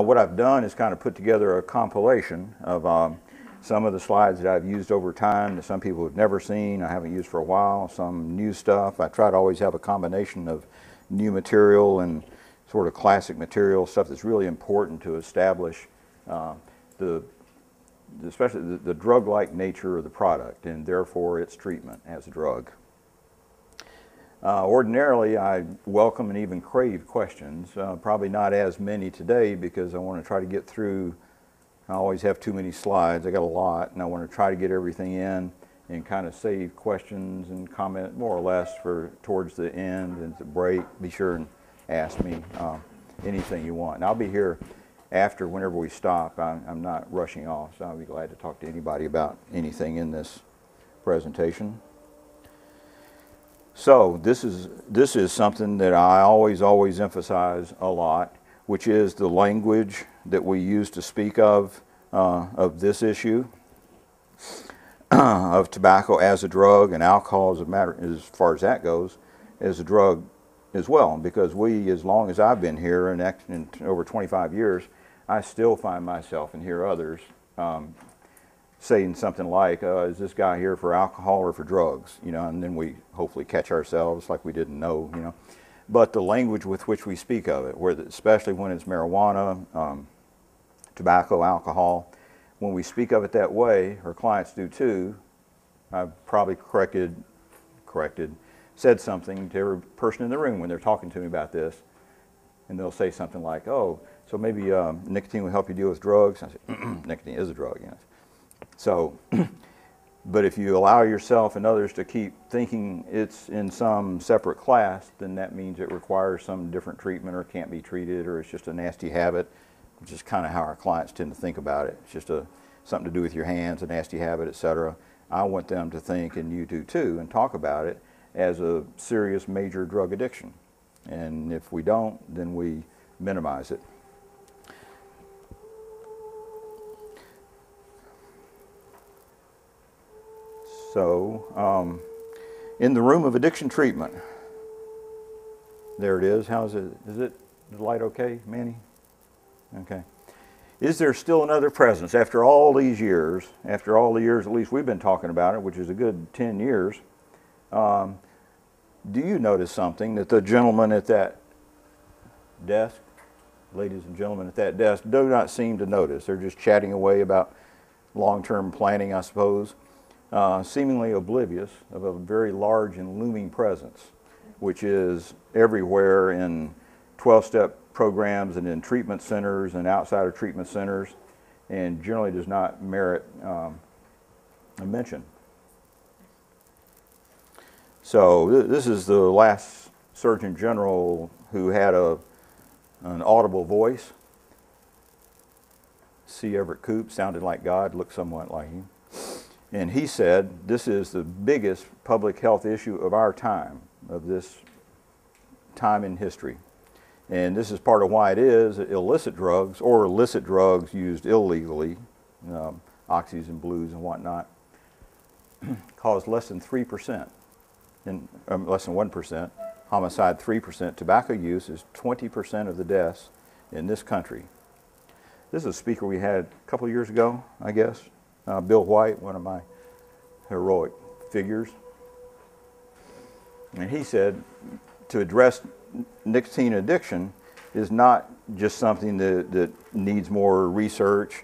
What I've done is kind of put together a compilation of some of the slides that I've used over time that some people have never seen, I haven't used for a while, some new stuff. I try to always have a combination of new material and sort of classic material, stuff that's really important to establish especially the drug-like nature of the product and therefore its treatment as a drug. Ordinarily, I welcome and even crave questions, probably not as many today because I want to try to get through. I always have too many slides. I got a lot, and I want to try to get everything in and kind of save questions and comment more or less for towards the end and the break. Be sure and ask me anything you want. And I'll be here after whenever we stop. I'm not rushing off, so I'll be glad to talk to anybody about anything in this presentation. So this is something that I always emphasize a lot, which is the language that we use to speak of this issue of tobacco as a drug and alcohol as a matter, as far as that goes, as a drug as well. Because we, as long as I've been here and over 25 years, I still find myself and hear others saying something like, is this guy here for alcohol or for drugs? You know, and then we hopefully catch ourselves like we didn't know, you know. But the language with which we speak of it, especially when it's marijuana, tobacco, alcohol, when we speak of it that way, or clients do too, I've probably said something to every person in the room when they're talking to me about this, and they'll say something like, oh, so maybe nicotine will help you deal with drugs. I say, nicotine is a drug, yes. So, but if you allow yourself and others to keep thinking it's in some separate class, then that means it requires some different treatment or can't be treated or it's just a nasty habit, which is kind of how our clients tend to think about it. It's just something to do with your hands, a nasty habit, etc. I want them to think, and you do too, and talk about it as a serious major drug addiction. And if we don't, then we minimize it. So, in the room of addiction treatment, there it is. How is it? Is the light okay, Manny? Okay. Is there still another presence after all these years, after all the years at least we've been talking about it, which is a good 10 years, do you notice something that the gentlemen at that desk, ladies and gentlemen at that desk, do not seem to notice? They're just chatting away about long-term planning, I suppose. Seemingly oblivious of a very large and looming presence, which is everywhere in 12-step programs and in treatment centers and outside of treatment centers, and generally does not merit a mention. So this is the last Surgeon General who had an audible voice. C. Everett Koop, sounded like God, looked somewhat like him. And he said, this is the biggest public health issue of our time, of this time in history. And this is part of why it is that illicit drugs, or illicit drugs used illegally, oxys and blues and whatnot, cause less than 3%, less than 1%, homicide 3%. Tobacco use is 20% of the deaths in this country. This is a speaker we had a couple of years ago, I guess. Bill White, one of my heroic figures. And he said to address nicotine addiction is not just something that needs more research.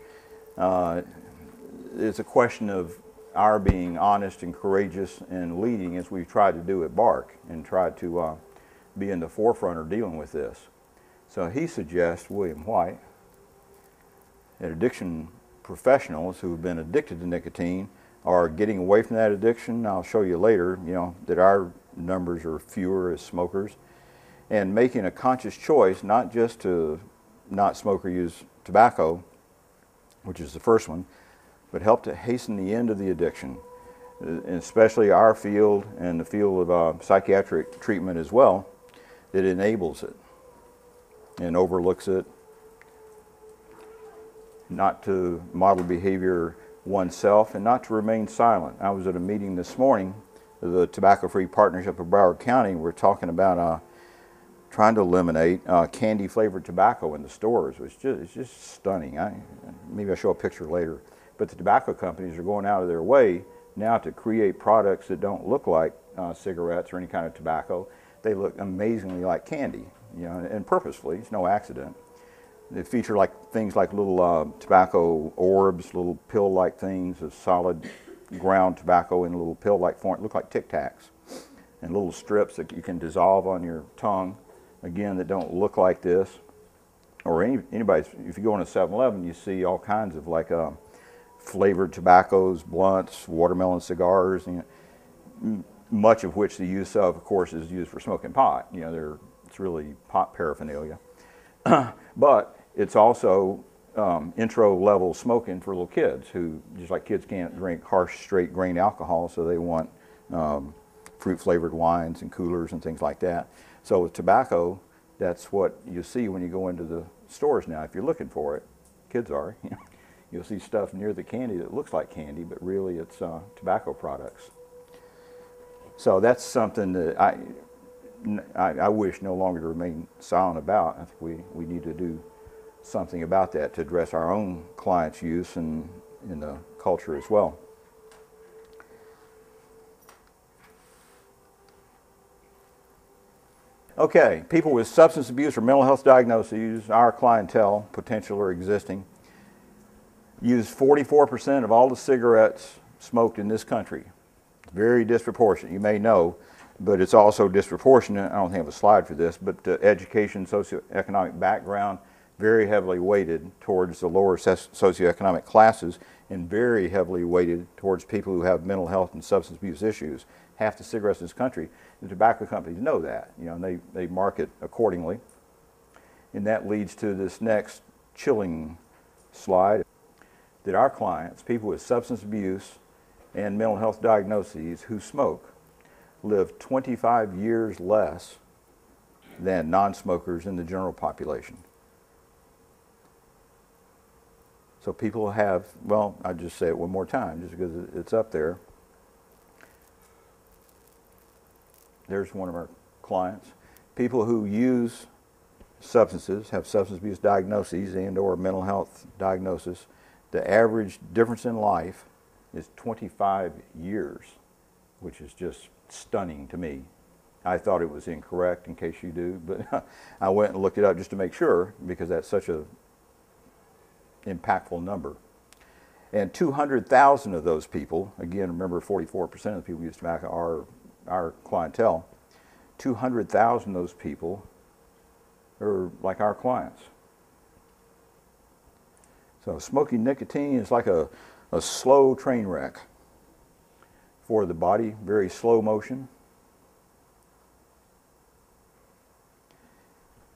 It's a question of our being honest and courageous and leading, as we've tried to do at BARC and tried to be in the forefront of dealing with this. So he suggests, William White, that addiction professionals who have been addicted to nicotine are getting away from that addiction. I'll show you later, you know, that our numbers are fewer as smokers, and making a conscious choice not just to not smoke or use tobacco, which is the first one, but help to hasten the end of the addiction, and especially our field and the field of psychiatric treatment as well, that enables it and overlooks it. Not to model behavior oneself and not to remain silent. I was at a meeting this morning, the Tobacco Free Partnership of Broward County. We're talking about trying to eliminate candy flavored tobacco in the stores, which is just stunning. Maybe I'll show a picture later. But the tobacco companies are going out of their way now to create products that don't look like cigarettes or any kind of tobacco. They look amazingly like candy, you know, and purposefully. It's no accident. They feature things like little tobacco orbs, little pill-like things, a solid ground tobacco in a little pill-like form. It look like Tic Tacs, and little strips that you can dissolve on your tongue, again, that don't look like this. Or anybody, if you go in a 7-Eleven, you see all kinds of flavored tobaccos, blunts, watermelon cigars, you know, much of which the use of course, is used for smoking pot. You know, it's really pot paraphernalia. But it's also intro-level smoking for little kids who, just like kids can't drink harsh, straight grain alcohol, so they want fruit-flavored wines and coolers and things like that. So with tobacco, that's what you see when you go into the stores now. If you're looking for it, kids are, you know, you'll see stuff near the candy that looks like candy, but really it's tobacco products. So that's something that I wish no longer to remain silent about. I think we need to do something about that to address our own clients' use and in the culture as well. Okay, people with substance abuse or mental health diagnoses, our clientele, potential or existing, use 44% of all the cigarettes smoked in this country. Very disproportionate, you may know, but it's also disproportionate. I don't think I have a slide for this, but education, socioeconomic background, very heavily weighted towards the lower socioeconomic classes and very heavily weighted towards people who have mental health and substance abuse issues. Half the cigarettes in this country, the tobacco companies know that, you know, and they market accordingly. And that leads to this next chilling slide, that our clients, people with substance abuse and mental health diagnoses who smoke, live 25 years less than non-smokers in the general population. So people have, well, I'll just say it one more time just because it's up there. There's one of our clients. People who use substances, have substance abuse diagnoses and or mental health diagnosis, the average difference in life is 25 years, which is just stunning to me. I thought it was incorrect, in case you do, but I went and looked it up just to make sure, because that's such a impactful number. And 200,000 of those people, again, remember 44% of the people who use tobacco are our clientele, 200,000 of those people are like our clients. So smoking nicotine is like a slow train wreck for the body, very slow motion.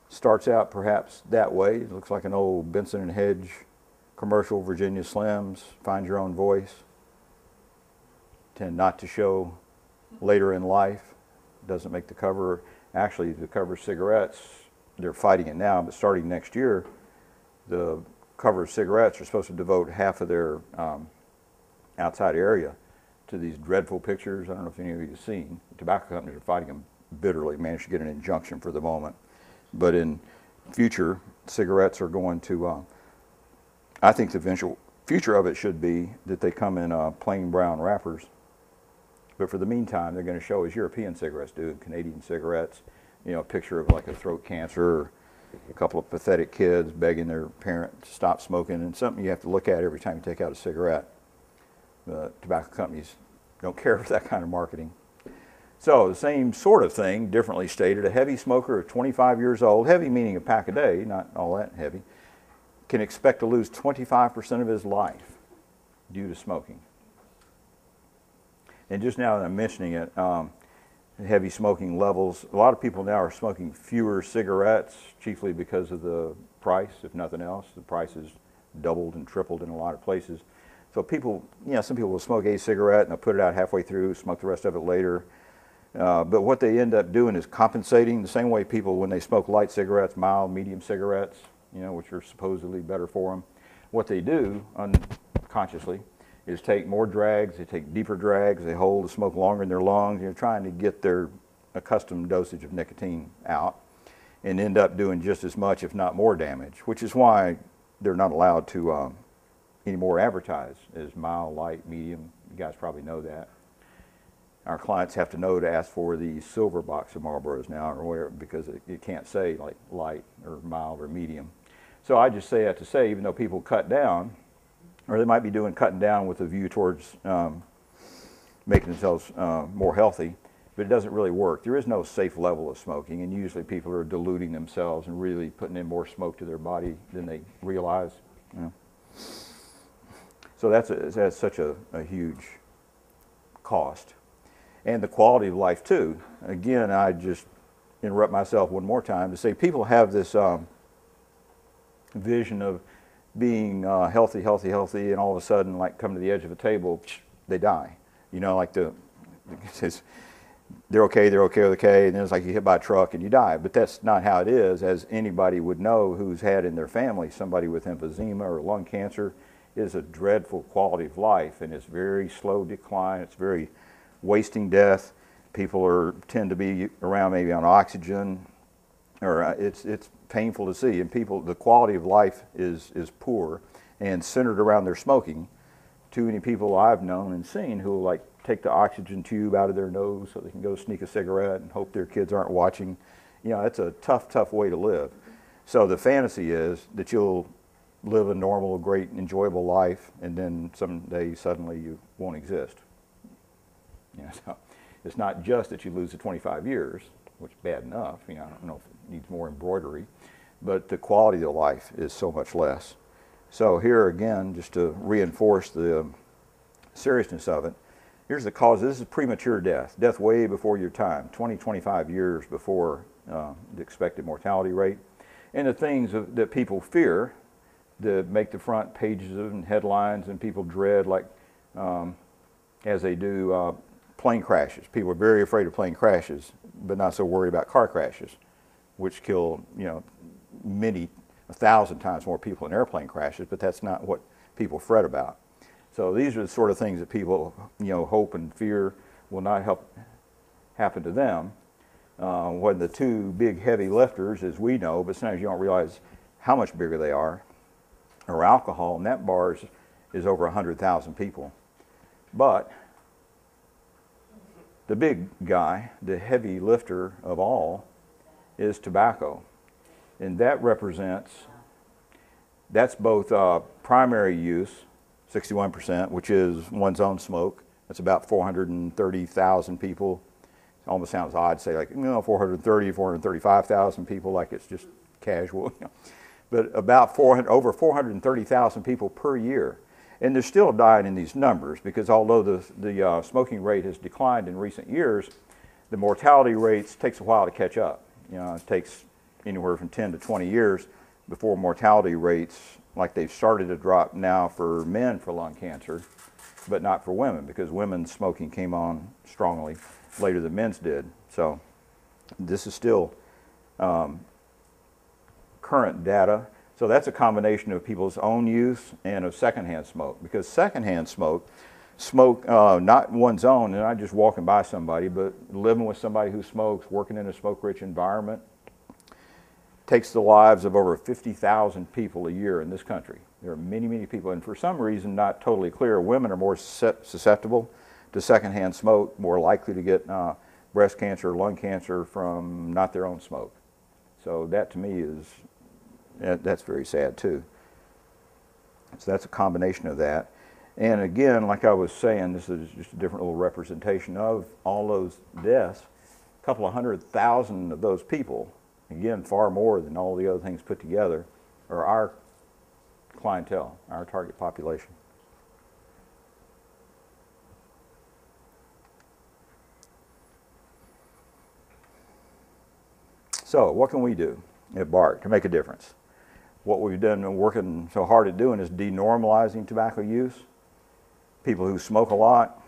Starts out perhaps that way. It looks like an old Benson and Hedge commercial, Virginia Slims, find your own voice. Tend not to show later in life. Doesn't make the cover. Actually, the cover of cigarettes, they're fighting it now, but starting next year, the cover of cigarettes are supposed to devote half of their outside area to these dreadful pictures. I don't know if any of you have seen. The tobacco companies are fighting them bitterly, managed to get an injunction for the moment. But in future, cigarettes are going to, I think the eventual future of it should be that they come in plain brown wrappers. But for the meantime, they're going to show, as European cigarettes do, Canadian cigarettes, you know, a picture of like a throat cancer or a couple of pathetic kids begging their parent to stop smoking, and something you have to look at every time you take out a cigarette. The tobacco companies don't care for that kind of marketing. So the same sort of thing, differently stated, a heavy smoker of 25 years old, heavy meaning a pack a day, not all that heavy, can expect to lose 25% of his life due to smoking. And just now that I'm mentioning it, heavy smoking levels, a lot of people now are smoking fewer cigarettes, chiefly because of the price, if nothing else. The price has doubled and tripled in a lot of places. So people, you know, some people will smoke a cigarette and they'll put it out halfway through, smoke the rest of it later. But what they end up doing is compensating the same way people, when they smoke light cigarettes, mild, medium cigarettes, you know, which are supposedly better for them. What they do unconsciously is take more drags, they take deeper drags, they hold the smoke longer in their lungs, you know, trying to get their accustomed dosage of nicotine out. and end up doing just as much, if not more damage, which is why they're not allowed to anymore advertise as mild, light, medium. You guys probably know that. Our clients have to know to ask for the silver box of Marlboros now, or whatever, because it can't say like light or mild or medium. So I just say that to say, even though people cut down, or they might be cutting down with a view towards making themselves more healthy, but it doesn't really work. There is no safe level of smoking, and usually people are deluding themselves and really putting in more smoke to their body than they realize. You know? So that's such a huge cost. And the quality of life too. Again, I just interrupt myself one more time to say people have this vision of being healthy, and all of a sudden, like come to the edge of a table, they die. You know, like they're okay, and then it's like you hit by a truck and you die. But that's not how it is, as anybody would know who's had in their family somebody with emphysema or lung cancer. It is a dreadful quality of life, and it's very slow decline. It's very wasting death. People tend to be around maybe on oxygen, or it's painful to see. And the quality of life is poor and centered around their smoking. Too many people I've known and seen who like take the oxygen tube out of their nose so they can go sneak a cigarette and hope their kids aren't watching. You know, it's a tough way to live. So the fantasy is that you'll live a normal, great, enjoyable life, and then someday suddenly you won't exist. You know, so it's not just that you lose the 25 years, which is bad enough. You know, I don't know if it needs more embroidery, but the quality of life is so much less. So here again, just to reinforce the seriousness of it, here's the cause. This is premature death, death way before your time, 20, 25 years before the expected mortality rate. And the things that people fear that make the front pages and headlines and people dread, like as they do plane crashes. People are very afraid of plane crashes, but not so worried about car crashes, which kill, you know, 1,000 times more people in airplane crashes, but that's not what people fret about. So these are the sort of things that people, you know, hope and fear will not happen to them. When the two big heavy lifters, as we know, but sometimes you don't realize how much bigger they are alcohol, and that bar is over 100,000 people. But the big guy, the heavy lifter of all, is tobacco. And that that's both primary use, 61%, which is one's own smoke. That's about 430,000 people. It almost sounds odd to say, like, you know, 435,000 people, like it's just casual. But about over 430,000 people per year. And they're still dying in these numbers, because although the smoking rate has declined in recent years, the mortality rates takes a while to catch up. You know, it takes anywhere from 10 to 20 years before mortality rates, like they've started to drop now for men for lung cancer, but not for women, because women's smoking came on strongly later than men's did. So this is still current data. So that's a combination of people's own use and of secondhand smoke, because secondhand smoke, not one's own, and not just walking by somebody, but living with somebody who smokes, working in a smoke-rich environment, takes the lives of over 50,000 people a year in this country. There are many, many people, and for some reason, not totally clear, women are more susceptible to secondhand smoke, more likely to get breast cancer or lung cancer from not their own smoke. So that to me that's very sad too. So that's a combination of that. And again, like I was saying, this is just a different little representation of all those deaths. A couple of 100,000 of those people, again, far more than all the other things put together, are our clientele, our target population. So what can we do at BARC to make a difference? What we've done and working so hard at doing is denormalizing tobacco use. People who smoke a lot,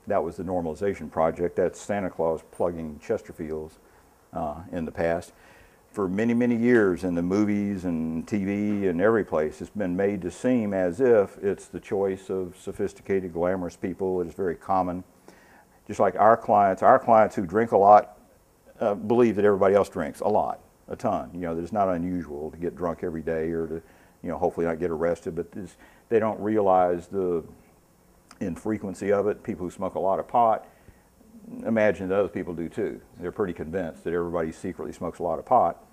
that was the normalization project. That's Santa Claus plugging Chesterfields in the past. For many, many years in the movies and TV and every place, it's been made to seem as if it's the choice of sophisticated, glamorous people. It is very common. Just like our clients who drink a lot believe that everybody else drinks a lot. a ton. You know, that it's not unusual to get drunk every day or to, you know, hopefully not get arrested, but they don't realize the infrequency of it. People who smoke a lot of pot, imagine that other people do too. They're pretty convinced that everybody secretly smokes a lot of pot.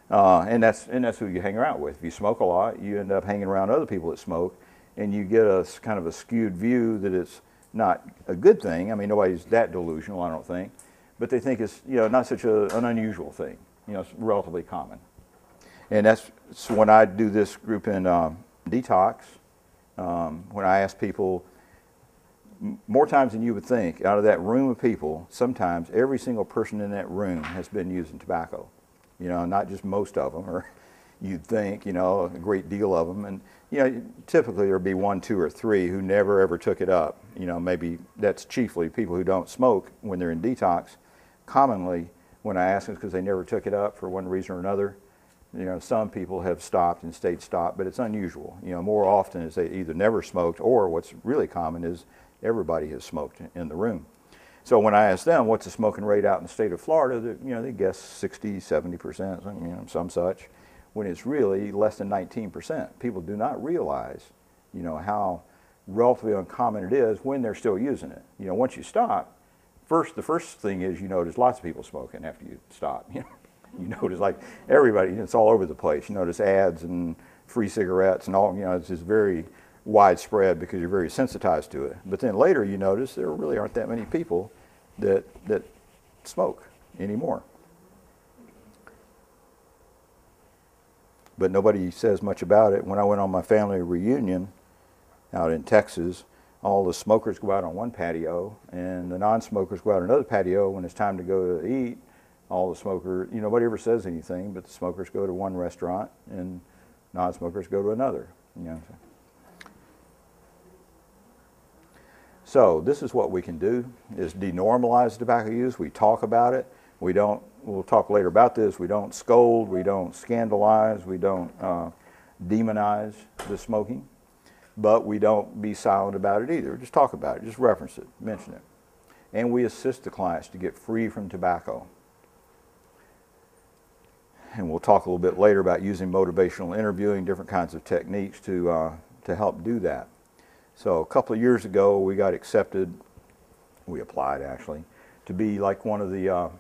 And that's who you hang around with. If you smoke a lot, you end up hanging around other people that smoke, and you get a kind of a skewed view that it's not a good thing. I mean, nobody's that delusional, I don't think, but they think it's, you know, not such an unusual thing. You know, it's relatively common. And that's when I do this group in detox. When I ask people, more times than you would think, out of that room of people, sometimes every single person in that room has been using tobacco. You know, not just most of them, or you'd think, you know, a great deal of them. And, you know, typically there'd be 1, 2, or 3 who never ever took it up. You know, maybe that's chiefly people who don't smoke when they're in detox. Commonly, when I ask them, it's because they never took it up for one reason or another. You know, some people have stopped and stayed stopped, but it's unusual. You know, more often is they either never smoked, or what's really common is everybody has smoked in the room. So when I ask them what's the smoking rate out in the state of Florida, you know, they guess 60, 70%, you know, some such, when it's really less than 19%. People do not realize, you know, how relatively uncommon it is when they're still using it. You know, once you stop, the first thing is you notice lots of people smoking after you stop. You know, you notice like everybody, it's all over the place. You notice ads and free cigarettes and all, you know, it's just very widespread because you're very sensitized to it. But then later you notice there really aren't that many people that smoke anymore. But nobody says much about it. When I went on my family reunion out in Texas, all the smokers go out on one patio and the non-smokers go out on another patio. When it's time to go to eat, all the smokers, you know, nobody ever says anything, but the smokers go to one restaurant and non-smokers go to another, you know. So this is what we can do, is denormalize tobacco use. We talk about it. We'll talk later about this. We don't scold, we don't scandalize, we don't demonize the smoking, but we don't be silent about it either. Just talk about it, just reference it, mention it. And we assist the clients to get free from tobacco. And we'll talk a little bit later about using motivational interviewing, different kinds of techniques to help do that. So a couple of years ago, we got accepted, we applied actually, to be like one of the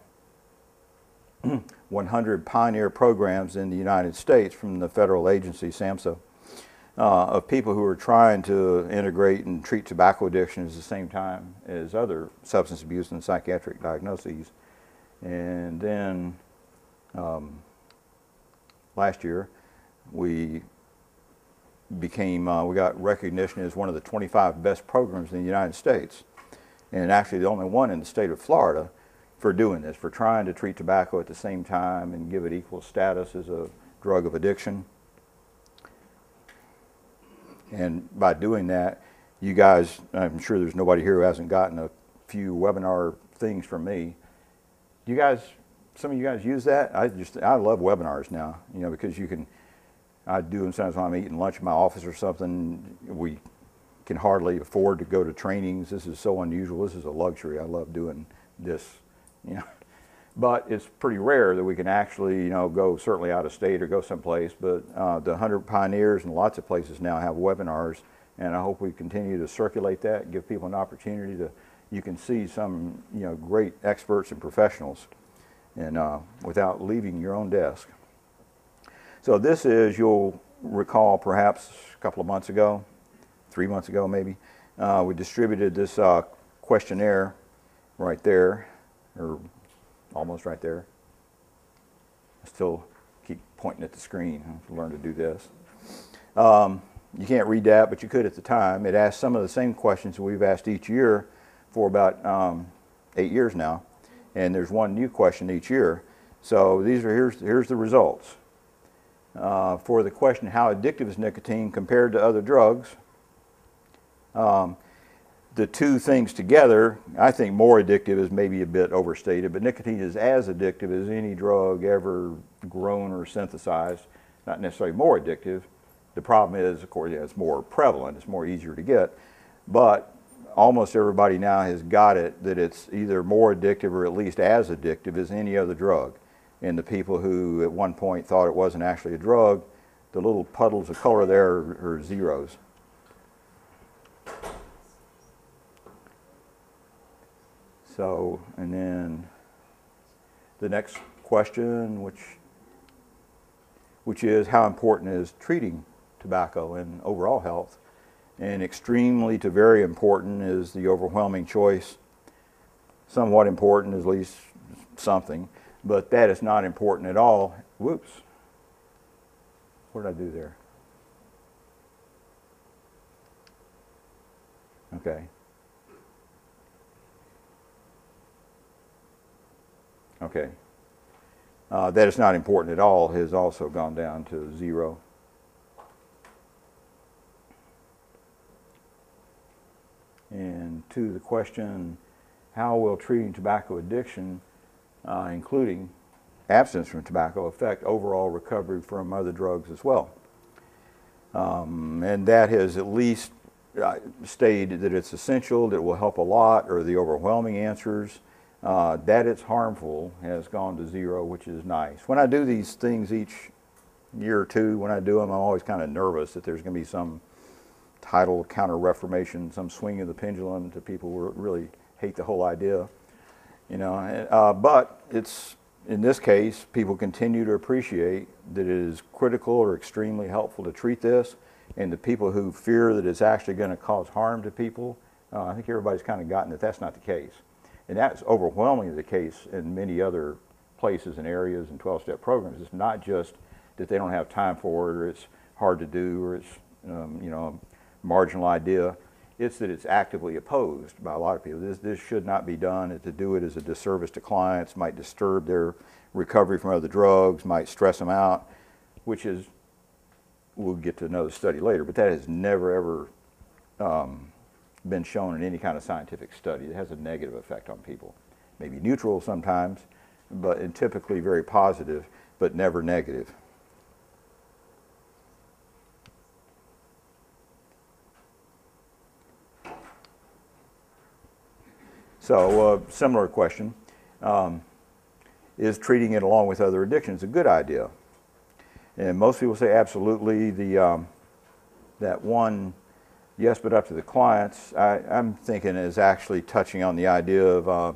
100 pioneer programs in the United States from the federal agency, SAMHSA, of people who are trying to integrate and treat tobacco addiction at the same time as other substance abuse and psychiatric diagnoses. And then last year, we got recognition as one of the 25 best programs in the United States, and actually the only one in the state of Florida for doing this, for trying to treat tobacco at the same time and give it equal status as a drug of addiction. And by doing that, you guys, I'm sure there's nobody here who hasn't gotten a few webinar things from me. You guys, some of you guys use that? I love webinars now, you know, because you can, I do them sometimes when I'm eating lunch in my office or something. We can hardly afford to go to trainings. This is so unusual. This is a luxury. I love doing this, you know. But it's pretty rare that we can actually, you know, go certainly out of state or go someplace. But the 100 pioneers and lots of places now have webinars, and I hope we continue to circulate that, give people an opportunity to, you can see some, you know, great experts and professionals, and without leaving your own desk. So this is, you'll recall perhaps a couple of months ago, 3 months ago maybe, we distributed this questionnaire right there, or almost right there. I still keep pointing at the screen. I have to learn to do this. You can't read that, but you could at the time. It asks some of the same questions we've asked each year for about 8 years now, and there's one new question each year. So these are, here's the results. For the question, how addictive is nicotine compared to other drugs? The two things together, I think more addictive is maybe a bit overstated, but nicotine is as addictive as any drug ever grown or synthesized, not necessarily more addictive. The problem is, of course, it's more prevalent, it's more easier to get, but almost everybody now has got it that it's either more addictive or at least as addictive as any other drug. And the people who at one point thought it wasn't actually a drug, the little puddles of color there are zeros. So, and then the next question, which is how important is treating tobacco in overall health? And extremely to very important is the overwhelming choice. Somewhat important is at least something, but that is not important at all. Whoops. What did I do there? Okay. Okay. That is not important at all has also gone down to 0. And to the question, how will treating tobacco addiction, including abstinence from tobacco, affect overall recovery from other drugs as well? And that has at least stated that it's essential, that it will help a lot, or the overwhelming answers. That it's harmful has gone to 0, which is nice. When I do these things each year or two, when I do them, I'm always kind of nervous that there's going to be some tidal counter-reformation, some swing of the pendulum to people who really hate the whole idea. You know, but it's, in this case, people continue to appreciate that it is critical or extremely helpful to treat this, and the people who fear that it's actually going to cause harm to people, I think everybody's kind of gotten that that's not the case. And that's overwhelmingly the case in many other places and areas and 12-step programs. It's not just that they don't have time for it, or it's hard to do, or it's you know, a marginal idea. It's that it's actively opposed by a lot of people. This should not be done. And to do it is a disservice to clients, might disturb their recovery from other drugs, might stress them out, which is, we'll get to another study later, but that has never ever been shown in any kind of scientific study. It has a negative effect on people. Maybe neutral sometimes, but and typically very positive, but never negative. So, similar question, is treating it along with other addictions a good idea? And most people say absolutely. That one, yes, but up to the clients, I'm thinking is actually touching on the idea of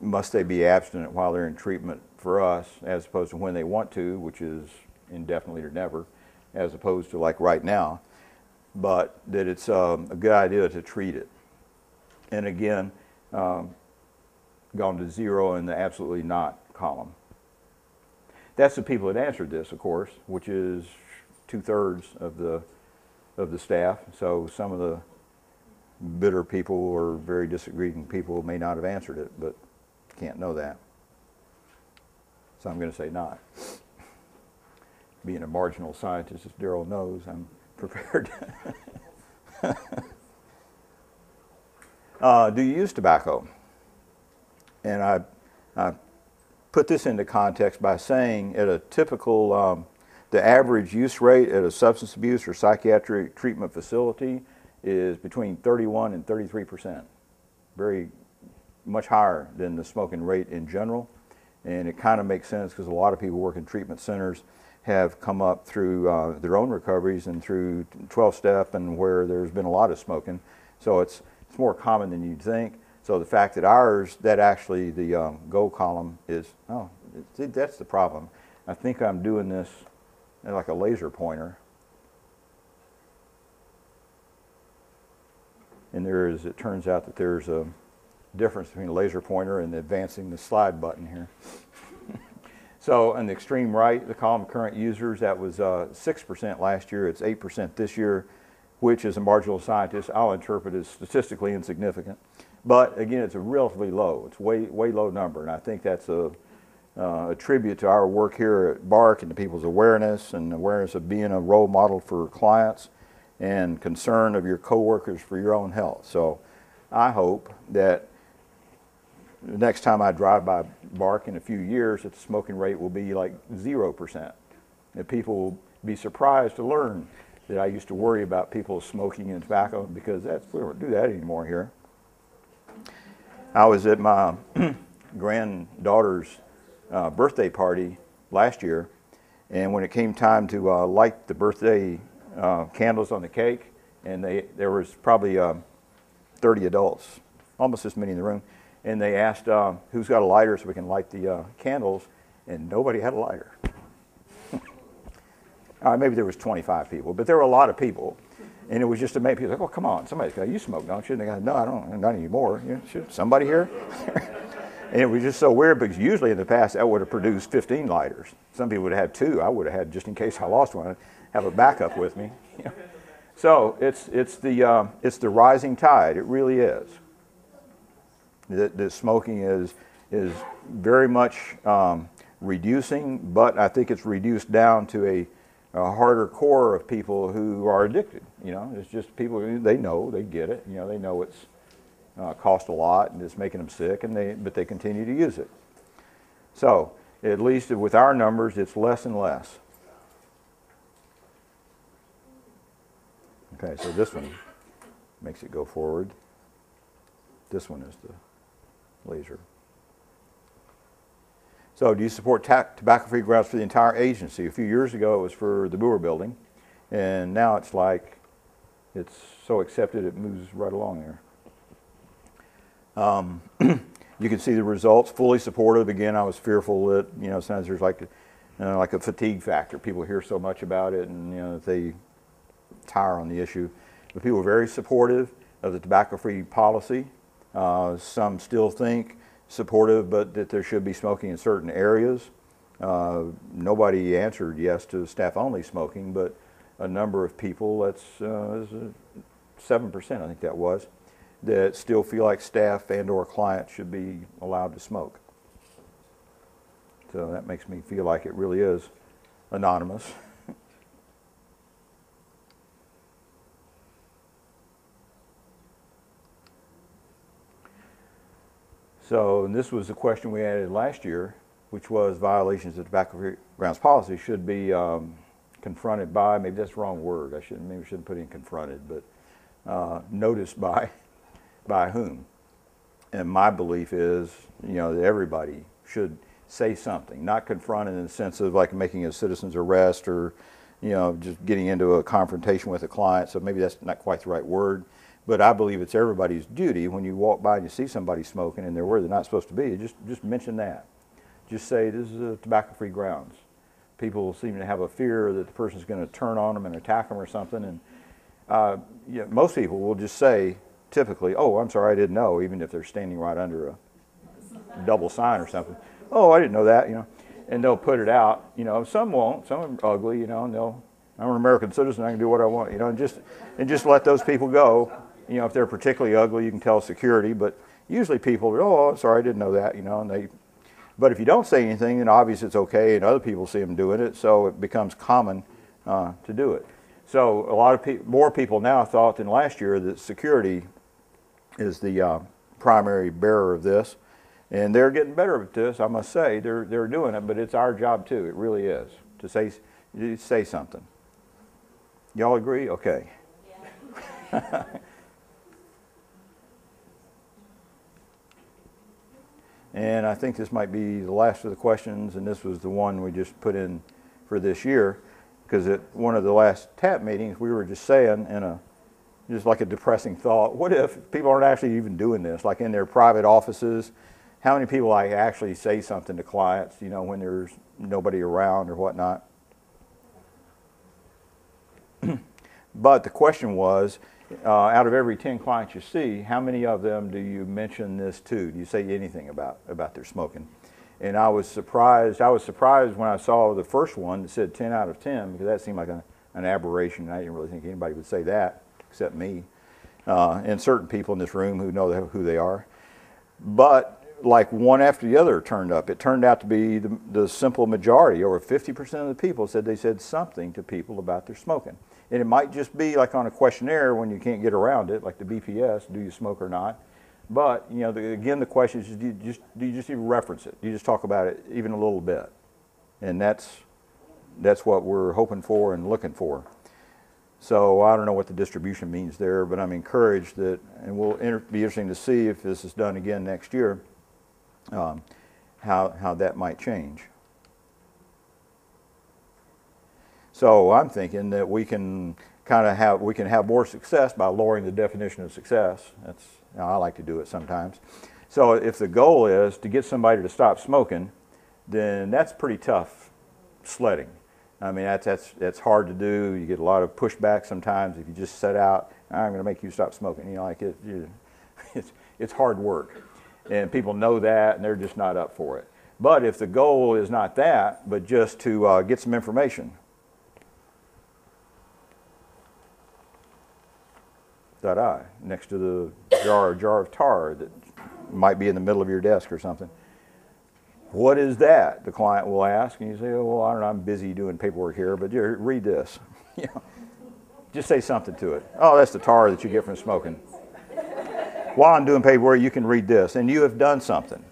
must they be abstinent while they're in treatment for us, as opposed to when they want to, which is indefinitely or never, as opposed to like right now, but that it's a good idea to treat it. And again, gone to 0 in the absolutely not column. That's the people that answered this, of course, which is 2/3 of the staff. So some of the bitter people or very disagreeing people may not have answered it, but can't know that. So I'm going to say not. Being a marginal scientist, as Daryl knows, I'm prepared. Do you use tobacco? And I put this into context by saying at a typical, the average use rate at a substance abuse or psychiatric treatment facility is between 31 and 33%. Very much higher than the smoking rate in general. And it kind of makes sense because a lot of people who work in treatment centers have come up through their own recoveries and through 12-step and where there's been a lot of smoking. So it's more common than you'd think. So the fact that ours, that actually the go column is, see, that's the problem. I think I'm doing this like a laser pointer. And it turns out that there's a difference between a laser pointer and advancing the slide button here. So on the extreme right, the column current users, that was 6% last year. It's 8% this year, which as a marginal scientist, I'll interpret as statistically insignificant. But again, it's a relatively low. It's way low number, and I think that's a tribute to our work here at BARC and to people's awareness and awareness of being a role model for clients and concern of your coworkers for your own health. So I hope that the next time I drive by BARC in a few years, that the smoking rate will be like 0%. That people will be surprised to learn that I used to worry about people smoking and tobacco, because we don't do that anymore here. I was at my granddaughter's birthday party last year, and when it came time to light the birthday candles on the cake, and there was probably 30 adults, almost as many in the room, and they asked who's got a lighter so we can light the candles, and nobody had a lighter. Maybe there was 25 people, but there were a lot of people. And it was just to make people like, oh, come on, somebody's got, you smoke, don't you? And they go, no, I don't, not anymore. You know, somebody here? And it was just so weird because usually in the past that would have produced 15 lighters. Some people would have had 2. I would have had, just in case I lost one, I'd have a backup with me. You know? So it's the rising tide. It really is. The smoking is very much reducing, but I think it's reduced down to a harder core of people who are addicted. You know, it's just people, they know, they get it. You know, they know it's cost a lot and it's making them sick, but they continue to use it. So at least with our numbers, it's less and less. Okay, so this one makes it go forward. This one is the laser. So do you support tobacco-free grounds for the entire agency? A few years ago it was for the Boer building, and now it's like it's so accepted it moves right along there. You can see the results, fully supportive. Again, I was fearful that, you know, sometimes there's like a fatigue factor. People hear so much about it and, you know, they tire on the issue. But people are very supportive of the tobacco-free policy. Some still think supportive, but that there should be smoking in certain areas. Nobody answered yes to staff-only smoking, but a number of people, that's 7%, I think that was, that still feel like staff and or clients should be allowed to smoke. So that makes me feel like it really is anonymous. So, and this was the question we added last year, which was violations of tobacco-free grounds policy should be confronted by, maybe that's the wrong word, maybe I shouldn't put in confronted, but noticed by whom? And my belief is, you know, that everybody should say something, not confronted in the sense of like making a citizen's arrest or, you know, just getting into a confrontation with a client, so maybe that's not quite the right word. But I believe it's everybody's duty when you walk by and you see somebody smoking and they're where they're not supposed to be, just mention that. Just say this is a tobacco-free grounds. People seem to have a fear that the person's going to turn on them and attack them or something. And yeah, most people will just say, typically, oh, I'm sorry, I didn't know, even if they're standing right under a double sign or something. Oh, I didn't know that, you know. And they'll put it out. You know, some won't. Some are ugly, you know, and I'm an American citizen, I can do what I want, you know, and just let those people go. You know, if they're particularly ugly, you can tell security, but usually people are, oh, sorry, I didn't know that, you know, and but if you don't say anything, then obviously it's okay, and other people see them doing it, so it becomes common to do it. So a lot of more people now thought than last year that security is the primary bearer of this, and they're getting better at this, I must say. They're doing it, but it's our job too, it really is, to say something. Y'all agree? Okay. Yeah. And I think this might be the last of the questions, and this was the one we just put in for this year, because at one of the last TAP meetings, we were just saying, just like a depressing thought, what if people aren't actually even doing this, like in their private offices? How many people like actually say something to clients, you know, when there's nobody around or whatnot? But the question was, out of every 10 clients you see, how many of them do you mention this to? Do you say anything about their smoking? And I was surprised. When I saw the first one that said 10 out of 10, because that seemed like an aberration. I didn't really think anybody would say that except me and certain people in this room who know who they are. But like one after the other turned up. It turned out to be the simple majority. Over 50% of the people said they said something to people about their smoking. And it might just be like on a questionnaire when you can't get around it, like the BPS, do you smoke or not? But, you know, again, the question is, do you just even reference it? Do you just talk about it even a little bit? And that's what we're hoping for and looking for. So I don't know what the distribution means there, but I'm encouraged that, and be interesting to see if this is done again next year, how that might change. So I'm thinking that we can have more success by lowering the definition of success. That's I like to do it sometimes. So if the goal is to get somebody to stop smoking, then that's pretty tough sledding. I mean, that's hard to do. You get a lot of pushback sometimes if you just set out, I'm going to make you stop smoking. You know, like it's hard work. And people know that, and they're just not up for it. But if the goal is not that, but just to get some information, da-da, next to the jar of tar that might be in the middle of your desk or something. What is that? The client will ask, and you say, oh, well, I don't know, I'm busy doing paperwork here, but here, read this. You know, just say something to it. Oh, that's the tar that you get from smoking. While I'm doing paperwork, you can read this, and you have done something.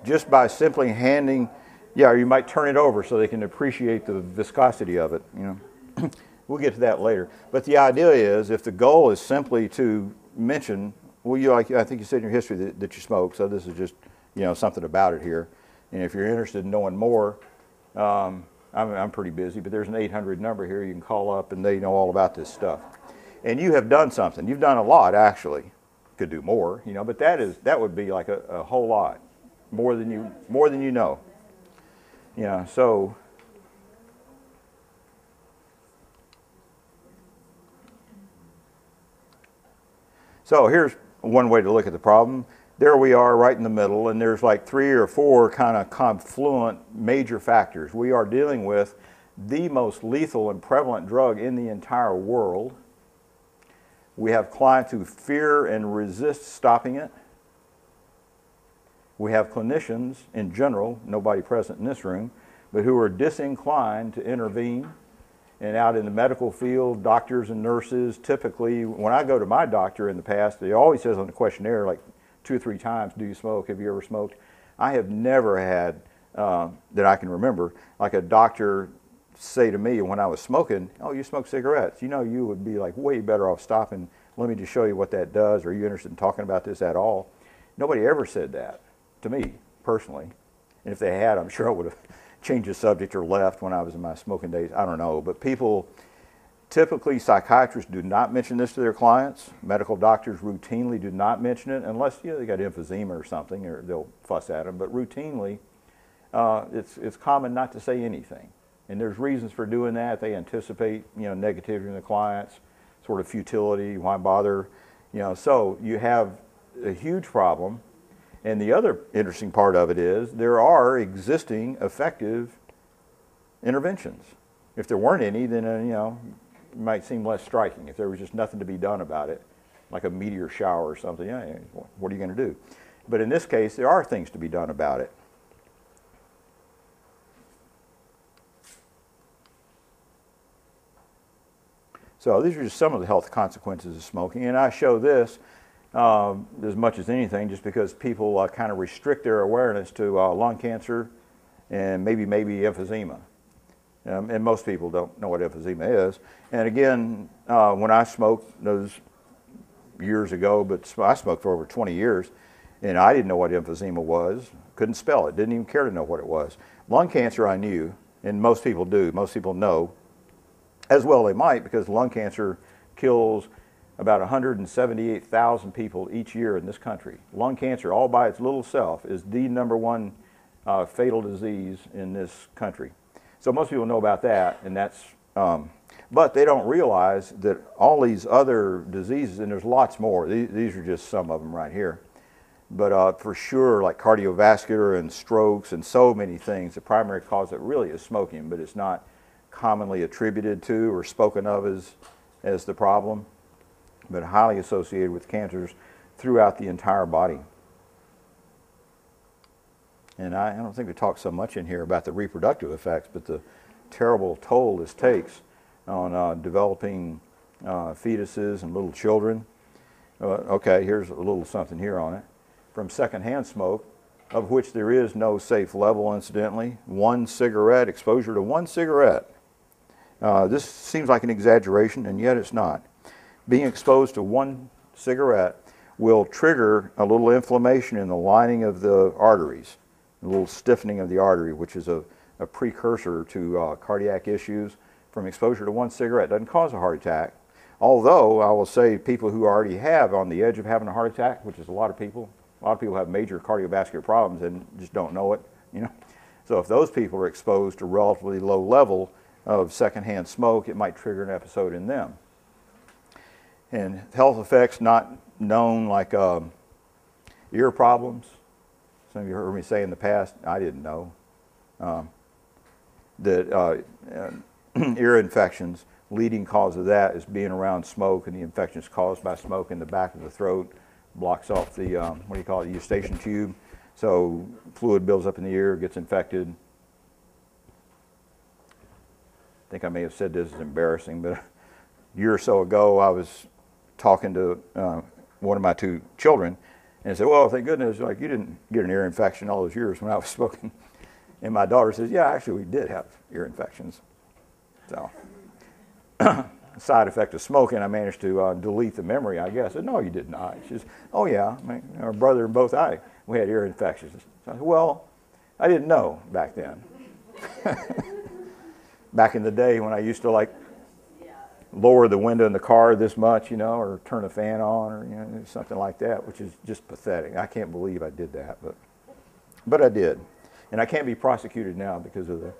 Just by simply handing, yeah, or you might turn it over so they can appreciate the viscosity of it, you know. We'll get to that later. But the idea is, if the goal is simply to mention, well, I think you said in your history that you smoke, so this is just, you know, something about it here. And if you're interested in knowing more, I'm pretty busy, but there's an 800 number here you can call up, and they know all about this stuff. And you have done something. You've done a lot, actually. Could do more, you know, but that would be like a whole lot, more than you know. Yeah, so. So here's one way to look at the problem. There we are right in the middle, and there's like 3 or 4 kind of confluent major factors. We are dealing with the most lethal and prevalent drug in the entire world. We have clients who fear and resist stopping it. We have clinicians in general, nobody present in this room, but who are disinclined to intervene. And out in the medical field, doctors and nurses, typically, when I go to my doctor in the past, he always says on the questionnaire like 2 or 3 times, do you smoke? Have you ever smoked? I have never had, that I can remember, like a doctor say to me when I was smoking, oh, you smoke cigarettes. You know, you would be like way better off stopping. Let me just show you what that does. Are you interested in talking about this at all? Nobody ever said that to me, personally. And if they had, I'm sure I would have changed the subject or left when I was in my smoking days. I don't know. But people, typically psychiatrists do not mention this to their clients. Medical doctors routinely do not mention it unless, you know, they got emphysema or something, or they'll fuss at them. But routinely, it's common not to say anything. And there's reasons for doing that. They anticipate, you know, negativity in the clients, sort of futility, why bother, you know. So you have a huge problem. And the other interesting part of it is there are existing effective interventions. If there weren't any, then, you know, it might seem less striking. If there was just nothing to be done about it, like a meteor shower or something, yeah, what are you going to do? But in this case, there are things to be done about it. So these are just some of the health consequences of smoking, and I show this as much as anything just because people kind of restrict their awareness to lung cancer and maybe emphysema. And most people don't know what emphysema is. And again, when I smoked those years ago, but I smoked for over 20 years, and I didn't know what emphysema was, couldn't spell it, didn't even care to know what it was. Lung cancer I knew, and most people do, most people know, as well they might, because lung cancer kills about 178,000 people each year in this country. Lung cancer, all by its little self, is the #1 fatal disease in this country. So most people know about that, and that's, but they don't realize that all these other diseases, and there's lots more, these are just some of them right here, but for sure, like cardiovascular and strokes and so many things, the primary cause of it really is smoking, but it's not commonly attributed to or spoken of as the problem, but highly associated with cancers throughout the entire body. And I don't think we talk so much in here about the reproductive effects, but the terrible toll this takes on developing fetuses and little children. Okay, here's a little something here on it. From secondhand smoke, of which there is no safe level, incidentally, exposure to one cigarette. This seems like an exaggeration, and yet it's not. Being exposed to one cigarette will trigger a little inflammation in the lining of the arteries. a little stiffening of the artery, which is a precursor to cardiac issues from exposure to one cigarette. It doesn't cause a heart attack. Although I will say people who already have on the edge of having a heart attack, which is a lot of people have major cardiovascular problems and just don't know it, you know. So if those people are exposed to relatively low level of secondhand smoke, it might trigger an episode in them. And health effects not known, like ear problems. Some of you heard me say in the past, I didn't know, that ear infections, leading cause of that is being around smoke, and the infection is caused by smoke in the back of the throat, blocks off the, what do you call it, eustachian tube. So fluid builds up in the ear, gets infected. I think I may have said this is embarrassing, but a year or so ago I was talking to one of my two children, and I said, well, thank goodness, like, you didn't get an ear infection all those years when I was smoking. And my daughter says, yeah, actually we did have ear infections. So, side effect of smoking, I managed to delete the memory, I guess. I said, no, you did not. She says, oh yeah, our brother and both we had ear infections. So I said, well, I didn't know back then. Back in the day when I used to, like, lower the window in the car this much, you know, or turn a fan on, or, you know, something like that, which is just pathetic. I can't believe I did that, but I did. And I can't be prosecuted now because of the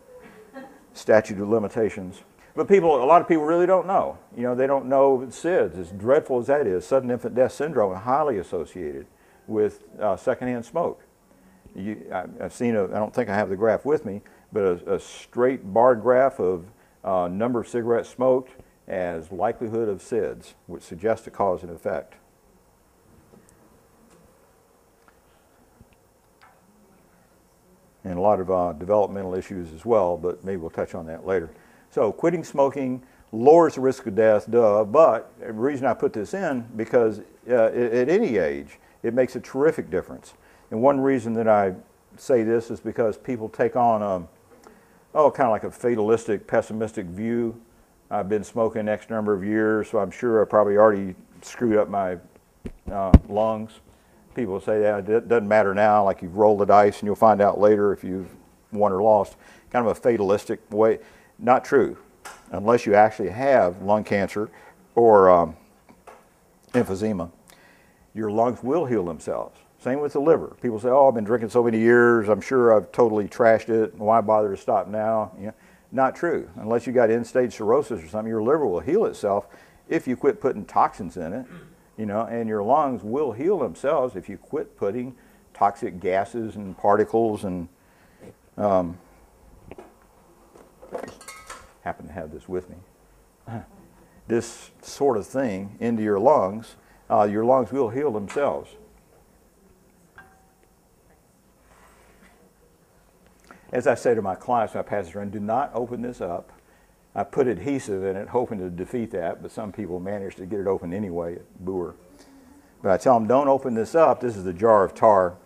statute of limitations. But a lot of people really don't know. You know, they don't know SIDS, as dreadful as that is. Sudden infant death syndrome is highly associated with secondhand smoke. I've seen I don't think I have the graph with me, but a straight bar graph of number of cigarettes smoked as likelihood of SIDS, which suggests a cause and effect. And a lot of developmental issues as well, but maybe we'll touch on that later. So quitting smoking lowers the risk of death, but the reason I put this in, because at any age, it makes a terrific difference. And one reason that I say this is because people take on kind of like a fatalistic, pessimistic view. I've been smoking X number of years, so I'm sure I probably already screwed up my lungs. People say that it doesn't matter now, like you've rolled the dice and you'll find out later if you've won or lost. Kind of a fatalistic way. Not true. Unless you actually have lung cancer or emphysema, your lungs will heal themselves. Same with the liver. People say, oh, I've been drinking so many years, I'm sure I've totally trashed it, why bother to stop now? You know, not true. Unless you got end-stage cirrhosis or something, your liver will heal itself if you quit putting toxins in it. You know, and your lungs will heal themselves if you quit putting toxic gases and particles and happen to have this with me. This sort of thing into your lungs will heal themselves. As I say to my clients when I pass this around, do not open this up. I put adhesive in it, hoping to defeat that, but some people manage to get it open anyway at Boer. But I tell them, don't open this up. This is the jar of tar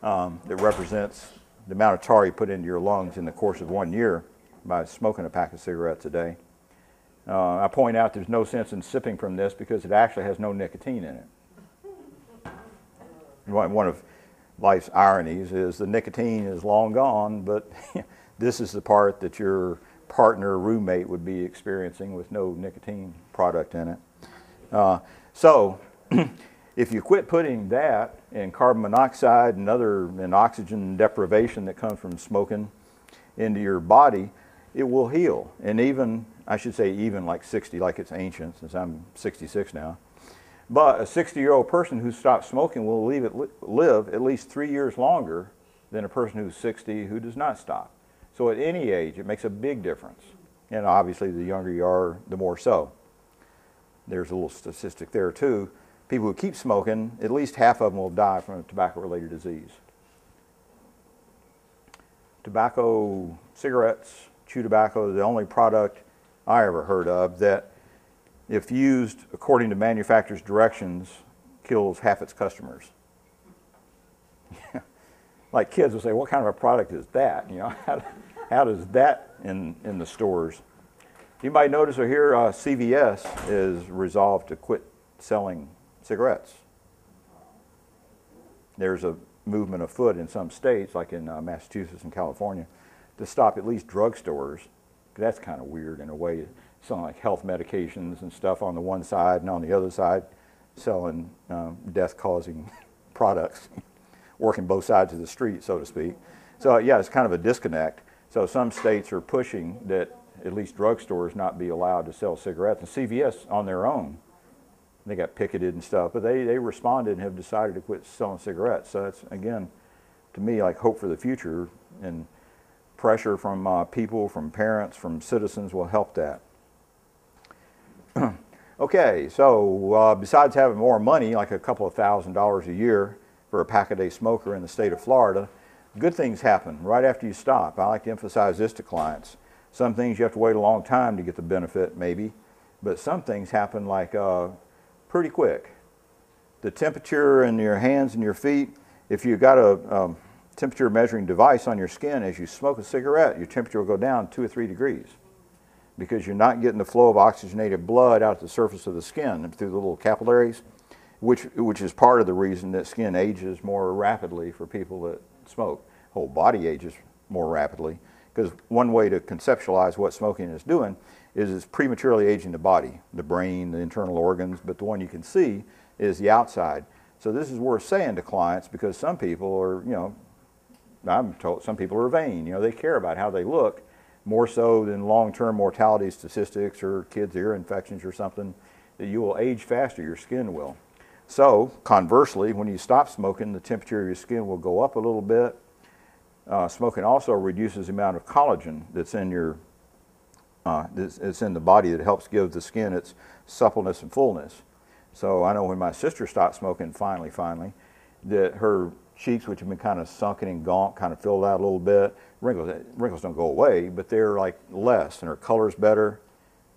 that represents the amount of tar you put into your lungs in the course of 1 year by smoking a pack of cigarettes a day. I point out there's no sense in sipping from this because it actually has no nicotine in it. One of life's ironies is the nicotine is long gone, but this is the part that your partner or roommate would be experiencing with no nicotine product in it. So if you quit putting that and carbon monoxide and oxygen deprivation that comes from smoking into your body, it will heal. And even, I should say even like 60, like it's ancient, since I'm 66 now. But a 60-year-old person who stops smoking will live at least 3 years longer than a person who's 60 who does not stop. So at any age, it makes a big difference. And obviously, the younger you are, the more so. There's a little statistic there, too. People who keep smoking, at least half of them will die from a tobacco-related disease. Tobacco, cigarettes, chew tobacco is the only product I ever heard of that, if used according to manufacturer's directions, kills half its customers. Like kids will say, what kind of a product is that? You know, how does that in the stores? You might notice or hear CVS is resolved to quit selling cigarettes. There's a movement afoot in some states, like in Massachusetts and California, to stop at least drugstores. That's kind of weird in a way. Selling like health medications and stuff on the one side, and on the other side selling death-causing products, working both sides of the street, so to speak. So yeah, it's kind of a disconnect. So some states are pushing that at least drugstores not be allowed to sell cigarettes. And CVS on their own, they got picketed and stuff, but they responded and have decided to quit selling cigarettes. So that's, again, to me, like hope for the future, and pressure from people, from parents, from citizens will help that. Okay, so besides having more money, like a couple of $1,000s a year for a pack-a-day smoker in the state of Florida, good things happen right after you stop. I like to emphasize this to clients. Some things you have to wait a long time to get the benefit, maybe, but some things happen like pretty quick. The temperature in your hands and your feet, if you've got a temperature measuring device on your skin, as you smoke a cigarette, your temperature will go down 2 or 3 degrees, because you're not getting the flow of oxygenated blood out the surface of the skin through the little capillaries, which is part of the reason that skin ages more rapidly for people that smoke. Whole body ages more rapidly, because one way to conceptualize what smoking is doing is it's prematurely aging the body, the brain, the internal organs, but the one you can see is the outside. So this is worth saying to clients, because some people are, you know, I'm told some people are vain. You know, they care about how they look more so than long-term mortality statistics or kids' ear infections or something, that you will age faster, your skin will. So conversely, when you stop smoking, the temperature of your skin will go up a little bit. Smoking also reduces the amount of collagen that's in your it's in the body, that helps give the skin its suppleness and fullness. So I know when my sister stopped smoking finally, that her cheeks, which have been kind of sunken and gaunt, kind of filled out a little bit. Wrinkles don't go away, but they're like less, and her color's better.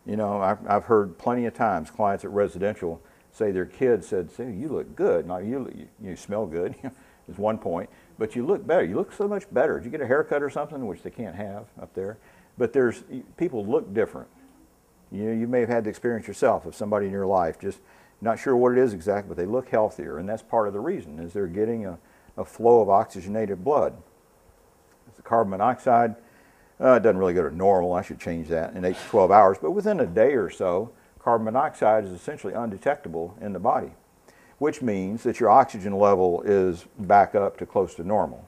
You know, I've heard plenty of times clients at residential say their kids said, "Say, you look good. Now you smell good." Is one point, but you look better. You look so much better. Did you get a haircut or something, which they can't have up there? But people look different. You know, you may have had the experience yourself of somebody in your life, just not sure what it is exactly, but they look healthier, and that's part of the reason, is they're getting a flow of oxygenated blood. The carbon monoxide, it doesn't really go to normal. I should change that in 8 to 12 hours, but within a day or so, carbon monoxide is essentially undetectable in the body, which means that your oxygen level is back up to close to normal.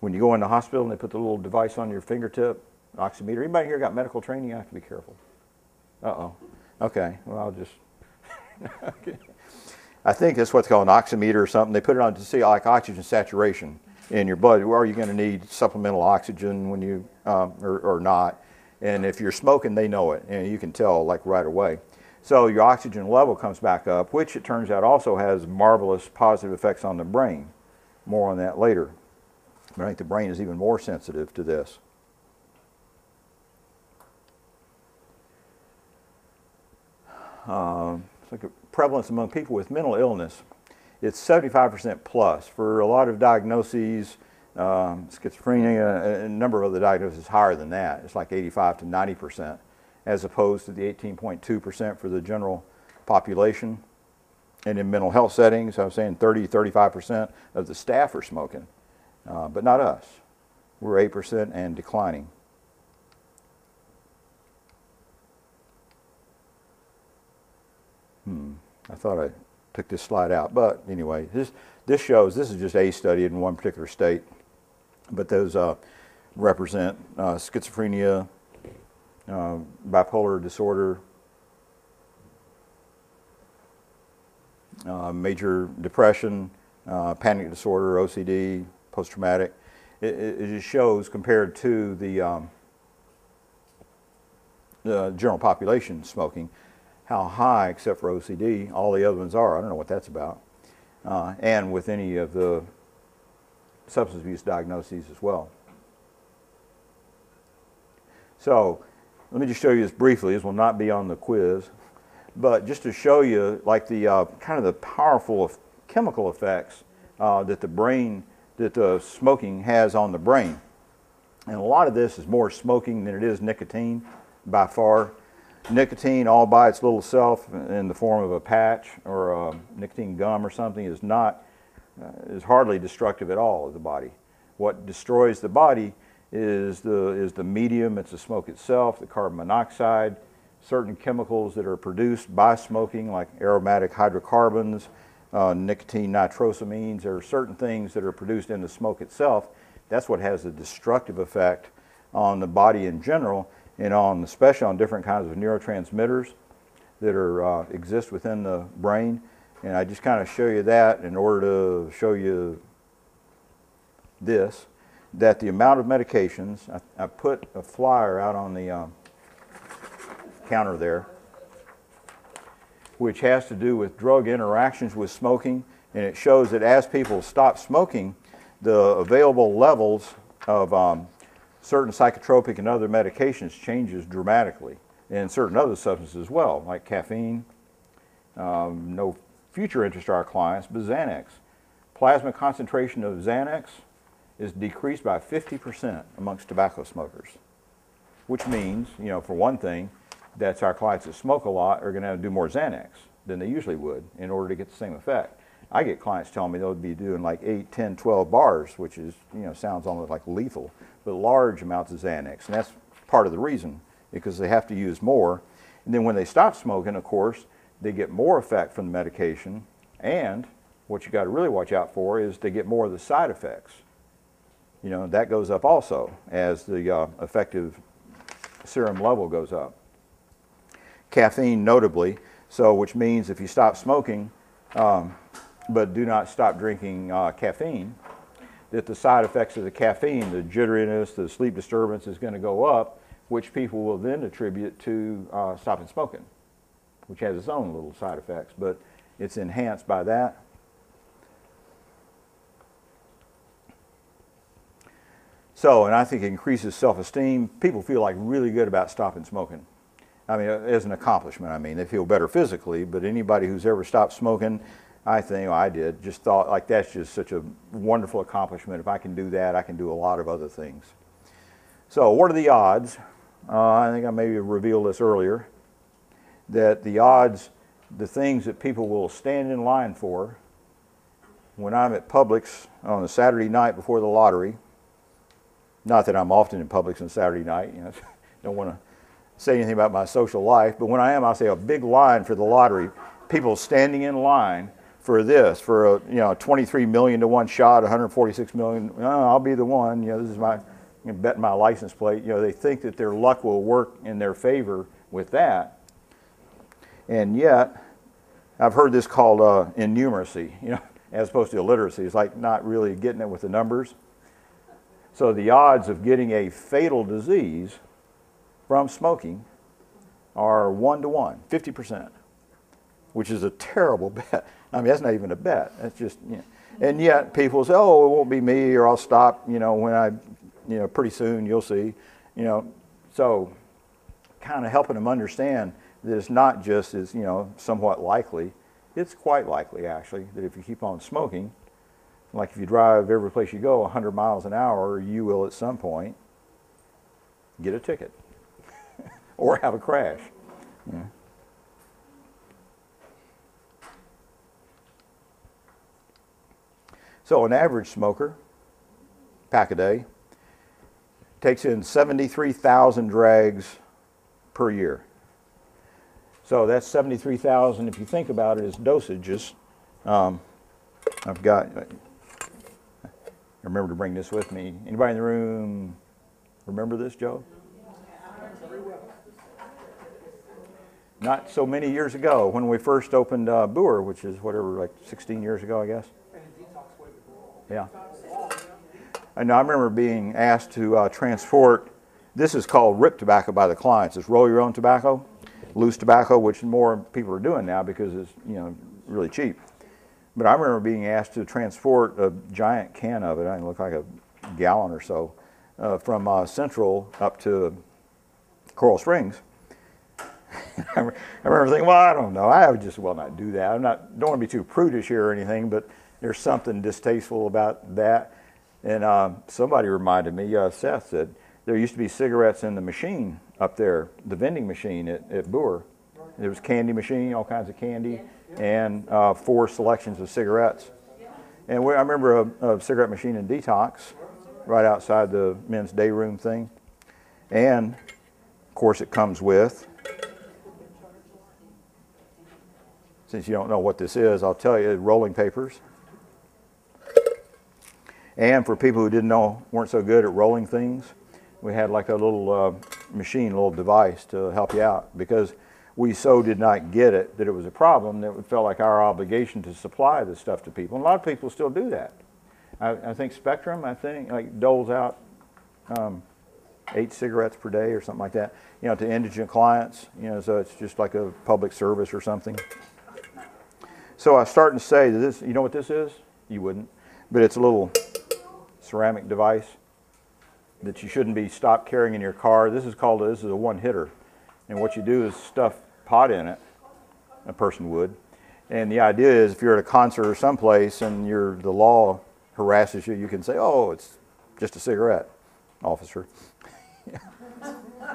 When you go in the hospital and they put the little device on your fingertip, oximeter. Anybody here got medical training? You have to be careful. Uh-oh. Okay, well, I'll just... okay. I think that's what's called an oximeter or something. They put it on to see like oxygen saturation in your blood. Are you going to need supplemental oxygen when you, or not? And if you're smoking, they know it, and you can tell like right away. So your oxygen level comes back up, which it turns out also has marvelous positive effects on the brain. More on that later. But I think the brain is even more sensitive to this. It's like a prevalence among people with mental illness. It's 75% plus. For a lot of diagnoses, schizophrenia, a number of other diagnoses higher than that. It's like 85 to 90%, as opposed to the 18.2% for the general population. And in mental health settings, I was saying 30, 35% of the staff are smoking, but not us. We're 8% and declining. I thought I took this slide out, but anyway, this shows, this is just a study in one particular state, but those represent schizophrenia, bipolar disorder, major depression, panic disorder, OCD, post-traumatic. It just shows, compared to the general population smoking, how high, except for OCD, all the other ones are. I don't know what that's about. And with any of the substance abuse diagnoses as well. So let me just show you this briefly. This will not be on the quiz, but just to show you like the kind of the powerful chemical effects that the smoking has on the brain. And a lot of this is more smoking than it is nicotine by far. Nicotine all by its little self in the form of a patch or a nicotine gum or something is not is hardly destructive at all of the body. What destroys the body is the medium, it's the smoke itself, the carbon monoxide, certain chemicals that are produced by smoking, like aromatic hydrocarbons, nicotine nitrosamines. There are certain things that are produced in the smoke itself. That's what has a destructive effect on the body in general, and especially on different kinds of neurotransmitters that are exist within the brain. And I just kind of show you that in order to show you this, that the amount of medications, I put a flyer out on the counter there, which has to do with drug interactions with smoking, and it shows that as people stop smoking, the available levels of certain psychotropic and other medications changes dramatically, and certain other substances as well, like caffeine. No future interest to our clients, but Xanax. Plasma concentration of Xanax is decreased by 50% amongst tobacco smokers, which means, for one thing, that's our clients that smoke a lot are going to have to do more Xanax than they usually would in order to get the same effect. I get clients telling me they'll be doing like 8, 10, 12 bars, which is, sounds almost like lethal, but large amounts of Xanax. And that's part of the reason, because they have to use more. And then when they stop smoking, of course, they get more effect from the medication. And what you got to really watch out for is they get more of the side effects. That goes up also as the effective serum level goes up. Caffeine notably, which means if you stop smoking, but do not stop drinking caffeine, that the side effects of the caffeine, the jitteriness, the sleep disturbance is going to go up, which people will then attribute to stopping smoking, which has its own little side effects, but it's enhanced by that. And I think it increases self-esteem. People feel like really good about stopping smoking. I mean, as an accomplishment, they feel better physically, but anybody who's ever stopped smoking, I think, I did, just thought like that's just such a wonderful accomplishment. If I can do that, I can do a lot of other things. So what are the odds? I think I maybe revealed this earlier, that the odds, the things that people will stand in line for when I'm at Publix on a Saturday night before the lottery. Not that I'm often in Publix on Saturday night, don't want to say anything about my social life, but when I am, I'll say a big line for the lottery. People standing in line for this, for a 23 million to one shot, 146 million. I'll be the one. This is my bet my license plate. They think that their luck will work in their favor with that, and yet I've heard this called innumeracy. As opposed to illiteracy. It's like not really getting it with the numbers. So the odds of getting a fatal disease from smoking are 1 to 1, 50%, which is a terrible bet. That's not even a bet. That's just, and yet people say, oh, it won't be me, or I'll stop, when I, pretty soon you'll see, So kind of helping them understand that it's not just as, somewhat likely. It's quite likely, actually, that if you keep on smoking, like if you drive every place you go 100 miles an hour, you will at some point get a ticket or have a crash. So an average smoker, pack a day, takes in 73,000 drags per year. So that's 73,000, if you think about it, as dosages. I've got, I remember to bring this with me. Anybody in the room remember this, Joe? Not so many years ago, when we first opened Boer, which is whatever, like 16 years ago, I guess. Yeah. I remember being asked to transport, this is called rip tobacco by the clients. It's roll your own tobacco, loose tobacco, which more people are doing now because it's, really cheap. But I remember being asked to transport a giant can of it, I think it looked like a gallon or so, from Central up to Coral Springs. I remember thinking, well, I don't know, I would just well not do that. Don't want to be too prudish here or anything, but there's something distasteful about that. And somebody reminded me, Seth said, there used to be cigarettes in the machine up there, the vending machine at Boer. There was candy machine, all kinds of candy, and 4 selections of cigarettes. And I remember a cigarette machine in Detox right outside the men's day room thing. And, of course, it comes with, since you don't know what this is, I'll tell you, rolling papers. And for people who weren't so good at rolling things, we had like a little machine, a little device to help you out, because we so did not get it that it was a problem that it felt like our obligation to supply this stuff to people. And a lot of people still do that. I think Spectrum, like doles out 8 cigarettes per day or something like that, to indigent clients, so it's just like a public service or something. So I was starting to say that this, you know what this is? You wouldn't. But it's a little ceramic device that you shouldn't be stopped carrying in your car. This is a one-hitter. And what you do is stuff pot in it, a person would. And the idea is if you're at a concert or someplace and the law harasses you, you can say, oh, it's just a cigarette, officer.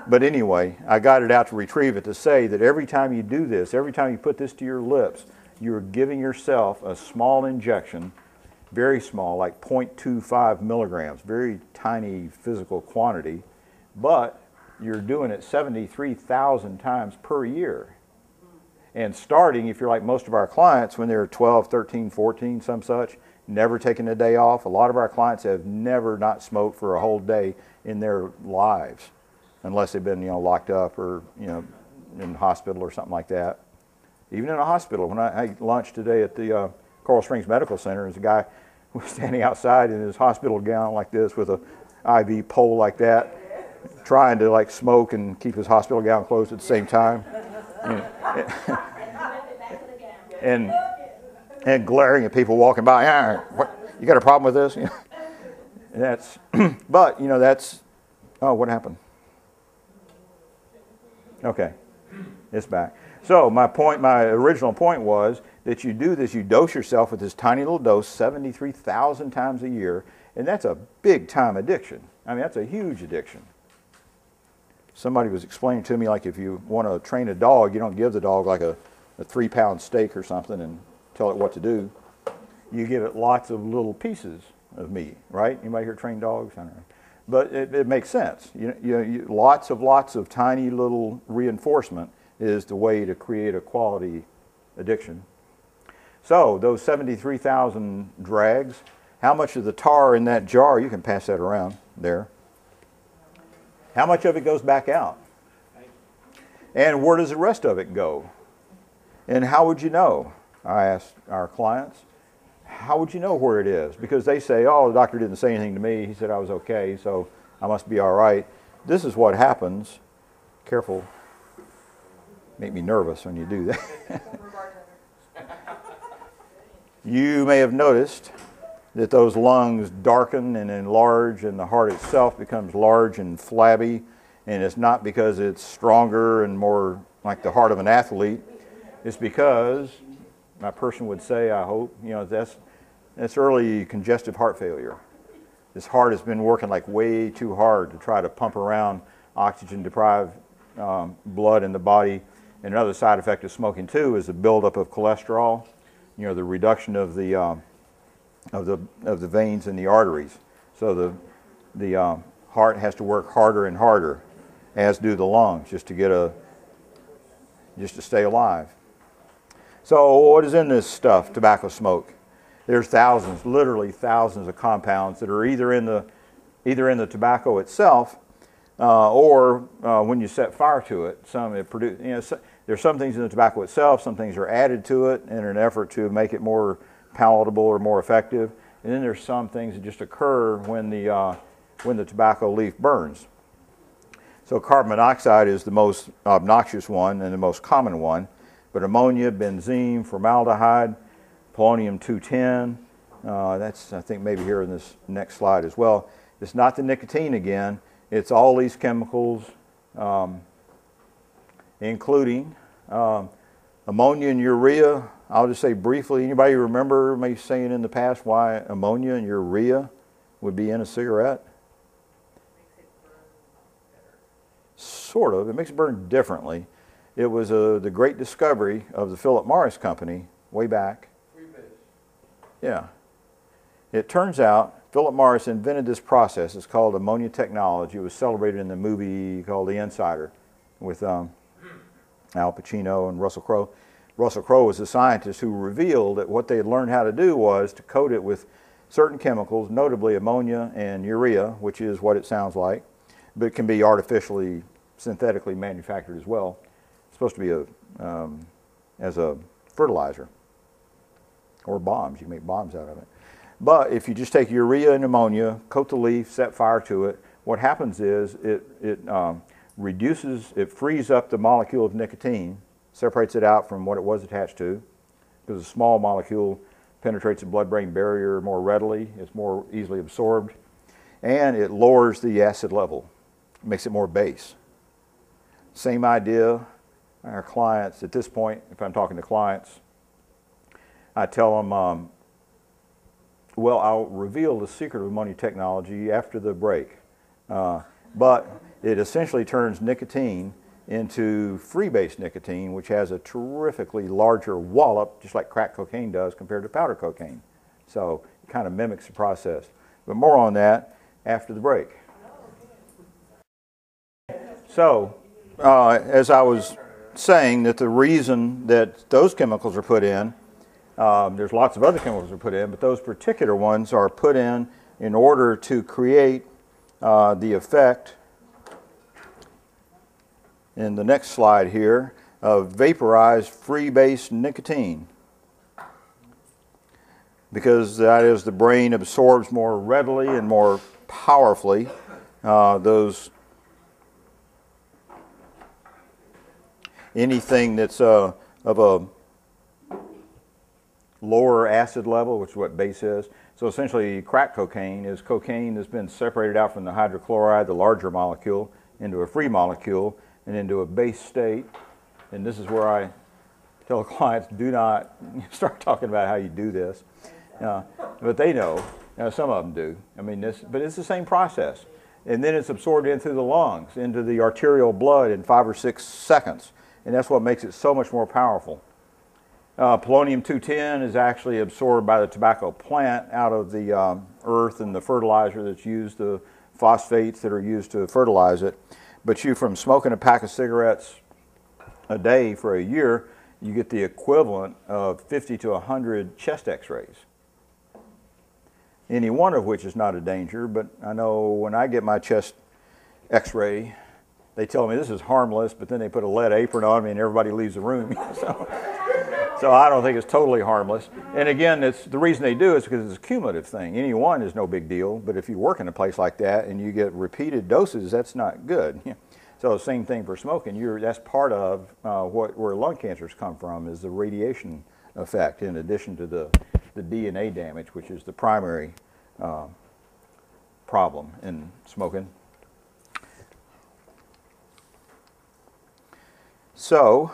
But anyway, I got it out to retrieve it to say that every time you do this, every time you put this to your lips, you're giving yourself a small injection, very small, like 0.25 milligrams, very tiny physical quantity, but you're doing it 73,000 times per year. And starting, if you're like most of our clients, when they're 12, 13, 14, some such, never taking a day off. A lot of our clients have never not smoked for a whole day in their lives, unless they've been, locked up or, in hospital or something like that. Even in a hospital, when I ate lunch today at the Coral Springs Medical Center, there's a guy who was standing outside in his hospital gown like this with a IV pole like that, trying to like smoke and keep his hospital gown closed at the same time. And glaring at people walking by. What, you got a problem with this? And that's, but that's. Oh, what happened? Okay, it's back. So my original point was that you do this. You dose yourself with this tiny little dose, 73,000 times a year, and that's a big time addiction. I mean, that's a huge addiction. Somebody was explaining to me, like, if you want to train a dog, you don't give the dog like a 3-pound steak or something and tell it what to do. You give it lots of little pieces of meat, right? Anybody here train dogs? I don't know. But it makes sense. Lots of tiny little reinforcement is the way to create a quality addiction. So those 73,000 drags, how much of the tar in that jar, you can pass that around there, how much of it goes back out? And where does the rest of it go? And how would you know? I asked our clients, how would you know where it is? Because they say, oh, the doctor didn't say anything to me. He said I was okay, so I must be all right. This is what happens. Careful. Make me nervous when you do that. You may have noticed that those lungs darken and enlarge, and the heart itself becomes large and flabby, and it's not because it's stronger and more like the heart of an athlete. It's because, my person would say, I hope, that's early congestive heart failure. This heart has been working like way too hard to try to pump around oxygen-deprived blood in the body. And another side effect of smoking too is the buildup of cholesterol. The reduction of the veins in the arteries. So the heart has to work harder and harder, as do the lungs, just to stay alive. So what is in this stuff, tobacco smoke? There's thousands, literally thousands of compounds that are either in the tobacco itself, or when you set fire to it. There's some things in the tobacco itself, some things are added to it in an effort to make it more palatable or more effective, and then there's some things that just occur when the tobacco leaf burns. So carbon monoxide is the most obnoxious one and the most common one, but ammonia, benzene, formaldehyde, polonium-210, that's, I think, maybe here in this next slide as well. It's not the nicotine again, it's all these chemicals, including ammonia and urea. I'll just say briefly, anybody remember me saying in the past why ammonia and urea would be in a cigarette? Sort of. It makes it burn differently. It was the great discovery of the Philip Morris Company way back. Yeah. It turns out Philip Morris invented this process. It's called ammonia technology. It was celebrated in the movie called The Insider with Al Pacino and Russell Crowe. Russell Crowe was a scientist who revealed that what they had learned how to do was to coat it with certain chemicals, notably ammonia and urea, which is what it sounds like, but it can be artificially, synthetically manufactured as well. It's supposed to be as a fertilizer or bombs. You can make bombs out of it. But if you just take urea and ammonia, coat the leaf, set fire to it, what happens is it reduces, it frees up the molecule of nicotine, separates it out from what it was attached to, because a small molecule penetrates the blood-brain barrier more readily, it's more easily absorbed, and it lowers the acid level, makes it more base. Same idea. Our clients, at this point, if I'm talking to clients, I tell them, well, I'll reveal the secret of ammonia technology after the break. But it essentially turns nicotine into free-base nicotine, which has a terrifically larger wallop, just like crack cocaine does compared to powder cocaine. So it kind of mimics the process. But more on that after the break. So, as I was saying, that the reason that those chemicals are put in, there's lots of other chemicals that are put in, but those particular ones are put in order to create the effect, in the next slide here, of vaporized free-base nicotine. Because that is, the brain absorbs more readily and more powerfully anything that's of a lower acid level, which is what base is. So essentially, crack cocaine is cocaine that's been separated out from the hydrochloride, the larger molecule, into a free molecule and into a base state. And this is where I tell clients, do not start talking about how you do this. But they know. Some of them do. I mean, but it's the same process. And then it's absorbed in through the lungs, into the arterial blood in 5 or 6 seconds. And that's what makes it so much more powerful. Polonium-210 is actually absorbed by the tobacco plant out of the earth and the fertilizer that's used, the phosphates that are used to fertilize it. But from smoking a pack of cigarettes a day for a year, you get the equivalent of 50 to 100 chest x-rays. Any one of which is not a danger, but I know when I get my chest x-ray, they tell me this is harmless, but then they put a lead apron on me and everybody leaves the room. So I don't think it's totally harmless. And again, the reason they do it is because it's a cumulative thing. Any one is no big deal, but if you work in a place like that and you get repeated doses, that's not good. So the same thing for smoking. That's part of where lung cancers come from, is the radiation effect, in addition to the DNA damage, which is the primary problem in smoking. So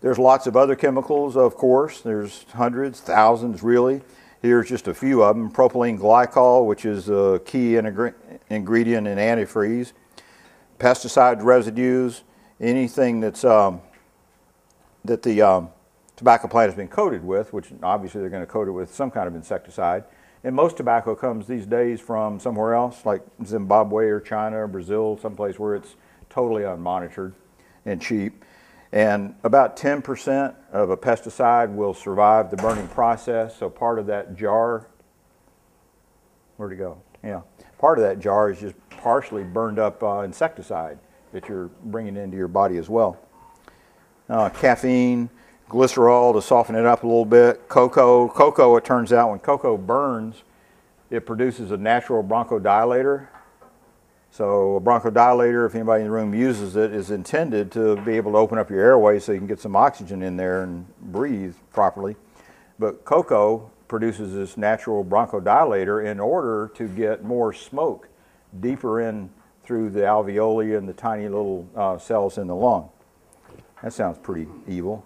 there's lots of other chemicals, of course. There's hundreds, thousands, really. Here's just a few of them. Propylene glycol, which is a key ingredient in antifreeze. Pesticide residues, anything that's that the tobacco plant has been coated with, which obviously they're going to coat it with some kind of insecticide. And most tobacco comes these days from somewhere else, like Zimbabwe or China or Brazil, someplace where it's totally unmonitored and cheap. And about 10% of a pesticide will survive the burning process. So part of that jar, where'd it go? Yeah, part of that jar is just partially burned up insecticide that you're bringing into your body as well. Caffeine, glycerol to soften it up a little bit. Cocoa, it turns out when cocoa burns, it produces a natural bronchodilator. So a bronchodilator, if anybody in the room uses it, is intended to be able to open up your airway so you can get some oxygen in there and breathe properly. But cocoa produces this natural bronchodilator in order to get more smoke deeper in through the alveoli and the tiny little cells in the lung. That sounds pretty evil.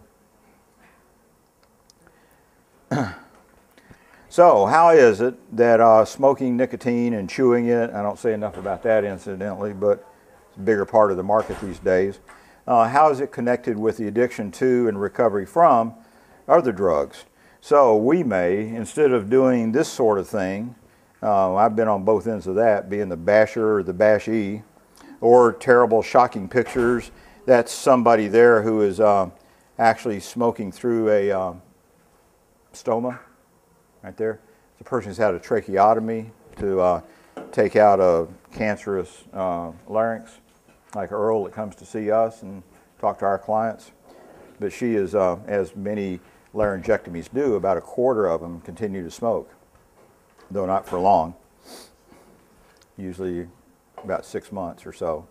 So how is it that smoking nicotine and chewing it, I don't say enough about that incidentally, but it's a bigger part of the market these days. How is it connected with the addiction to and recovery from other drugs? So we may, instead of doing this sort of thing, I've been on both ends of that, being the basher or the bashee, or terrible, shocking pictures. That's somebody there who is actually smoking through a stoma, right there. The person who's had a tracheotomy to take out a cancerous larynx, like Earl that comes to see us and talk to our clients. But she is, as many laryngectomies do, about a quarter of them continue to smoke, though not for long, usually about 6 months or so.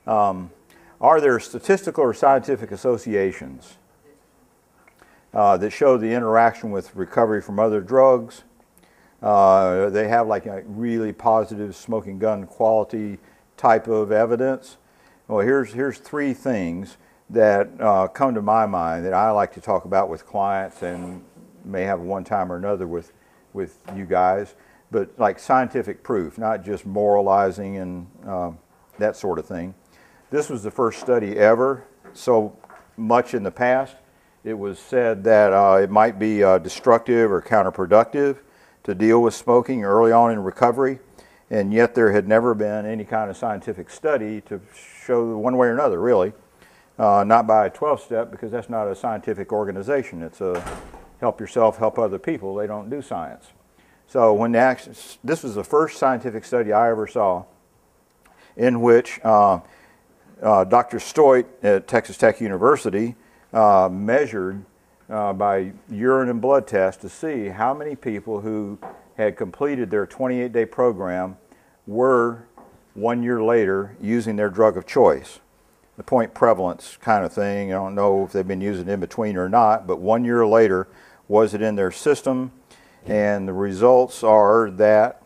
Are there statistical or scientific associations that show the interaction with recovery from other drugs? They have like a really positive smoking gun quality type of evidence. Well, here's 3 things that come to my mind that I like to talk about with clients and may have one time or another with you guys, but like scientific proof, not just moralizing and that sort of thing. This was the first study ever. So much in the past, it was said that it might be destructive or counterproductive to deal with smoking early on in recovery, and yet there had never been any kind of scientific study to show one way or another, really. Not by a 12-step, because that's not a scientific organization. It's a help yourself, help other people. They don't do science. So when this was the first scientific study I ever saw in which Dr. Stoit at Texas Tech University measured by urine and blood tests to see how many people who had completed their 28-day program were 1 year later using their drug of choice. The point prevalence kind of thing. I don't know if they've been using it in between or not, but 1 year later, was it in their system? And the results are that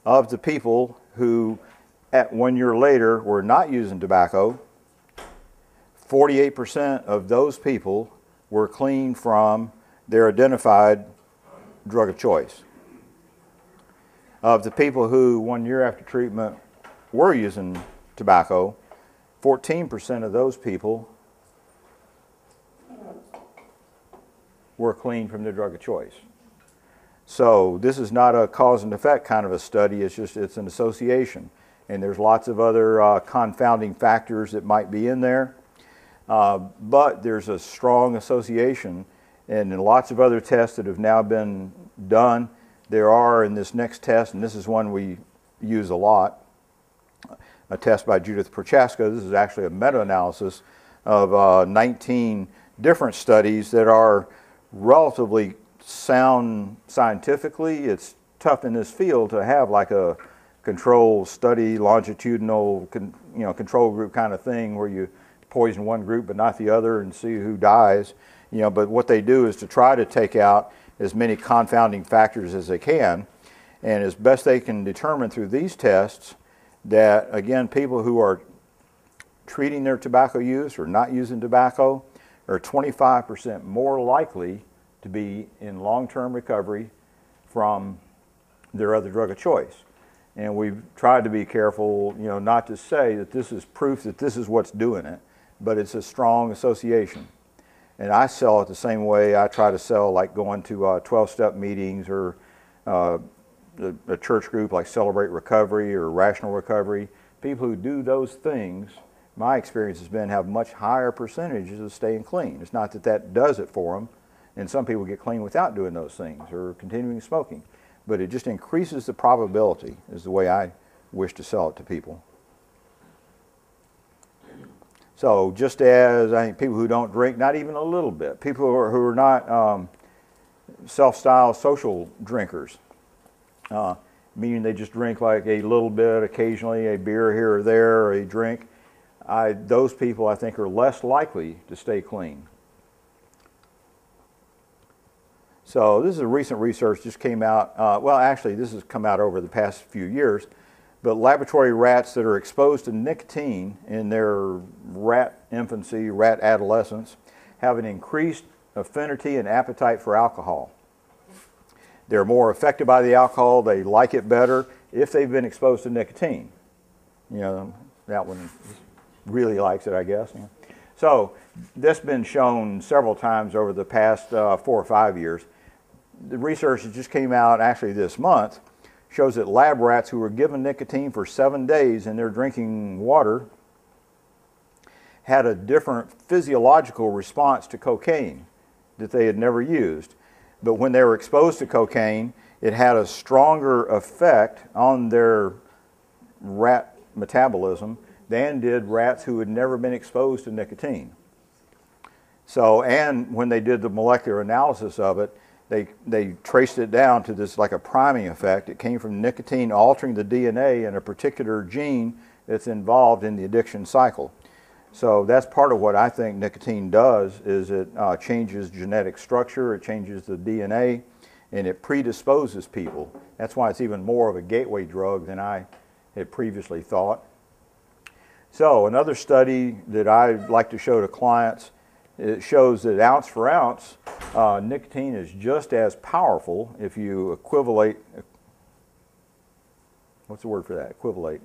of the people who at 1 year later were not using tobacco, 48% of those people were clean from their identified drug of choice. Of the people who 1 year after treatment were using tobacco, 14% of those people were clean from their drug of choice. So this is not a cause and effect kind of a study, it's an association. And there's lots of other confounding factors that might be in there. But there's a strong association, and in lots of other tests that have now been done, there are in this next test, and this is one we use a lot, a test by Judith Prochaska. This is actually a meta-analysis of 19 different studies that are relatively sound scientifically. It's tough in this field to have like a control study, longitudinal control group kind of thing where you poison one group but not the other and see who dies. But what they do is to try to take out as many confounding factors as they can, and as best they can determine through these tests that, again, people who are treating their tobacco use or not using tobacco are 25% more likely to be in long-term recovery from their other drug of choice. And we've tried to be careful, not to say that this is proof that this is what's doing it, but it's a strong association. And I sell it the same way I try to sell, like going to 12-step meetings or a church group like Celebrate Recovery or Rational Recovery. People who do those things, my experience has been, have much higher percentages of staying clean. It's not that that does it for them, and some people get clean without doing those things or continuing smoking, but it just increases the probability, is the way I wish to sell it to people. So just as I think people who don't drink, not even a little bit, people who are not self-styled social drinkers, meaning they just drink like a little bit occasionally, a beer here or there, or a drink, those people I think are less likely to stay clean. So this is a recent research just came out, well actually this has come out over the past few years, but laboratory rats that are exposed to nicotine in their rat infancy, rat adolescence, have an increased affinity and appetite for alcohol. They're more affected by the alcohol, they like it better if they've been exposed to nicotine. That one really likes it, I guess. So this has been shown several times over the past 4 or 5 years. The research that just came out actually this month shows that lab rats who were given nicotine for 7 days in their drinking water had a different physiological response to cocaine that they had never used. But when they were exposed to cocaine, it had a stronger effect on their rat metabolism than did rats who had never been exposed to nicotine. So, and when they did the molecular analysis of it, they traced it down to this like a priming effect. It came from nicotine altering the DNA in a particular gene that's involved in the addiction cycle. So that's part of what I think nicotine does, is it changes genetic structure, it changes the DNA, and it predisposes people. That's why it's even more of a gateway drug than I had previously thought. So another study that I like to show to clients, it shows that ounce for ounce, nicotine is just as powerful if you equivalate, what's the word for that, equivalate?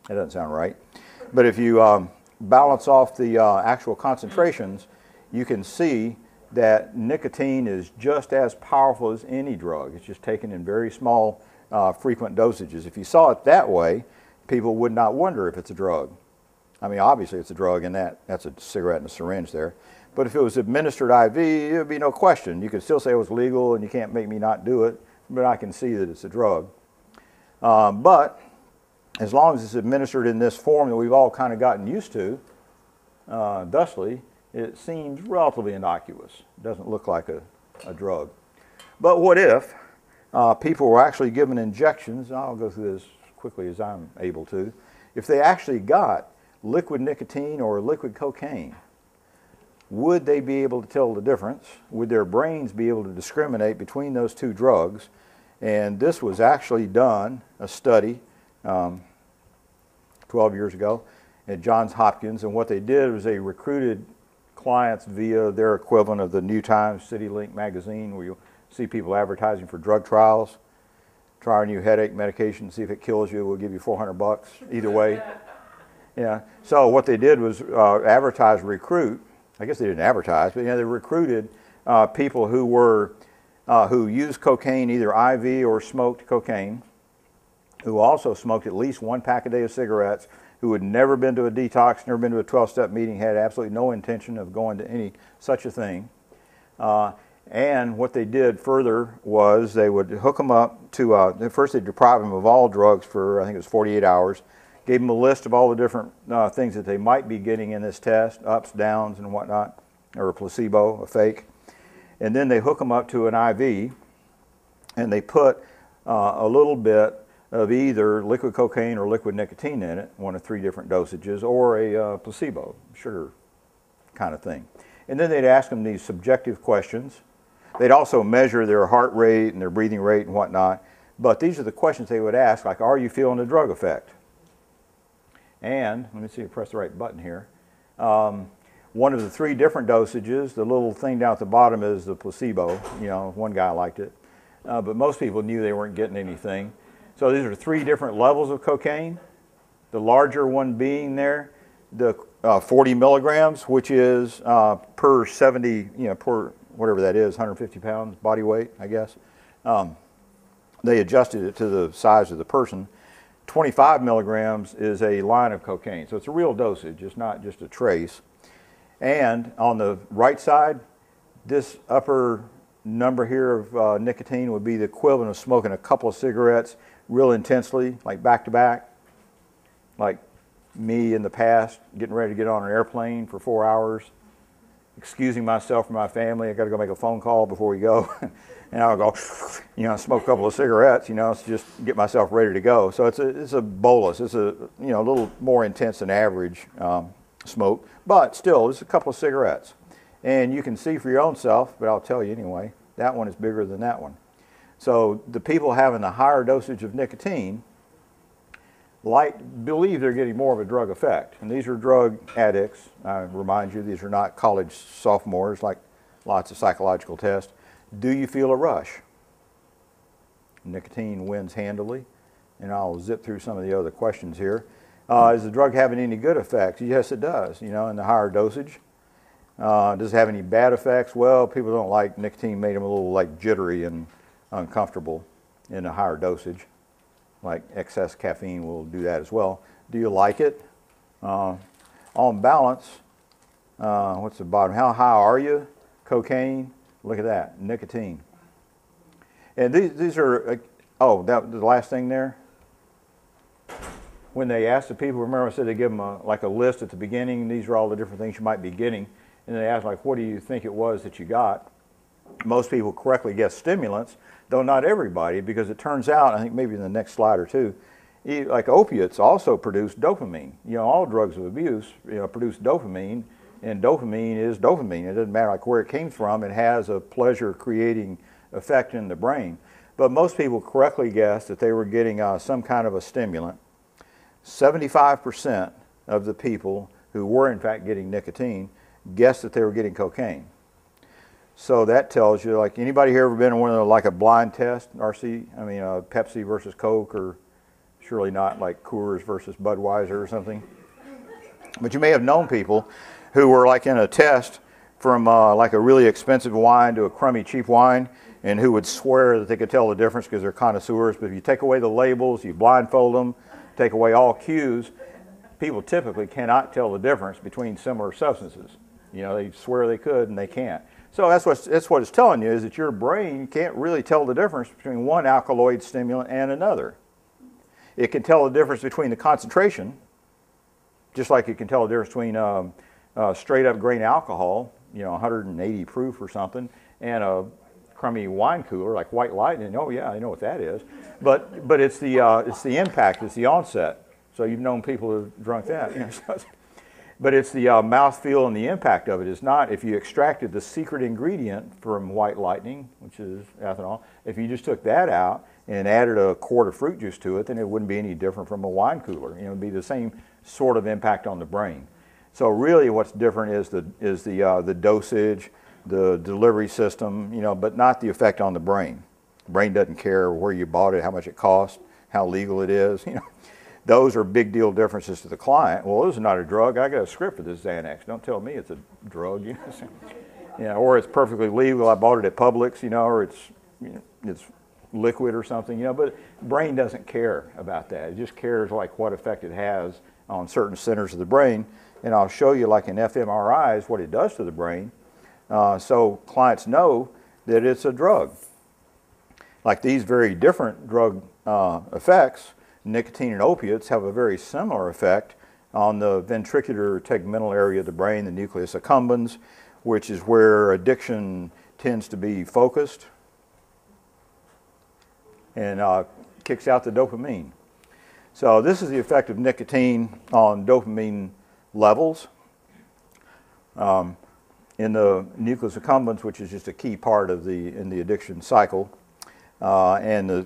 That doesn't sound right. But if you balance off the actual concentrations, you can see that nicotine is just as powerful as any drug. It's just taken in very small, frequent dosages. If you saw it that way, people would not wonder if it's a drug. I mean, obviously it's a drug, and that's a cigarette and a syringe there. But if it was administered IV, it would be no question. You could still say it was legal, and you can't make me not do it, but I can see that it's a drug. But as long as it's administered in this form that we've all kind of gotten used to, thusly, it seems relatively innocuous. It doesn't look like a drug. But what if people were actually given injections, and I'll go through this quickly as I'm able to, if they actually got liquid nicotine or liquid cocaine, would they be able to tell the difference? Would their brains be able to discriminate between those two drugs? And this was actually done, a study, 12 years ago at Johns Hopkins, and what they did was they recruited clients via their equivalent of the New Times City Link magazine, where you'll see people advertising for drug trials. Try our new headache medication, see if it kills you, we'll give you $400 either way. Yeah. So what they did was advertise, recruit. I guess they didn't advertise, but they recruited people who were who used cocaine, either IV or smoked cocaine, who also smoked at least 1 pack a day of cigarettes, who had never been to a detox, never been to a 12-step meeting, had absolutely no intention of going to any such a thing. And what they did further was they would hook them up to, first they deprived them of all drugs for, I think it was 48 hours, gave them a list of all the different things that they might be getting in this test, ups, downs, and whatnot, or a placebo, a fake. And then they hook them up to an IV, and they put a little bit of either liquid cocaine or liquid nicotine in it, one of 3 different dosages, or a placebo, sugar kind of thing. And then they'd ask them these subjective questions. They'd also measure their heart rate and their breathing rate and whatnot. But these are the questions they would ask, like, are you feeling the drug effect? And, let me see if I press the right button here. One of the 3 different dosages, the little thing down at the bottom is the placebo. You know, one guy liked it. But most people knew they weren't getting anything. So these are 3 different levels of cocaine. The larger one being there, the 40 milligrams, which is per 70, per whatever that is, 150 pounds body weight, I guess. They adjusted it to the size of the person. 25 milligrams is a line of cocaine. So it's a real dosage. It's not just a trace. And on the right side, this upper number here of nicotine would be the equivalent of smoking a couple of cigarettes real intensely, like back to back. Like me in the past, getting ready to get on an airplane for 4 hours, excusing myself from my family. I got to go make a phone call before we go. And I'll go, smoke a couple of cigarettes, to just get myself ready to go. So it's a bolus. It's a little more intense than average smoke, but still, it's a couple of cigarettes. And you can see for your own self, but I'll tell you anyway, that one is bigger than that one. So the people having the higher dosage of nicotine believe they're getting more of a drug effect. And these are drug addicts. I remind you, these are not college sophomores like lots of psychological tests. Do you feel a rush? Nicotine wins handily. And I'll zip through some of the other questions here. Is the drug having any good effects? Yes, it does, you know, in the higher dosage. Does it have any bad effects? Well, people don't like nicotine, made them a little like jittery and uncomfortable in a higher dosage. Like excess caffeine will do that as well. Do you like it? On balance, what's the bottom? How high are you? Cocaine, look at that, nicotine. And these are, oh, that the last thing there. When they asked the people, remember I said they give them like a list at the beginning, these are all the different things you might be getting, and they asked like, what do you think it was that you got? Most people correctly guess stimulants, though not everybody, because it turns out, I think maybe in the next slide or two, like opiates also produce dopamine. You know, all drugs of abuse, you know, produce dopamine, and dopamine is dopamine. It doesn't matter like where it came from, it has a pleasure-creating effect in the brain. But most people correctly guessed that they were getting some kind of a stimulant. 75% of the people who were in fact getting nicotine guessed that they were getting cocaine. So that tells you, like, anybody here ever been in one of the, like a blind test, RC? I mean, Pepsi versus Coke, or surely not like Coors versus Budweiser or something. But you may have known people who were like in a test from like a really expensive wine to a crummy cheap wine, and who would swear that they could tell the difference because they're connoisseurs. But if you take away the labels, you blindfold them, take away all cues, people typically cannot tell the difference between similar substances. You know, they swear they could and they can't. So that's what it's telling you, is that your brain can't really tell the difference between one alkaloid stimulant and another. It can tell the difference between the concentration, just like it can tell the difference between straight up grain alcohol, you know, 180 proof or something, and a crummy wine cooler like White Lightning. Oh yeah, I know what that is. But it's the impact, it's the onset. So you've known people who've drunk that. You know, but it's the mouthfeel and the impact of it. It's not, if you extracted the secret ingredient from White Lightning, which is ethanol, if you just took that out and added a quart of fruit juice to it, then it wouldn't be any different from a wine cooler. You know, it'd be the same sort of impact on the brain. So really what's different is the dosage, the delivery system, you know, but not the effect on the brain. The brain doesn't care where you bought it, how much it cost, how legal it is, you know. Those are big deal differences to the client. Well, this is not a drug. I got a script for this Xanax. Don't tell me it's a drug, you know. You know, or it's perfectly legal. I bought it at Publix, you know, or it's, you know, it's liquid or something, you know. But brain doesn't care about that. It just cares like what effect it has on certain centers of the brain. And I'll show you, like in fMRIs, what it does to the brain, so clients know that it's a drug. Like these very different drug effects, nicotine and opiates have a very similar effect on the ventricular tegmental area of the brain, the nucleus accumbens, which is where addiction tends to be focused, and kicks out the dopamine. So this is the effect of nicotine on dopamine levels in the nucleus accumbens, which is just a key part of in the addiction cycle, and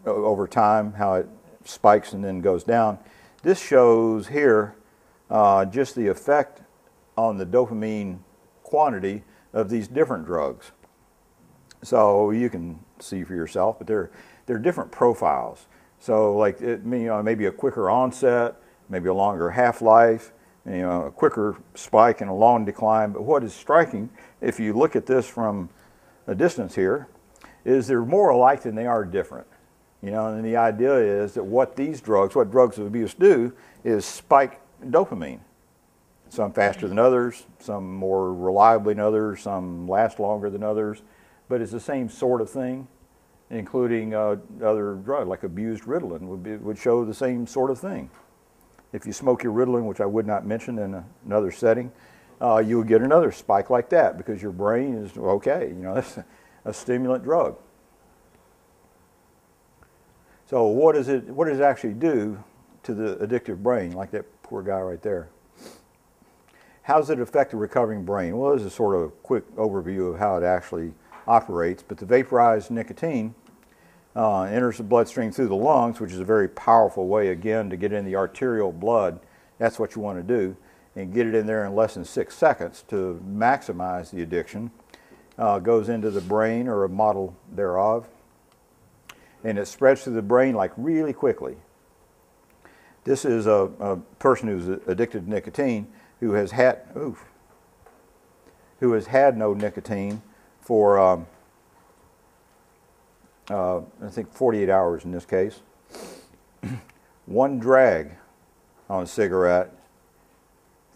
over time how it spikes and then goes down. This shows here just the effect on the dopamine quantity of these different drugs. So you can see for yourself, but they're different profiles. So like maybe a quicker onset, maybe a longer half-life, you know, a quicker spike and a long decline. But what is striking, if you look at this from a distance here, is they're more alike than they are different. You know, and the idea is that what drugs of abuse do is spike dopamine. Some faster than others, some more reliably than others, some last longer than others, but it's the same sort of thing, including other drugs, like abused Ritalin would show the same sort of thing. If you smoke your Ritalin, which I would not mention in another setting, you would get another spike like that because your brain is, okay, you know, that's a stimulant drug. So what does it actually do to the addictive brain, like that poor guy right there? How does it affect the recovering brain? Well, this is sort of a quick overview of how it actually operates, but the vaporized nicotine enters the bloodstream through the lungs, which is a very powerful way, again, to get in the arterial blood. That's what you want to do, and get it in there in less than 6 seconds to maximize the addiction. Goes into the brain, or a model thereof, and it spreads through the brain like really quickly. This is a person who's addicted to nicotine who has had no nicotine for I think 48 hours in this case. One drag on a cigarette,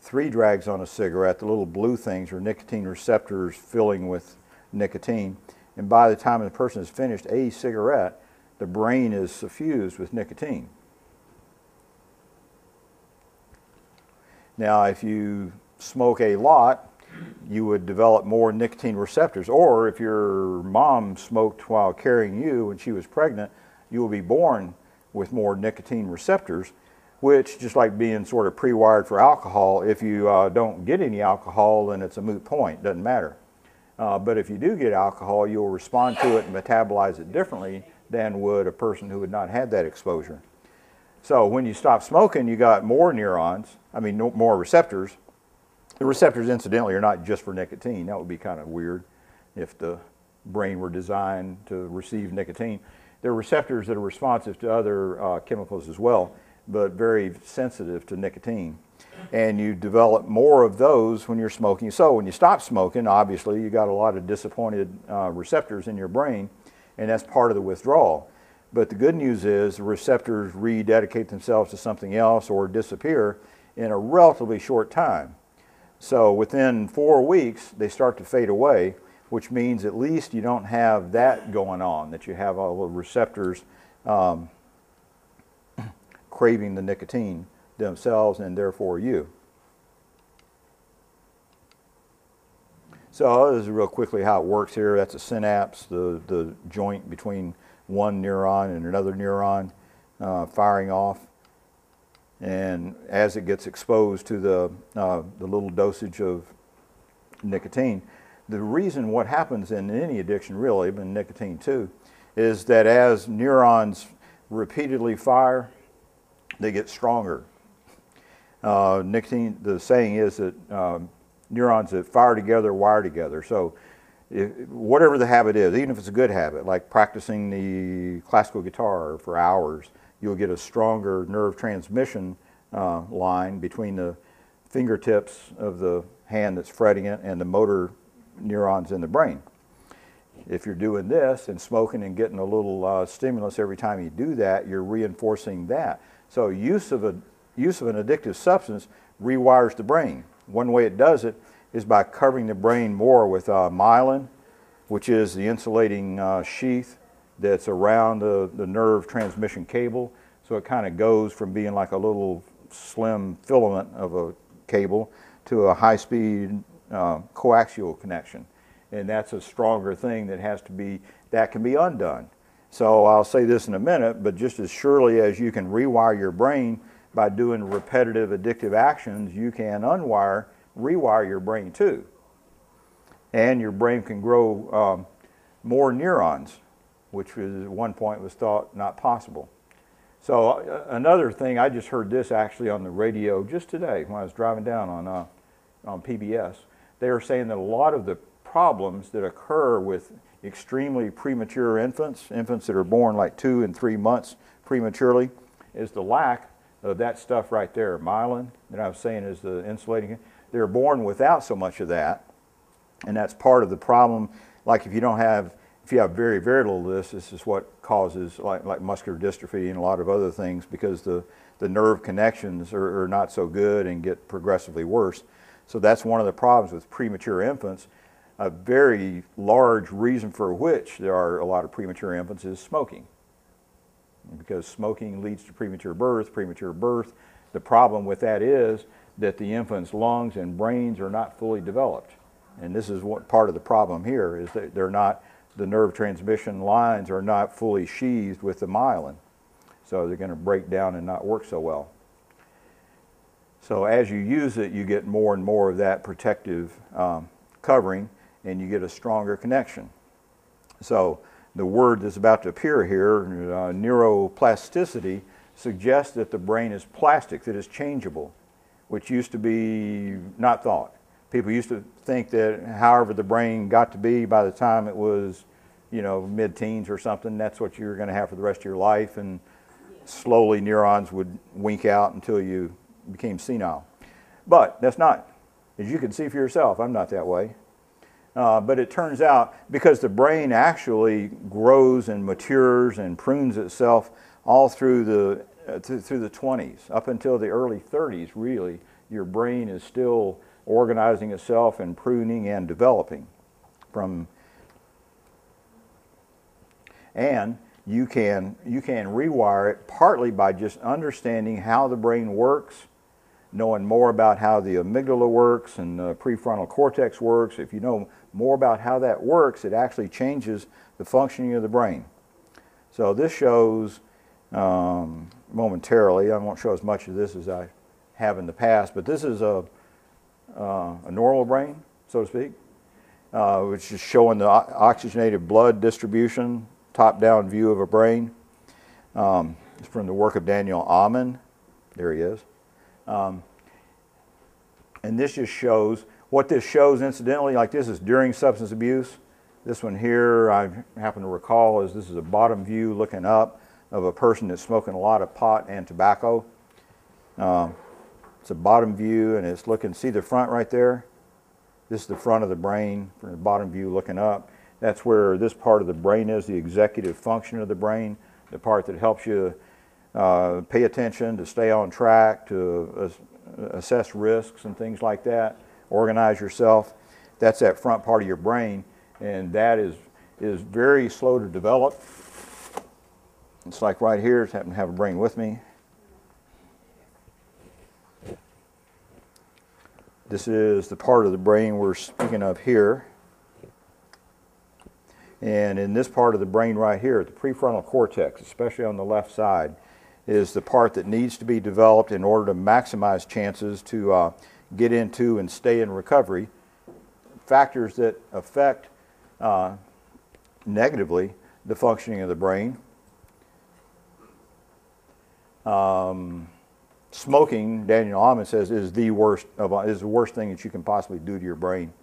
3 drags on a cigarette. The little blue things are nicotine receptors filling with nicotine. And by the time the person has finished a cigarette, the brain is suffused with nicotine. Now, if you smoke a lot, you would develop more nicotine receptors. Or if your mom smoked while carrying you when she was pregnant, you will be born with more nicotine receptors, which, just like being sort of pre-wired for alcohol, if you don't get any alcohol, then it's a moot point, doesn't matter. But if you do get alcohol, you'll respond to it and metabolize it differently than would a person who had not had that exposure. So when you stop smoking, you got more neurons, more receptors. The receptors, incidentally, are not just for nicotine. That would be kind of weird if the brain were designed to receive nicotine. There are receptors that are responsive to other chemicals as well, but very sensitive to nicotine. And you develop more of those when you're smoking. So when you stop smoking, obviously, you got a lot of disappointed receptors in your brain, and that's part of the withdrawal. But the good news is the receptors rededicate themselves to something else or disappear in a relatively short time. So within 4 weeks, they start to fade away, which means at least you don't have that going on, that you have all the receptors craving the nicotine themselves and therefore you. So this is real quickly how it works here. That's a synapse, the joint between one neuron and another neuron firing off. And as it gets exposed to the little dosage of nicotine, the reason what happens in any addiction really, but nicotine too, is that as neurons repeatedly fire, they get stronger. Nicotine, the saying is that neurons that fire together wire together. So whatever the habit is, even if it's a good habit, like practicing the classical guitar for hours, you'll get a stronger nerve transmission line between the fingertips of the hand that's fretting it and the motor neurons in the brain. If you're doing this and smoking and getting a little stimulus every time you do that, you're reinforcing that. So use of an addictive substance rewires the brain. One way it does it is by covering the brain more with myelin, which is the insulating sheath that's around the nerve transmission cable. So it kind of goes from being like a little slim filament of a cable to a high-speed coaxial connection. And that's a stronger thing that can be undone. So I'll say this in a minute, but just as surely as you can rewire your brain by doing repetitive addictive actions, you can rewire your brain too. And your brain can grow more neurons, which was at one point was thought not possible. So another thing, I just heard this actually on the radio just today when I was driving down on PBS. They were saying that a lot of the problems that occur with extremely premature infants that are born like 2 and 3 months prematurely, is the lack of that stuff right there, myelin, that I was saying is the insulating. They're born without so much of that, and that's part of the problem. Like if you have very, very little of this is what causes like muscular dystrophy and a lot of other things, because the nerve connections are not so good and get progressively worse. So that's one of the problems with premature infants. A very large reason for which there are a lot of premature infants is smoking. Because smoking leads to premature birth. The problem with that is that the infant's lungs and brains are not fully developed. And this is what part of the problem here is that the nerve transmission lines are not fully sheathed with the myelin. So they're going to break down and not work so well. So as you use it, you get more and more of that protective covering, and you get a stronger connection. So the word that's about to appear here, neuroplasticity, suggests that the brain is plastic, that it's changeable, which used to be not thought. People used to think that however the brain got to be by the time it was, mid-teens or something, that's what you were going to have for the rest of your life, and slowly neurons would wink out until you became senile. But that's not, as you can see for yourself, I'm not that way. But it turns out, because the brain actually grows and matures and prunes itself all through the 20s, up until the early 30s, really, your brain is still organizing itself and pruning and developing. And you can rewire it partly by just understanding how the brain works, knowing more about how the amygdala works and the prefrontal cortex works. If you know more about how that works, it actually changes the functioning of the brain. So this shows momentarily, I won't show as much of this as I have in the past, but this is a normal brain, so to speak, which is showing the oxygenated blood distribution, top-down view of a brain. It's from the work of Daniel Amen. There he is. And this just shows, what this shows incidentally, like this is during substance abuse. This one here, I happen to recall, is this is a bottom view looking up of a person that's smoking a lot of pot and tobacco. It's a bottom view, and it's looking, see the front right there? This is the front of the brain from the bottom view looking up. That's where this part of the brain is, the executive function of the brain, the part that helps you pay attention, to stay on track, to assess risks and things like that, organize yourself. That's that front part of your brain, and that is very slow to develop. It's like right here, I happen to have a brain with me. This is the part of the brain we're speaking of here. And in this part of the brain right here, the prefrontal cortex, especially on the left side, is the part that needs to be developed in order to maximize chances to get into and stay in recovery. Factors that affect negatively the functioning of the brain. Smoking, Daniel Amen says, is the worst thing that you can possibly do to your brain.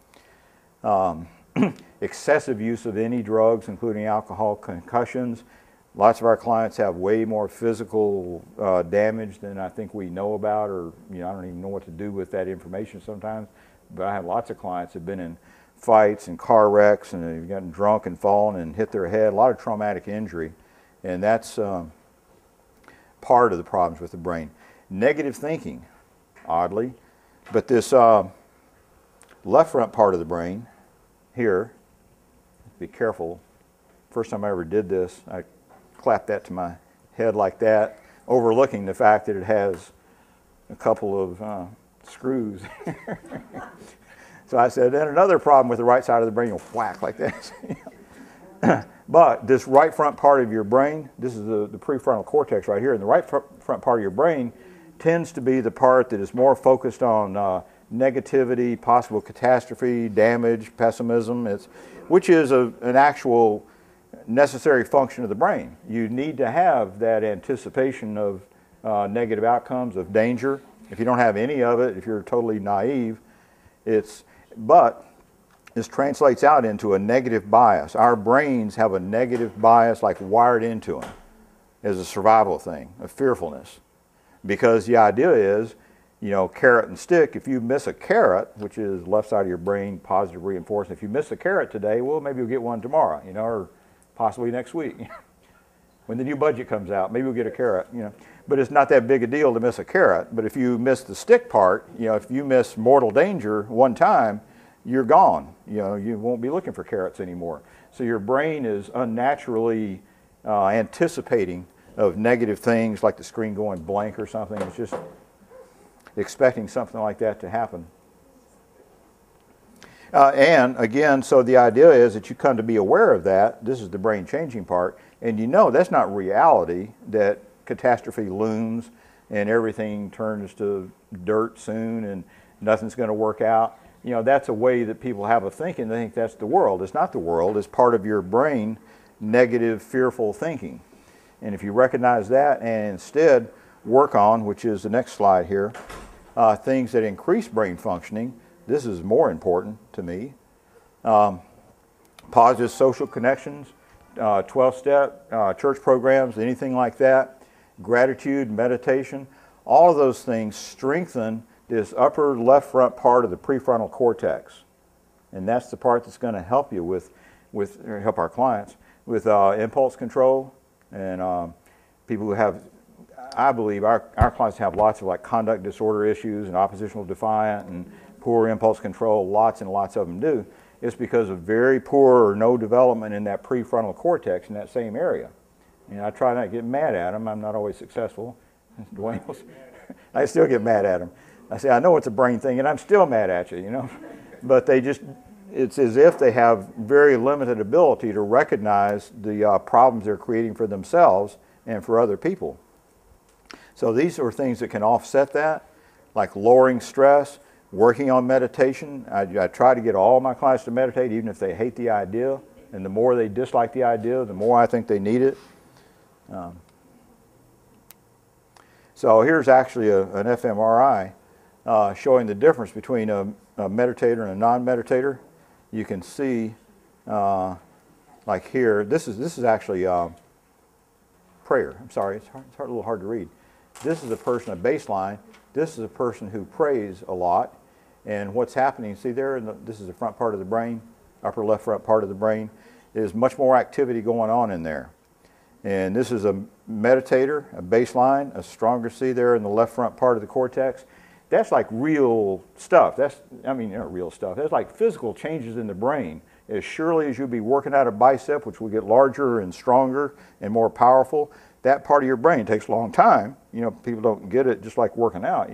Excessive use of any drugs, including alcohol, concussions. Lots of our clients have way more physical damage than I think we know about, or I don't even know what to do with that information sometimes. But I have lots of clients that have been in fights and car wrecks, and they've gotten drunk and fallen and hit their head. A lot of traumatic injury, and that's part of the problems with the brain. Negative thinking, oddly, but this left front part of the brain here, be careful. First time I ever did this, I clapped that to my head like that, overlooking the fact that it has a couple of screws. So I said, and another problem with the right side of the brain, you'll whack like this. But this right front part of your brain, this is the prefrontal cortex right here, and the right front part of your brain tends to be the part that is more focused on negativity, possible catastrophe, damage, pessimism, which is an actual necessary function of the brain. You need to have that anticipation of negative outcomes, of danger. If you don't have any of it, if you're totally naive, but this translates out into a negative bias. Our brains have a negative bias like wired into them as a survival thing, a fearfulness. Because the idea is, carrot and stick, if you miss a carrot, which is left side of your brain, positive reinforcement, if you miss a carrot today, well, maybe you'll get one tomorrow, or possibly next week. When the new budget comes out, maybe we'll get a carrot, But it's not that big a deal to miss a carrot. But if you miss the stick part, if you miss mortal danger one time, you're gone. You won't be looking for carrots anymore. So your brain is unnaturally anticipating of negative things, like the screen going blank or something. It's just expecting something like that to happen. And again, so the idea is that you come to be aware of that. This is the brain changing part. And that's not reality, that catastrophe looms and everything turns to dirt soon and nothing's going to work out. That's a way that people have of thinking. They think that's the world. It's not the world. It's part of your brain, negative, fearful thinking. And if you recognize that and instead work on, which is the next slide here, things that increase brain functioning, this is more important to me. Positive social connections, 12-step, church programs, anything like that. gratitude, meditation, all of those things strengthen this upper left front part of the prefrontal cortex. And that's the part that's going to help you or help our clients with impulse control and people who have, I believe our clients have lots of like conduct disorder issues and oppositional defiant and poor impulse control, lots and lots of them do. It's because of very poor or no development in that prefrontal cortex in that same area. And I try not to get mad at them. I'm not always successful. Dwayne, I still get mad at them. I say, I know it's a brain thing, and I'm still mad at you, you know. But it's as if they have very limited ability to recognize the problems they're creating for themselves and for other people. So these are things that can offset that, like lowering stress, working on meditation. I try to get all my clients to meditate, even if they hate the idea. And the more they dislike the idea, the more I think they need it. So here's actually an fMRI showing the difference between a meditator and a non-meditator. You can see, like here, this is actually prayer. I'm sorry, it's a little hard to read. This is a person, a baseline. This is a person who prays a lot. And what's happening, see there, this is the front part of the brain, upper left front part of the brain. There's much more activity going on in there. And this is a meditator, a baseline, a stronger C there in the left front part of the cortex. That's like real stuff. Not real stuff. That's like physical changes in the brain. As surely as you'll be working out a bicep, which will get larger and stronger and more powerful, that part of your brain takes a long time. You know, people don't get it just like working out.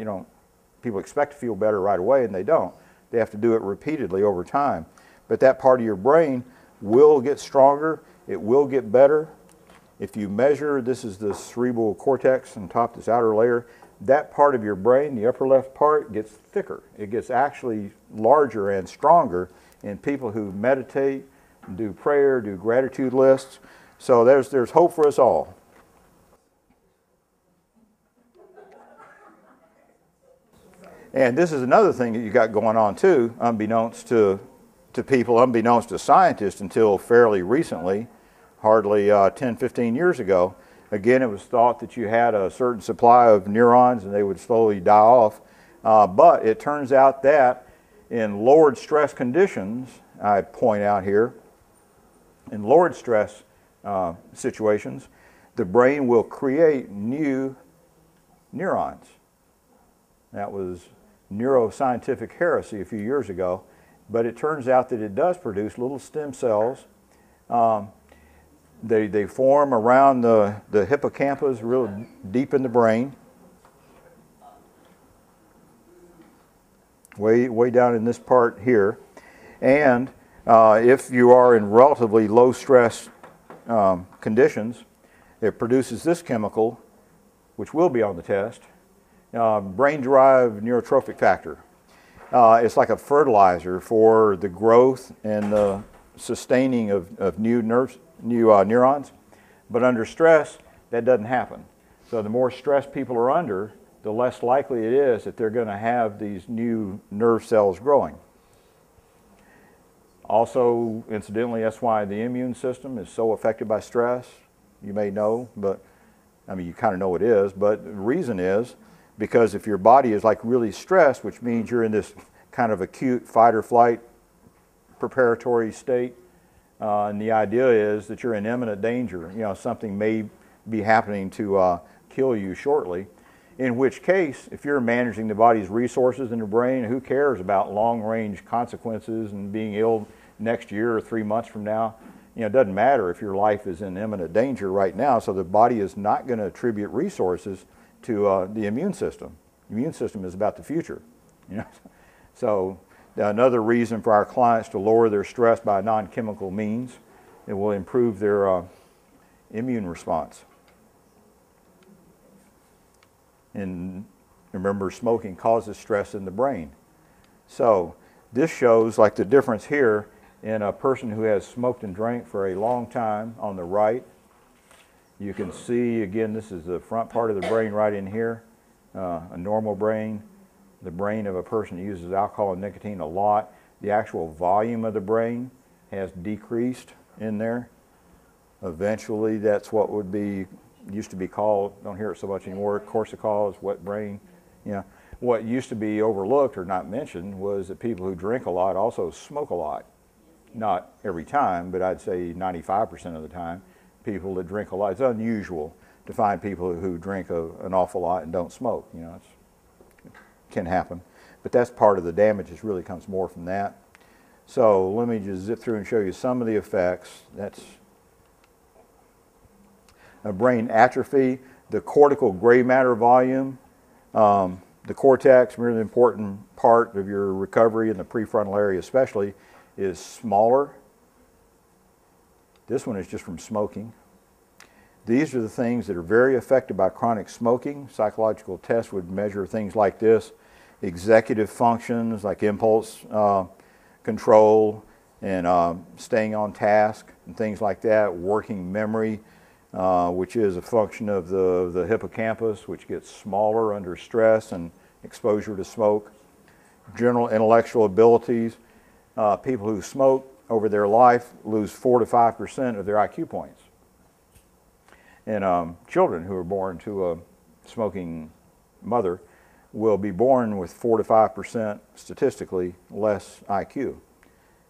People expect to feel better right away, and they don't. They have to do it repeatedly over time. But that part of your brain will get stronger. It will get better. If you measure, this is the cerebral cortex on top, this outer layer, that part of your brain, the upper left part, gets thicker. It gets actually larger and stronger in people who meditate, do prayer, do gratitude lists. So there's hope for us all. And this is another thing that you got going on too, unbeknownst to people, unbeknownst to scientists until fairly recently, hardly 10, 15 years ago. Again, it was thought that you had a certain supply of neurons and they would slowly die off. But it turns out that in lowered stress conditions, I point out here, in lowered stress situations, the brain will create new neurons. That was neuroscientific heresy a few years ago, but it turns out that it does produce little stem cells. They form around the hippocampus, real deep in the brain, way down in this part here. And if you are in relatively low stress conditions, it produces this chemical, which will be on the test, brain-derived neurotrophic factor. It's like a fertilizer for the growth and the sustaining of new neurons, but under stress, that doesn't happen. So the more stress people are under, the less likely it is that they're going to have these new nerve cells growing. Also, incidentally, that's why the immune system is so affected by stress. You may know, but you kind of know it is, but the reason is because if your body is like really stressed, which means you're in this kind of acute fight or flight preparatory state, and the idea is that you're in imminent danger. Something may be happening to kill you shortly, in which case, if you're managing the body's resources in the brain, who cares about long-range consequences and being ill next year or 3 months from now? It doesn't matter if your life is in imminent danger right now, so the body is not going to attribute resources to the immune system. The immune system is about the future. So another reason for our clients to lower their stress by non-chemical means, it will improve their immune response. And remember, smoking causes stress in the brain. So this shows like the difference here in a person who has smoked and drank for a long time on the right. You can see, again, this is the front part of the brain right in here, a normal brain. The brain of a person who uses alcohol and nicotine a lot, the actual volume of the brain has decreased in there. Eventually, that's what would be used to be called, don't hear it so much anymore, Korsakoff's, wet brain. You know, what used to be overlooked or not mentioned was that people who drink a lot also smoke a lot. Not every time, but I'd say 95% of the time, people that drink a lot. It's unusual to find people who drink an awful lot and don't smoke. You know, it can happen. But that's part of the damage. It really comes more from that. So let me just zip through and show you some of the effects. That's a brain atrophy, the cortical gray matter volume, the cortex, really important part of your recovery in the prefrontal area especially, is smaller. This one is just from smoking. These are the things that are very affected by chronic smoking. Psychological tests would measure things like this: executive functions like impulse control and staying on task and things like that, working memory, which is a function of the hippocampus, which gets smaller under stress and exposure to smoke. General intellectual abilities. People who smoke over their life lose 4 to 5% of their IQ points. And children who are born to a smoking mother will be born with 4 to 5% statistically less IQ.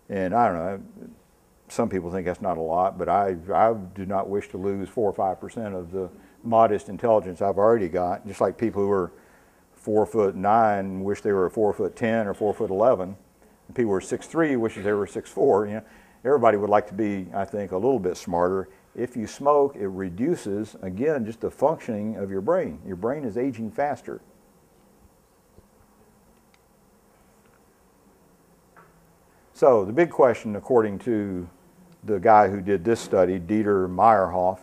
And I don't know, some people think that's not a lot, but I do not wish to lose 4 or 5% of the modest intelligence I've already got, just like people who are 4'9" wish they were 4'10" or 4'11". And people who are 6'3" wish they were 6'4". You know, everybody would like to be, I think, a little bit smarter. If you smoke, it reduces, again, just the functioning of your brain. Your brain is aging faster. So the big question, according to the guy who did this study, Dieter Meyerhoff,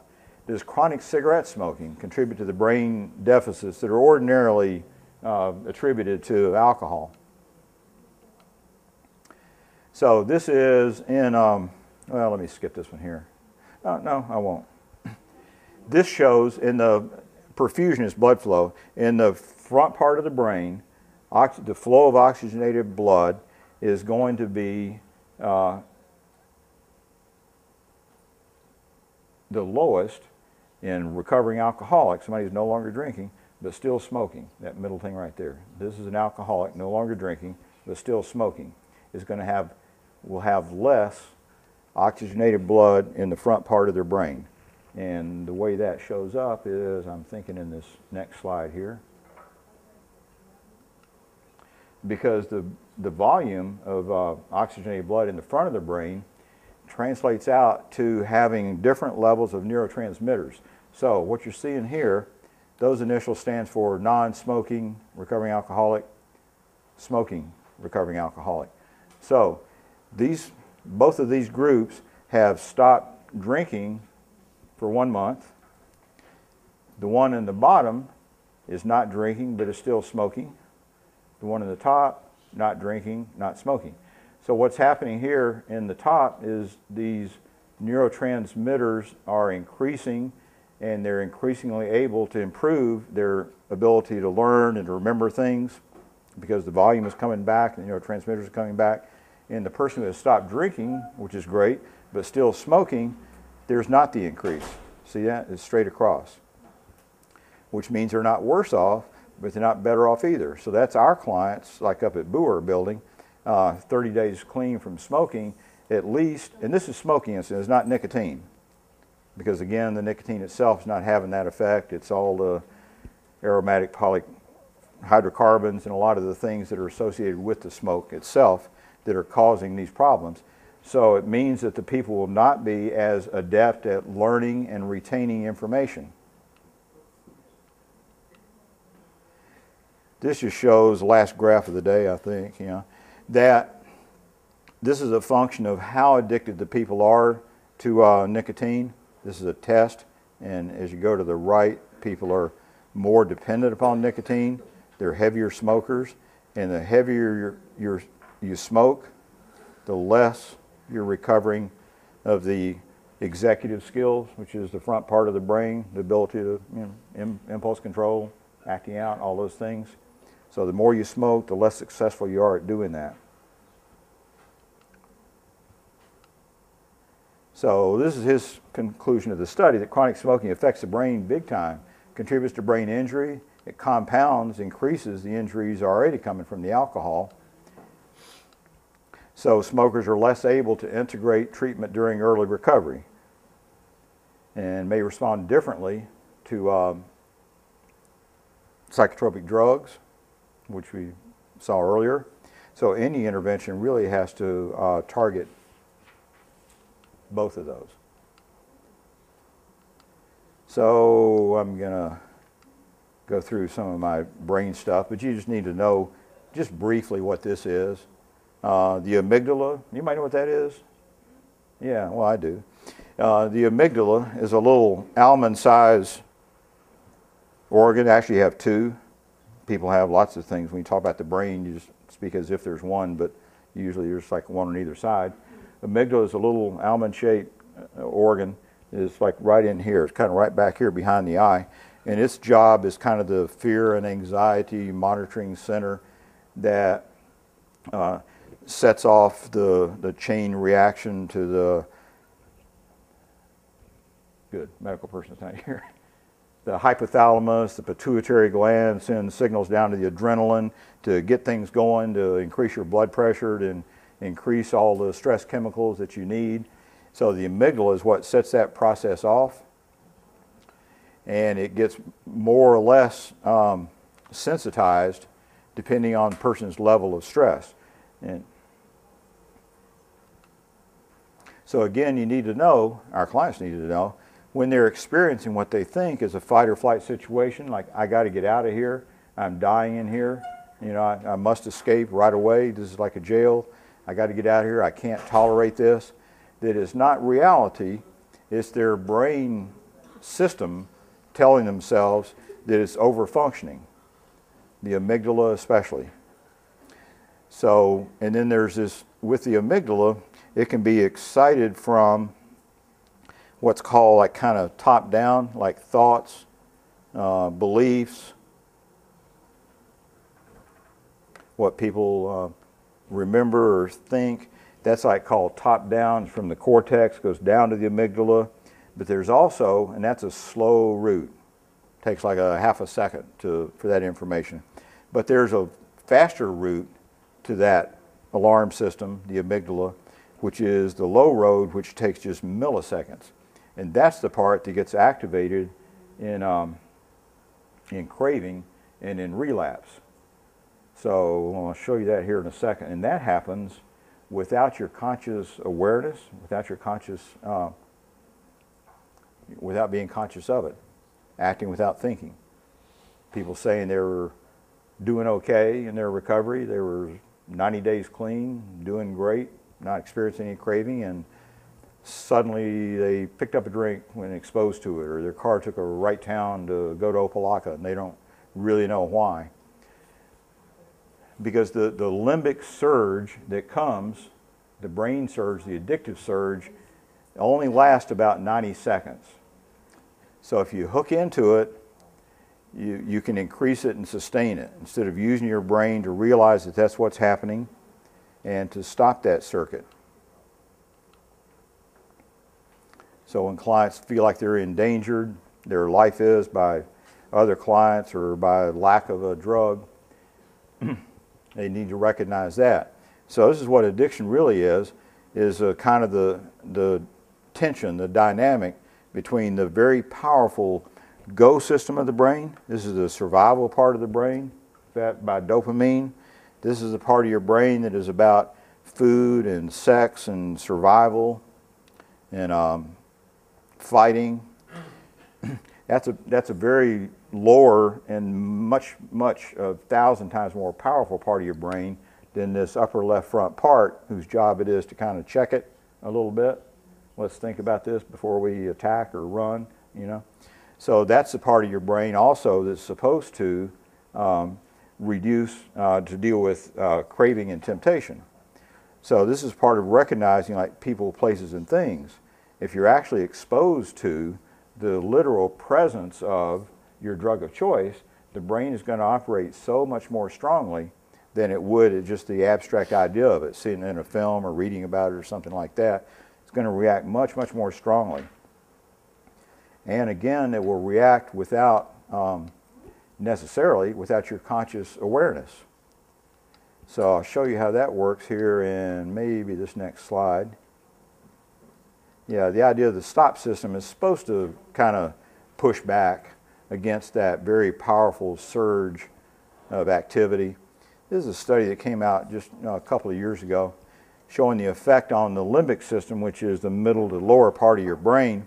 does chronic cigarette smoking contribute to the brain deficits that are ordinarily attributed to alcohol? So this is in, well, let me skip this one here. No, I won't. This shows in the perfusion is blood flow. In the front part of the brain, the flow of oxygenated blood is going to be the lowest in recovering alcoholics, somebody who's no longer drinking but still smoking. That middle thing right there. This is an alcoholic, no longer drinking but still smoking, will have less oxygenated blood in the front part of their brain. And the way that shows up is, I'm thinking in this next slide here, because the volume of oxygenated blood in the front of the brain translates out to having different levels of neurotransmitters. So what you're seeing here, those initials stands for non-smoking recovering alcoholic, smoking recovering alcoholic. So both of these groups have stopped drinking for 1 month. The one in the bottom is not drinking but is still smoking. The one in the top, not drinking, not smoking. So what's happening here in the top is these neurotransmitters are increasing, and they're increasingly able to improve their ability to learn and to remember things because the volume is coming back and the neurotransmitters are coming back. And the person who has stopped drinking, which is great, but still smoking, there's not the increase. See that? It's straight across, which means they're not worse off, but they're not better off either. So that's our clients, like up at Boer Building, 30 days clean from smoking at least, and this is smoking incident, it's not nicotine. Because again, the nicotine itself is not having that effect. It's all the aromatic hydrocarbons and a lot of the things that are associated with the smoke itself that are causing these problems. So it means that the people will not be as adept at learning and retaining information. This just shows the last graph of the day, I think, that this is a function of how addicted the people are to nicotine. This is a test, and as you go to the right, people are more dependent upon nicotine. They're heavier smokers, and the heavier you smoke, the less you're recovering of the executive skills, which is the front part of the brain, the ability to impulse control, acting out, all those things. So the more you smoke, the less successful you are at doing that. So this is his conclusion of the study, that chronic smoking affects the brain big time, contributes to brain injury, it compounds, increases the injuries already coming from the alcohol. So smokers are less able to integrate treatment during early recovery and may respond differently to psychotropic drugs, which we saw earlier. So any intervention really has to target both of those. So I'm going to go through some of my brain stuff, but you just need to know just briefly what this is. The amygdala, you might know what that is? Yeah, well, I do. The amygdala is a little almond-sized organ. Actually, you have two. People have lots of things. When you talk about the brain, you just speak as if there's one, but usually there's like one on either side. Amygdala is a little almond-shaped organ. It's like right in here. It's kind of right back here behind the eye. And its job is kind of the fear and anxiety monitoring center that sets off the chain reaction to the, good, medical person's not here. The hypothalamus, the pituitary gland sends signals down to the adrenaline to get things going, to increase your blood pressure, and increase all the stress chemicals that you need. So the amygdala is what sets that process off. And it gets more or less sensitized depending on the person's level of stress. And so again, you need to know, our clients need to know, when they're experiencing what they think is a fight or flight situation, like I got to get out of here, I'm dying in here, you know, I must escape right away, this is like a jail, I got to get out of here, I can't tolerate this, that is not reality, it's their brain system telling themselves that it's over-functioning, the amygdala especially. So, and then there's this, with the amygdala, it can be excited from what's called like kind of top-down, like thoughts, beliefs, what people remember or think. That's like called top-down from the cortex, goes down to the amygdala. But there's also, and that's a slow route, takes like a half a second for that information. But there's a faster route to that alarm system, the amygdala, which is the low road, which takes just milliseconds. And that's the part that gets activated in craving and in relapse. So I'll show you that here in a second. And that happens without your conscious awareness, without your conscious without being conscious of it, acting without thinking. People saying they were doing okay in their recovery, they were 90 days clean, doing great, not experiencing any craving, and suddenly they picked up a drink when exposed to it, or their car took a right turn to go to Opelika, and they don't really know why. Because the limbic surge that comes, the brain surge, the addictive surge, only lasts about 90 seconds. So if you hook into it, you can increase it and sustain it instead of using your brain to realize that that's what's happening and to stop that circuit. So when clients feel like they're endangered, their life is by other clients or by lack of a drug, they need to recognize that. So this is what addiction really is kind of the tension, the dynamic between the very powerful go system of the brain. This is the survival part of the brain, fed by dopamine. This is the part of your brain that is about food and sex and survival and fighting. That's a very lower and much 1,000 times more powerful part of your brain than this upper left front part, whose job it is to kind of check it a little bit. Let's think about this before we attack or run, you know. So that's the part of your brain also that's supposed to reduce, to deal with craving and temptation. So this is part of recognizing like people, places, and things. If you're actually exposed to the literal presence of your drug of choice, the brain is going to operate so much more strongly than it would at just the abstract idea of it, seeing it in a film or reading about it or something like that. It's going to react much, much more strongly. And again, it will react without necessarily without your conscious awareness. So I'll show you how that works here in maybe this next slide. Yeah, the idea of the stop system is supposed to kind of push back against that very powerful surge of activity. This is a study that came out just a couple of years ago showing the effect on the limbic system, which is the middle to lower part of your brain,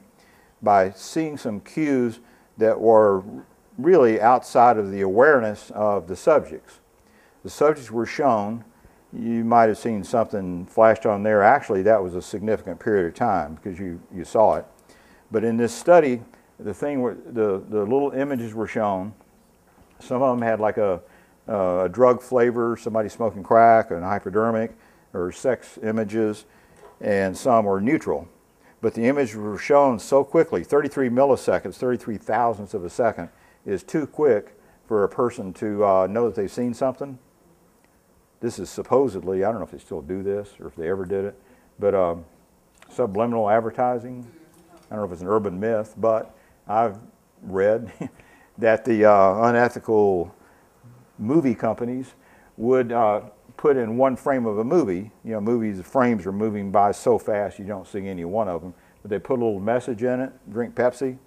by seeing some cues that were really outside of the awareness of the subjects. The subjects were shown, you might have seen something flashed on there. Actually, that was a significant period of time because you saw it. But in this study, the little images were shown. Some of them had like a drug flavor, somebody smoking crack, an hypodermic, or sex images, and some were neutral. But the images were shown so quickly, 33 milliseconds, 33 thousandths of a second, is too quick for a person to know that they've seen something. This is supposedly, I don't know if they still do this or if they ever did it, but subliminal advertising. I don't know if it's an urban myth, but I've read that the unethical movie companies would put in one frame of a movie. You know, movies, the frames are moving by so fast you don't see any one of them. But they put a little message in it, drink Pepsi,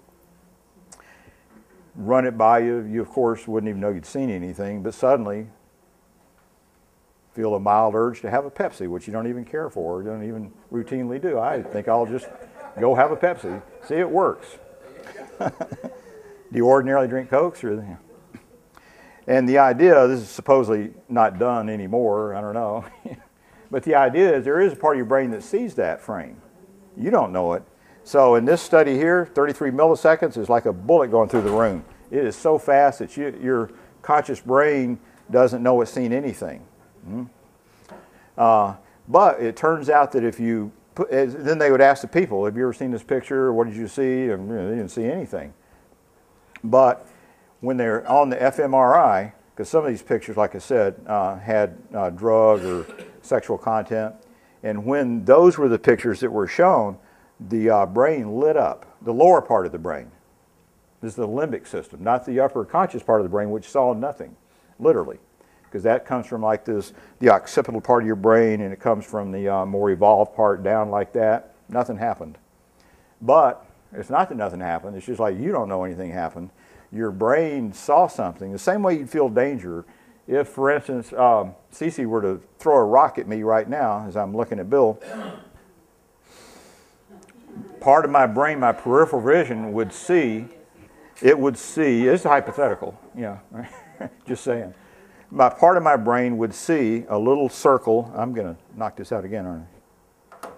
run it by you. You, of course, wouldn't even know you'd seen anything, but suddenly feel a mild urge to have a Pepsi, which you don't even care for, or don't even routinely do. I think I'll just go have a Pepsi. See, it works. Do you ordinarily drink Cokes? Or, and the idea, this is supposedly not done anymore, I don't know, but the idea is there is a part of your brain that sees that frame. You don't know it. So in this study here, 33 milliseconds is like a bullet going through the room. It is so fast that your conscious brain doesn't know it's seen anything. But it turns out that if you then they would ask the people, have you ever seen this picture? What did you see? And they didn't see anything. But when they're on the fMRI, because some of these pictures, like I said, had drug or sexual content, and when those were the pictures that were shown, the brain lit up, the lower part of the brain. This is the limbic system, not the upper conscious part of the brain, which saw nothing, literally. Because that comes from like this, the occipital part of your brain, and it comes from the more evolved part down like that. Nothing happened. But it's not that nothing happened. It's just like you don't know anything happened. Your brain saw something. The same way you'd feel danger if, for instance, Cece were to throw a rock at me right now as I'm looking at Bill. Part of my brain, my peripheral vision would see, it's hypothetical, just saying. Part of my brain would see a little circle. I'm going to knock this out again, aren't I?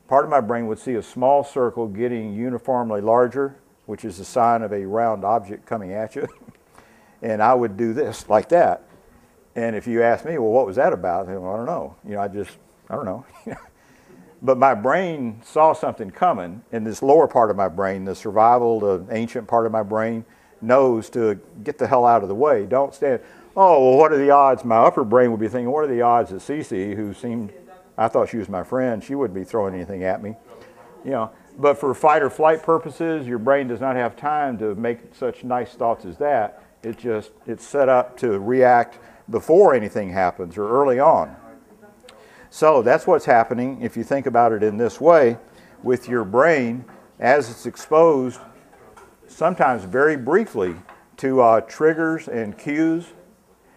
Part of my brain would see a small circle getting uniformly larger, which is a sign of a round object coming at you. And I would do this, like that. And if you ask me, well, what was that about? Well, I don't know. I don't know. But my brain saw something coming, and this lower part of my brain, the survival, the ancient part of my brain, knows to get the hell out of the way. Don't stand. Oh, well, what are the odds? My upper brain would be thinking, what are the odds that Cece, who seemed, I thought she was my friend, she wouldn't be throwing anything at me. But for fight or flight purposes, your brain does not have time to make such nice thoughts as that. It's set up to react before anything happens or early on. So that's what's happening, if you think about it in this way, with your brain as it's exposed, sometimes very briefly, to triggers and cues,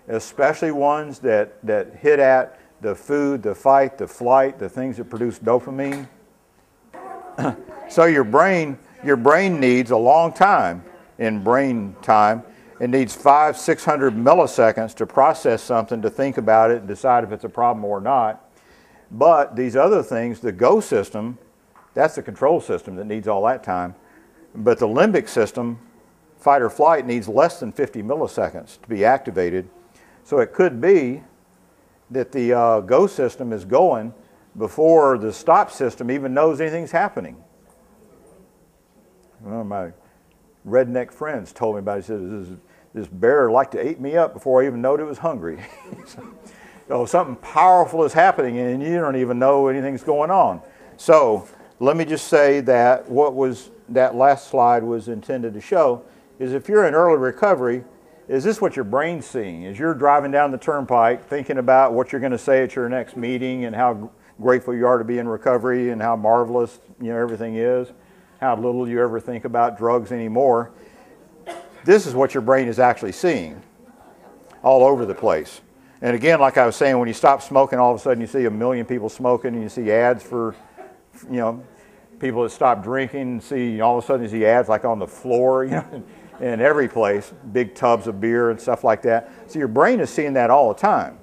especially ones that hit at the food, the fight, the flight, the things that produce dopamine. So your brain needs a long time in brain time. It needs 500-600 milliseconds to process something, to think about it and decide if it's a problem or not. But these other things, the go system, that's the control system that needs all that time. But the limbic system, fight or flight, needs less than 50 milliseconds to be activated. So it could be that the go system is going before the stop system even knows anything's happening. One of my redneck friends told me about it. He said, this bear liked to eat me up before I even knowed it was hungry. So something powerful is happening and you don't even know anything's going on. So let me just say that what was that last slide was intended to show is if you're in early recovery, is this what your brain's seeing? As you're driving down the turnpike thinking about what you're going to say at your next meeting and how grateful you are to be in recovery and how marvelous everything is, how little you ever think about drugs anymore. This is what your brain is actually seeing all over the place. And again, like I was saying, when you stop smoking, all of a sudden you see 1 million people smoking, and you see ads for, people that stop drinking, and see all of a sudden you see ads like on the floor, in every place, big tubs of beer and stuff like that. So your brain is seeing that all the time.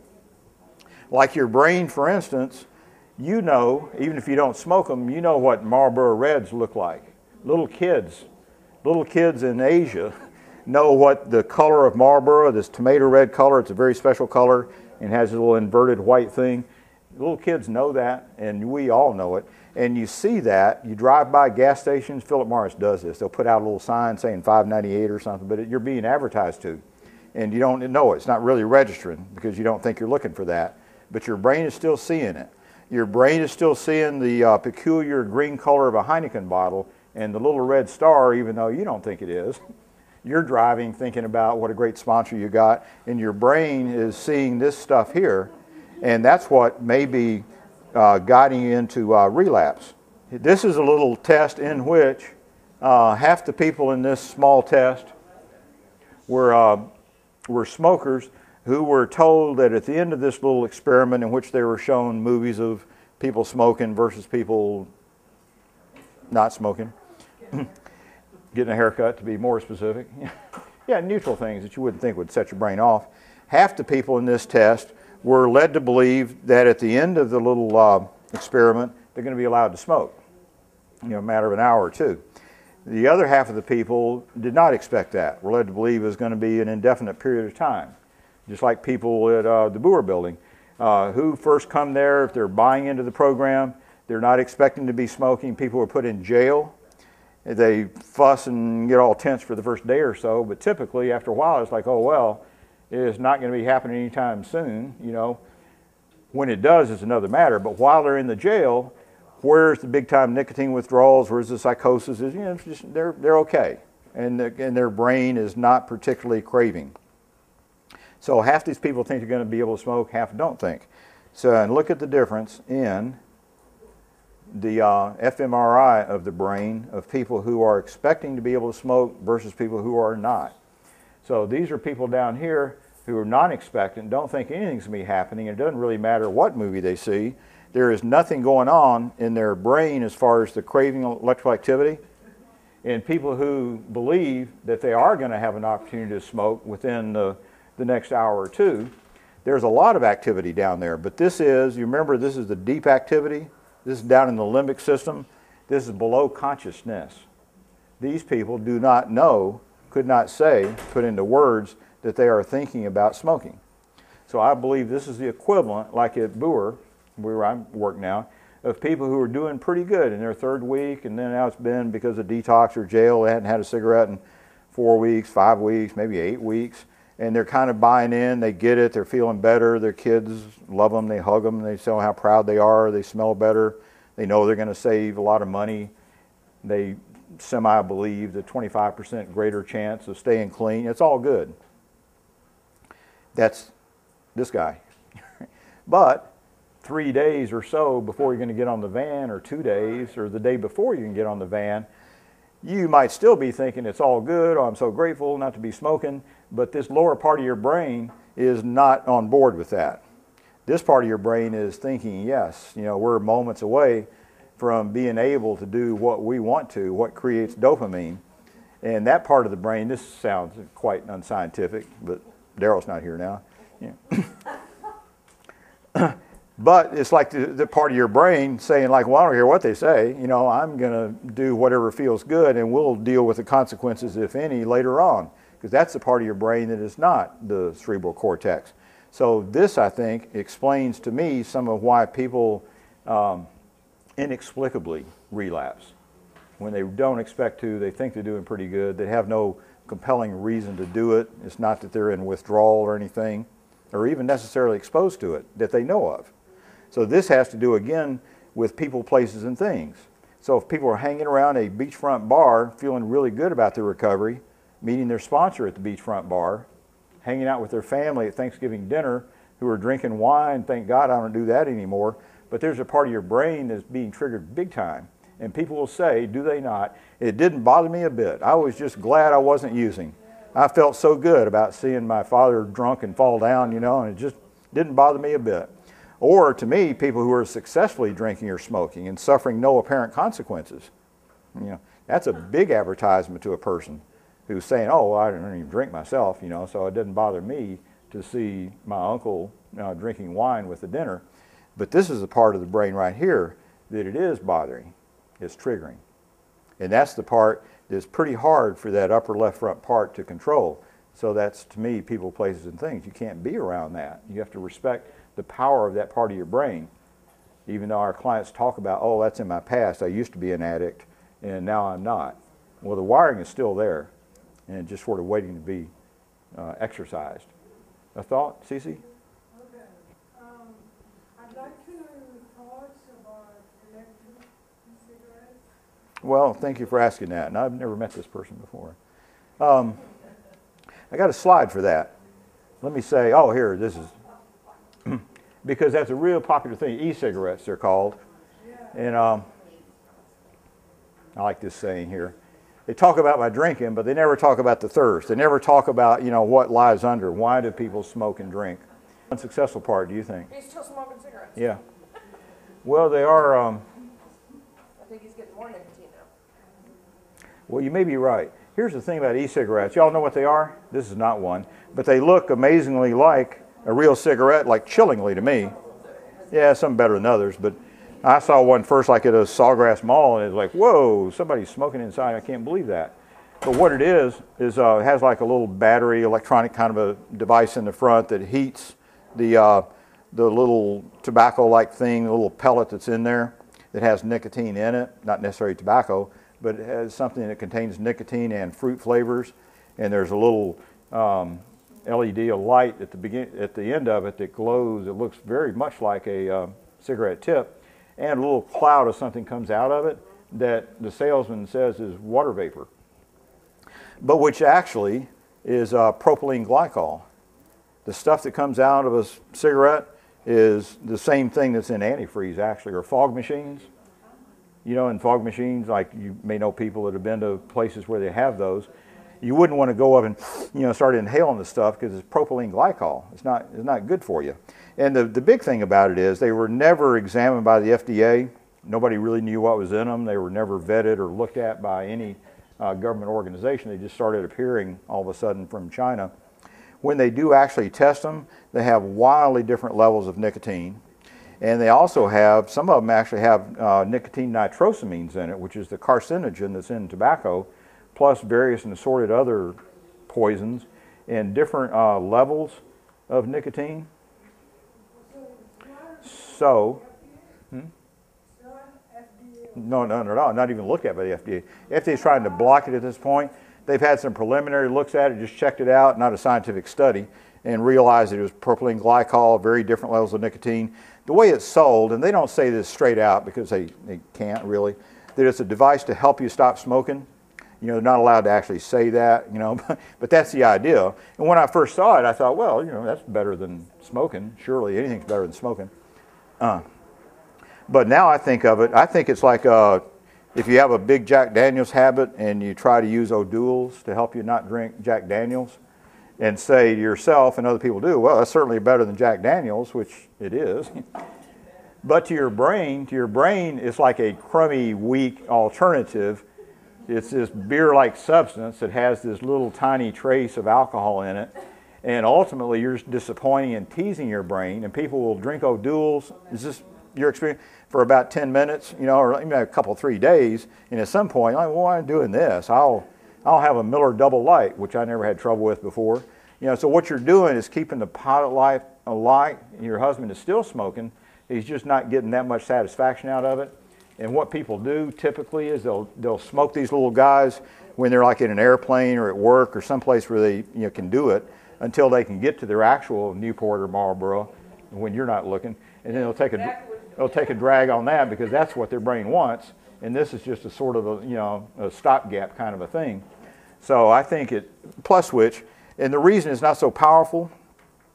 Like your brain, for instance, even if you don't smoke them, you know what Marlboro Reds look like. Little kids in Asia know what the color of Marlboro, this tomato red color, it's a very special color and has a little inverted white thing. Little kids know that, and we all know it. And you see that, you drive by gas stations, Philip Morris does this. They'll put out a little sign saying $5.98 or something, but you're being advertised to. And you don't know it. It's not really registering because you don't think you're looking for that. But your brain is still seeing it. Your brain is still seeing the peculiar green color of a Heineken bottle and the little red star, even though you don't think it is. You're driving thinking about what a great sponsor you got, and your brain is seeing this stuff here, and that's what may be guiding you into relapse. This is a little test in which half the people in this small test were smokers who were told that at the end of this little experiment in which they were shown movies of people smoking versus people not smoking, getting a haircut to be more specific, yeah, neutral things that you wouldn't think would set your brain off. Half the people in this test were led to believe that at the end of the little experiment, they're going to be allowed to smoke, a matter of an hour or two. The other half of the people did not expect that. Were led to believe it was going to be an indefinite period of time, just like people at the Boer building who first come there, if they're buying into the program, they're not expecting to be smoking. People were put in jail. They fuss and get all tense for the first day or so, but typically after a while it's like, oh well, it's not going to be happening anytime soon. When it does is another matter, but while they're in the jail, where's the big time nicotine withdrawals, where's the psychosis, they're okay, and their brain is not particularly craving. So half these people think they're going to be able to smoke, half don't think. So, and look at the difference in the fMRI of the brain of people who are expecting to be able to smoke versus people who are not. So these are people down here who are not expectant, don't think anything's going to be happening. It doesn't really matter what movie they see. There is nothing going on in their brain as far as the craving electrical activity. And people who believe that they are going to have an opportunity to smoke within the next hour or two, there's a lot of activity down there. But this is, you remember, this is the deep activity. This is down in the limbic system. This is below consciousness. These people do not know, could not say, put into words, that they are thinking about smoking. So I believe this is the equivalent, like at Boer, where I work now, of people who are doing pretty good in their third week, and then now it's been because of detox or jail, they hadn't had a cigarette in 4 weeks, 5 weeks, maybe 8 weeks, and they're kind of buying in, they get it, they're feeling better, their kids love them, they hug them, they tell how proud they are, they smell better, they know they're going to save a lot of money, they semi-believe the 25% greater chance of staying clean. It's all good. That's this guy. But 3 days or so before you're going to get on the van, or 2 days, or the day before you can get on the van, you might still be thinking it's all good, oh, I'm so grateful not to be smoking, but this lower part of your brain is not on board with that. This part of your brain is thinking, yes, we're moments away from being able to do what we want to, what creates dopamine. And that part of the brain, this sounds quite unscientific, but Daryl's not here now. But it's like the part of your brain saying, like, well, I don't care what they say, I'm going to do whatever feels good, and we'll deal with the consequences, if any, later on. Because that's the part of your brain that is not the cerebral cortex. So this, I think, explains to me some of why people inexplicably relapse. When they don't expect to, they think they're doing pretty good. They have no compelling reason to do it. It's not that they're in withdrawal or anything, or even necessarily exposed to it that they know of. So this has to do, again, with people, places, and things. So if people are hanging around a beachfront bar, feeling really good about their recovery, meeting their sponsor at the beachfront bar, hanging out with their family at Thanksgiving dinner, who are drinking wine, thank God I don't do that anymore, but there's a part of your brain that's being triggered big time. And people will say, do they not, it didn't bother me a bit. I was just glad I wasn't using. I felt so good about seeing my father drunk and fall down, you know, and it just didn't bother me a bit. Or to me, people who are successfully drinking or smoking and suffering no apparent consequences. You know, that's a big advertisement to a person who's saying, oh, well, I don't even drink myself, you know, so it doesn't bother me to see my uncle drinking wine with the dinner. But this is the part of the brain right here that it is bothering, it's triggering. And that's the part that's pretty hard for that upper left front part to control. So that's, to me, people, places, and things. You can't be around that. You have to respect the power of that part of your brain. Even though our clients talk about, oh, that's in my past, I used to be an addict, and now I'm not. Well, the wiring is still there, and just sort of waiting to be exercised. A thought, Cece? Okay. I'd like to know your thoughts about electric cigarettes. Well, thank you for asking that, and I've never met this person before. I got a slide for that. Let me say, oh, here, this is, because that's a real popular thing. E-cigarettes, they're called. And I like this saying here. They talk about my drinking, but they never talk about the thirst. They never talk about, you know, what lies under. Why do people smoke and drink? Unsuccessful part, do you think? He's still smoking cigarettes. Yeah. Well, they are. I think he's getting more nicotine now. Well, you may be right. Here's the thing about e-cigarettes. Y'all know what they are? This is not one. But they look amazingly like a real cigarette, like chillingly to me. Yeah, some better than others, but I saw one first like at a Sawgrass Mall, and it was like, whoa, somebody's smoking inside. I can't believe that. But what it is it has like a little battery, electronic kind of a device in the front that heats the little tobacco-like thing, the little pellet that's in there that has nicotine in it, not necessarily tobacco, but it has something that contains nicotine and fruit flavors. And there's a little LED light at the end of it that glows. It looks very much like a cigarette tip, and a little cloud of something comes out of it that the salesman says is water vapor, but which actually is propylene glycol. The stuff that comes out of a cigarette is the same thing that's in antifreeze, actually, or fog machines. You know, in fog machines, like you may know people that have been to places where they have those, you wouldn't want to go up and, you know, start inhaling the stuff because it's propylene glycol. It's not good for you. And the big thing about it is they were never examined by the FDA. Nobody really knew what was in them. They were never vetted or looked at by any government organization. They just started appearing all of a sudden from China. When they do actually test them, they have wildly different levels of nicotine. And they also have, some of them actually have nicotine nitrosamines in it, which is the carcinogen that's in tobacco, plus various and assorted other poisons and different levels of nicotine. So, no, not even looked at by the FDA. FDA is trying to block it at this point. They've had some preliminary looks at it, just checked it out, not a scientific study, and realized that it was propylene glycol, very different levels of nicotine. The way it's sold, and they don't say this straight out because they can't really, that it's a device to help you stop smoking. You know, they're not allowed to actually say that, you know, but that's the idea. And when I first saw it, I thought, well, you know, that's better than smoking. Surely anything's better than smoking. But now I think of it, I think it's like if you have a big Jack Daniels habit and you try to use O'Doul's to help you not drink Jack Daniels, and say to yourself, and other people do, well, that's certainly better than Jack Daniels, which it is. But to your brain, it's like a crummy, weak alternative. It's this beer-like substance that has this little tiny trace of alcohol in it. And ultimately, you're disappointing and teasing your brain, and people will drink O'Doul's. Is this your experience? For about 10 minutes, you know, or even a couple, 3 days, and at some point, like, well, why am I doing this? I'll have a Miller Double Light, which I never had trouble with before. You know, so what you're doing is keeping the pilot life alight. Your husband is still smoking. He's just not getting that much satisfaction out of it. And what people do typically is they'll smoke these little guys when they're like in an airplane or at work or someplace where they can do it until they can get to their actual Newport or Marlboro when you're not looking. And then they'll take a drag on that because that's what their brain wants. and this is just a sort of a, you know, a stopgap kind of a thing. So I think it, plus which, and the reason it's not so powerful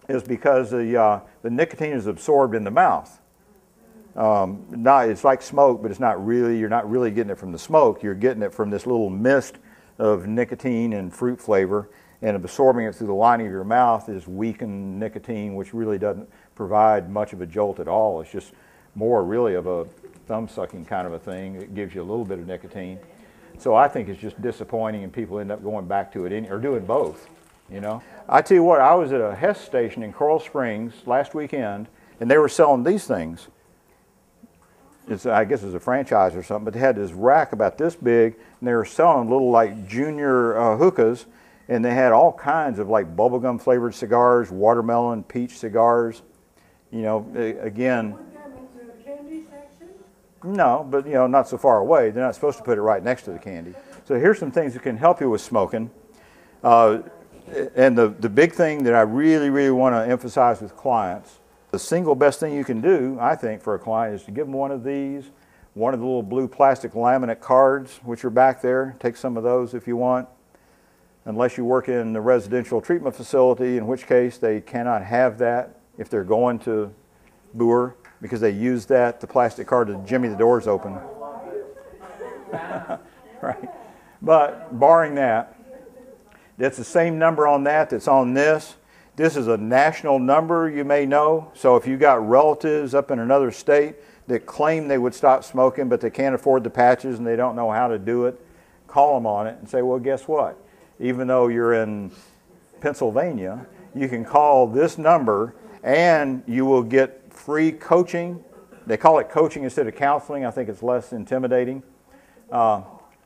is because the nicotine is absorbed in the mouth. It's like smoke, but it's not really, you're not really getting it from the smoke, you're getting it from this little mist of nicotine and fruit flavor, and absorbing it through the lining of your mouth is weakened nicotine, which really doesn't provide much of a jolt at all. It's just more really of a thumb-sucking kind of a thing. It gives you a little bit of nicotine. So I think it's just disappointing, and people end up going back to it or doing both, you know. I tell you what, I was at a Hess station in Coral Springs last weekend, and they were selling these things. I guess it's a franchise or something, but they had this rack about this big, and they were selling little like junior hookahs, and they had all kinds of like bubblegum flavored cigars, watermelon, peach cigars. You know, again, Candy section? no, but you know, not so far away. They're not supposed to put it right next to the candy. So here's some things that can help you with smoking. And the big thing that I really, really want to emphasize with clients, the single best thing you can do, I think, for a client is to give them one of these, one of the little blue plastic laminate cards, which are back there. Take some of those if you want. Unless you work in the residential treatment facility, in which case they cannot have that if they're going to Boer, because they use that, the plastic card, to jimmy the doors open. Right. But barring that, that's the same number on that that's on this. This is a national number, you may know. So if you got relatives up in another state that claim they would stop smoking, but they can't afford the patches and they don't know how to do it, call them on it and say, well, guess what? Even though you're in Pennsylvania, you can call this number and you will get free coaching. They call it coaching instead of counseling. I think it's less intimidating.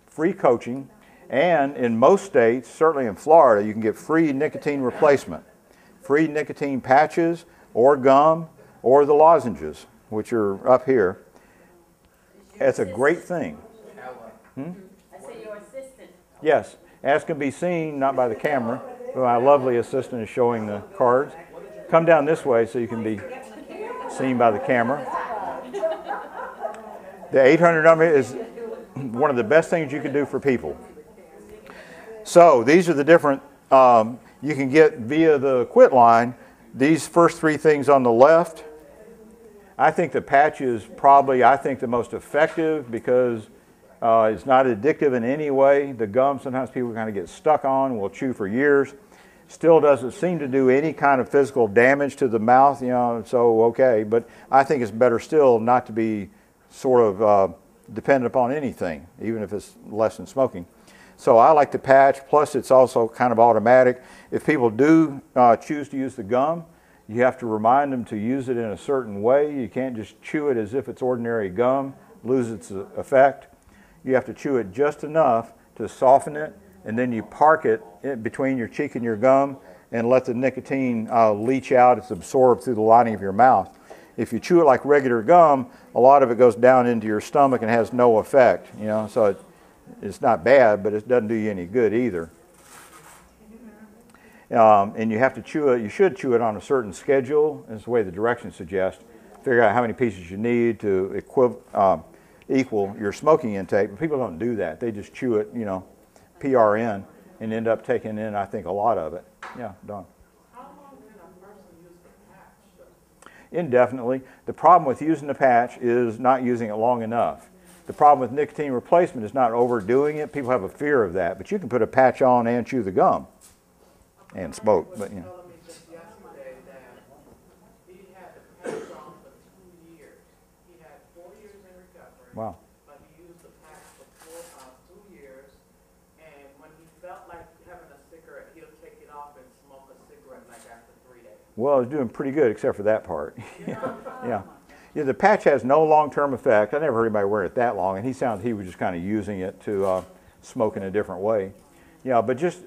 Free coaching. And in most states, certainly in Florida, you can get free nicotine replacement. Free nicotine patches or gum or the lozenges, which are up here. It's a great thing. I say your assistant. Yes, as can be seen, not by the camera, but my lovely assistant is showing the cards. Come down this way so you can be seen by the camera. The 800 number is one of the best things you can do for people. So these are the different, you can get via the quit line, these first three things on the left. I think the patch is probably, the most effective because it's not addictive in any way. The gum, sometimes people kind of get stuck on, will chew for years. Still doesn't seem to do any kind of physical damage to the mouth, you know, so okay. But I think it's better still not to be sort of dependent upon anything, even if it's less than smoking. So I like the patch, plus it's also kind of automatic. If people do choose to use the gum, you have to remind them to use it in a certain way. You can't just chew it as if it's ordinary gum, lose its effect. You have to chew it just enough to soften it, and then you park it in between your cheek and your gum and let the nicotine leach out. It's absorbed through the lining of your mouth. If you chew it like regular gum, a lot of it goes down into your stomach and has no effect, you know, so it's not bad, but it doesn't do you any good either. And you have to chew it, you should chew it on a certain schedule, as the way the directions suggest. Figure out how many pieces you need to equal your smoking intake, but people don't do that. They just chew it, you know, PRN, and end up taking in, I think, a lot of it. Yeah, Don. How long can a person use the patch? Indefinitely. The problem with using the patch is not using it long enough. The problem with nicotine replacement is not overdoing it. People have a fear of that, but you can put a patch on and chew the gum and smoke. But you know. Telling me just yesterday that he had the patch on for 2 years. He had 4 years in recovery. Wow. But he used the patch for 2 years, and when he felt like having a cigarette, he'll take it off and smoke a cigarette like after 3 days. Well, it's doing pretty good except for that part. Yeah. Yeah, the patch has no long-term effect. I never heard anybody wear it that long, and he sounded he was just kind of using it to smoke in a different way. Yeah, but just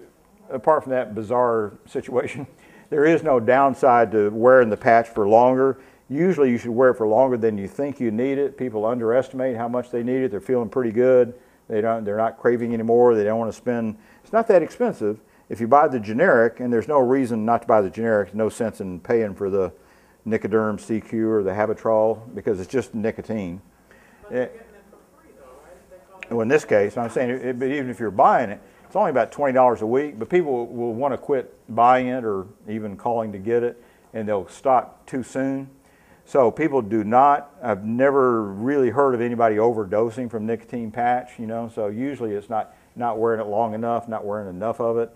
apart from that bizarre situation, there is no downside to wearing the patch for longer. Usually you should wear it for longer than you think you need it. People underestimate how much they need it. They're feeling pretty good. They're not craving anymore. They don't want to spend, it's not that expensive. If you buy the generic, and there's no reason not to buy the generic, no sense in paying for the Nicoderm CQ or the Habitrol because it's just nicotine. But you're getting it for free though, right? Well, in this case, I'm saying, but even if you're buying it, it's only about $20 a week, but people will want to quit buying it or even calling to get it, and they'll stop too soon. So people do not, I've never really heard of anybody overdosing from nicotine patch, you know, so usually it's not wearing it long enough, not wearing enough of it,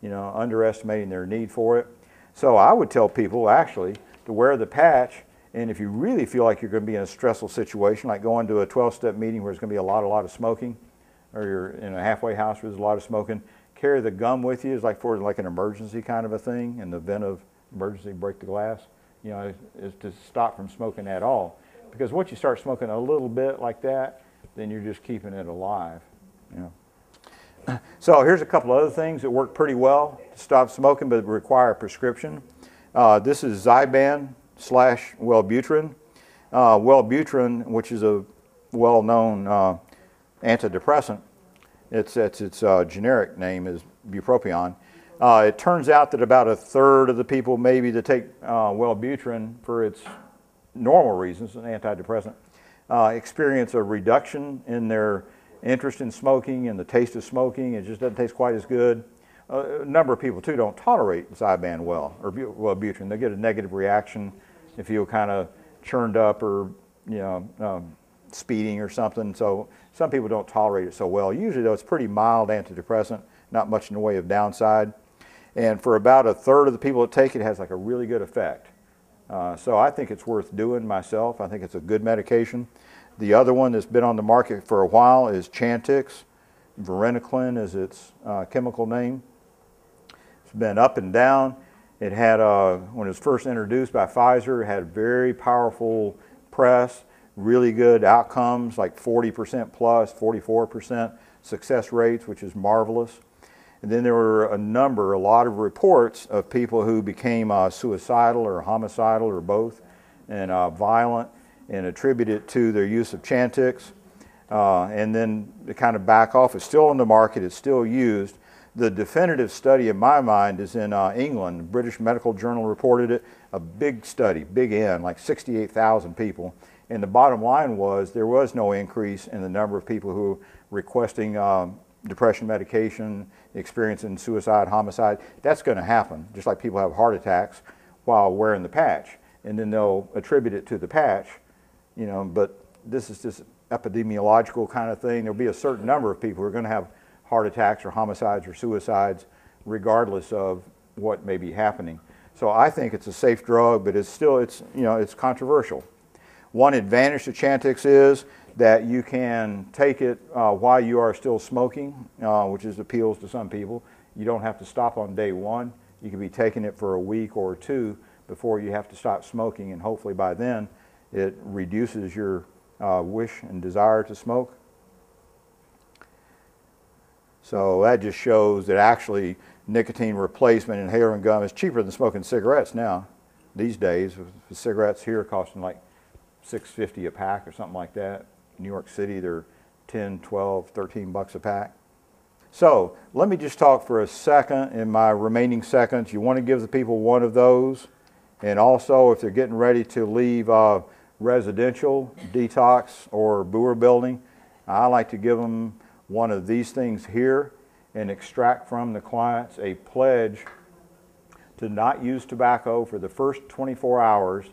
you know, underestimating their need for it. So I would tell people actually to wear the patch, and if you really feel like you're going to be in a stressful situation, like going to a 12-step meeting where there's going to be a lot of smoking, or you're in a halfway house where there's a lot of smoking, carry the gum with you. It's like for like an emergency kind of a thing, in the event of emergency, break the glass. You know, is to stop from smoking at all. Because once you start smoking a little bit like that, then you're just keeping it alive. You know. So here's a couple other things that work pretty well to stop smoking but require a prescription. This is Zyban / Wellbutrin. Wellbutrin, which is a well-known antidepressant, its generic name is bupropion. It turns out that about 1/3 of the people maybe that take Wellbutrin for its normal reasons, an antidepressant, experience a reduction in their interest in smoking and the taste of smoking. It just doesn't taste quite as good. A number of people too don't tolerate Zyban well, or Wellbutrin. They get a negative reaction. They feel kind of churned up, or speeding or something. So some people don't tolerate it so well. Usually though, it's pretty mild antidepressant, not much in the way of downside. And for about 1/3 of the people that take it, it has like a really good effect. So I think it's worth doing myself. I think it's a good medication. The other one that's been on the market for a while is Chantix. Varenicline is its chemical name. It's been up and down. It had, when it was first introduced by Pfizer, it had very powerful press, really good outcomes, like 40% plus, 44% success rates, which is marvelous. And then there were a lot of reports of people who became suicidal or homicidal or both, and violent, and attribute it to their use of Chantix. And then to kind of back off, it's still on the market, it's still used. The definitive study in my mind is in England. The British Medical Journal reported it, a big study, big N, like 68,000 people. And the bottom line was there was no increase in the number of people who were requesting depression medication, experiencing suicide, homicide. That's going to happen, just like people have heart attacks while wearing the patch. And then they'll attribute it to the patch, you know, but this is just epidemiological kind of thing. There'll be a certain number of people who are going to have heart attacks or homicides or suicides regardless of what may be happening. So I think it's a safe drug, but it's still, it's controversial. One advantage to Chantix is that you can take it while you are still smoking, which appeals to some people. You don't have to stop on day one. You can be taking it for a week or two before you have to stop smoking, and hopefully by then it reduces your wish and desire to smoke. So that just shows that actually nicotine replacement inhaler and gum is cheaper than smoking cigarettes now. These days, the cigarettes here are costing like $6.50 a pack or something like that. In New York City, they're 10, 12, 13 bucks a pack. So let me just talk for a second. In my remaining seconds, you want to give the people one of those. And also, if they're getting ready to leave residential, detox, or Boer building, I like to give them one of these things here and extract from the clients a pledge to not use tobacco for the first 24 hours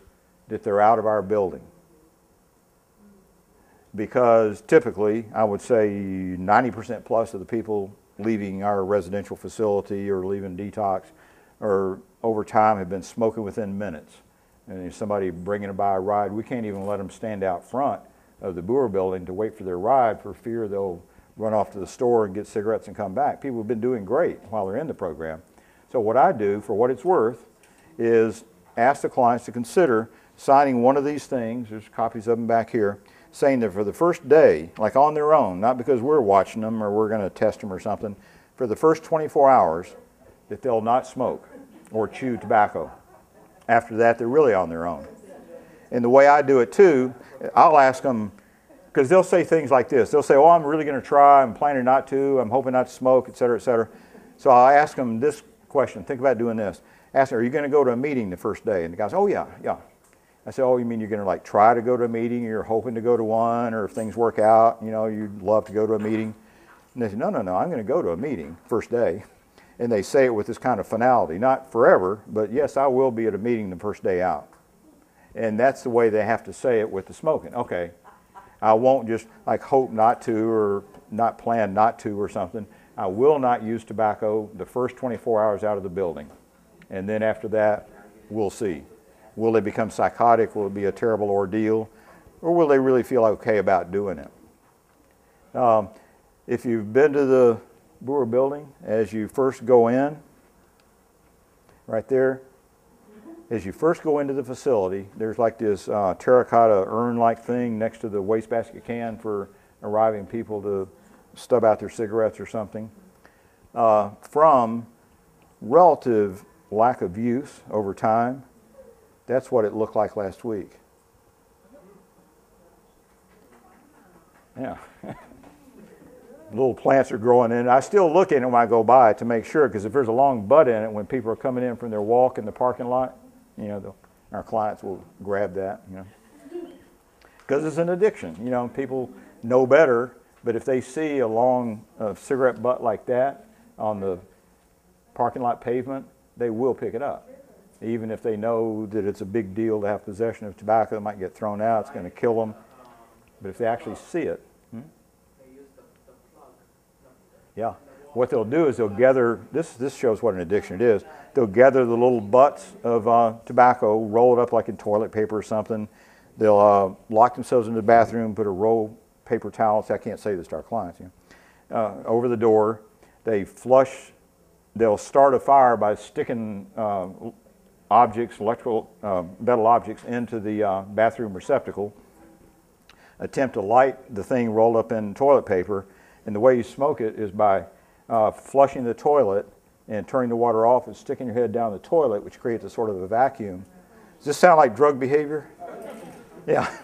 that they're out of our building. Because typically, I would say 90% plus of the people leaving our residential facility or leaving detox or over time have been smoking within minutes. And if somebody bringing them by a ride, we can't even let them stand out front of the Boer building to wait for their ride for fear they'll run off to the store and get cigarettes and come back. People have been doing great while they're in the program. So what I do, for what it's worth, is ask the clients to consider signing one of these things, there's copies of them back here, saying that for the first day, like on their own, not because we're watching them or we're going to test them or something, for the first 24 hours that they'll not smoke or chew tobacco. After that, they're really on their own. And the way I do it too, I'll ask them, because they'll say things like this. They'll say, oh, I'm really going to try, I'm planning not to, I'm hoping not to smoke, et cetera, et cetera. So I ask them this question, think about doing this. Ask them, are you going to go to a meeting the first day? And the guy says, oh yeah, yeah. I said, oh, you mean you're going to like try to go to a meeting, you're hoping to go to one, or if things work out, you know, you'd love to go to a meeting? And they said, no, I'm going to go to a meeting first day. And they say it with this kind of finality, not forever, but yes, I will be at a meeting the first day out. And that's the way they have to say it with the smoking. Okay, I won't just like hope not to or not plan not to or something. I will not use tobacco the first 24 hours out of the building. And then after that, we'll see. Will they become psychotic? Will it be a terrible ordeal? Or will they really feel okay about doing it? If you've been to the Brewer building, as you first go in, right there, as you first go into the facility, there's like this terracotta urn-like thing next to the wastebasket can for arriving people to stub out their cigarettes or something. From relative lack of use over time, that's what it looked like last week. Yeah. Little plants are growing in it. I still look in it when I go by to make sure, because if there's a long bud in it, when people are coming in from their walk in the parking lot, you know, our clients will grab that, you know. Because it's an addiction. You know, people know better, but if they see a long cigarette butt like that on the parking lot pavement, they will pick it up. Even if they know that it's a big deal to have possession of tobacco, it might get thrown out, it's going to kill them. But if they actually see it, yeah, what they'll do is they'll gather, this shows what an addiction it is, they'll gather the little butts of tobacco, roll it up like in toilet paper or something. They'll lock themselves in the bathroom, put a roll of paper towels, I can't say this to our clients, you know, over the door. They flush, they'll start a fire by sticking objects, electrical metal objects into the bathroom receptacle, attempt to light the thing rolled up in toilet paper, and the way you smoke it is by flushing the toilet and turning the water off and sticking your head down the toilet, which creates a sort of a vacuum. Does this sound like drug behavior? Yeah.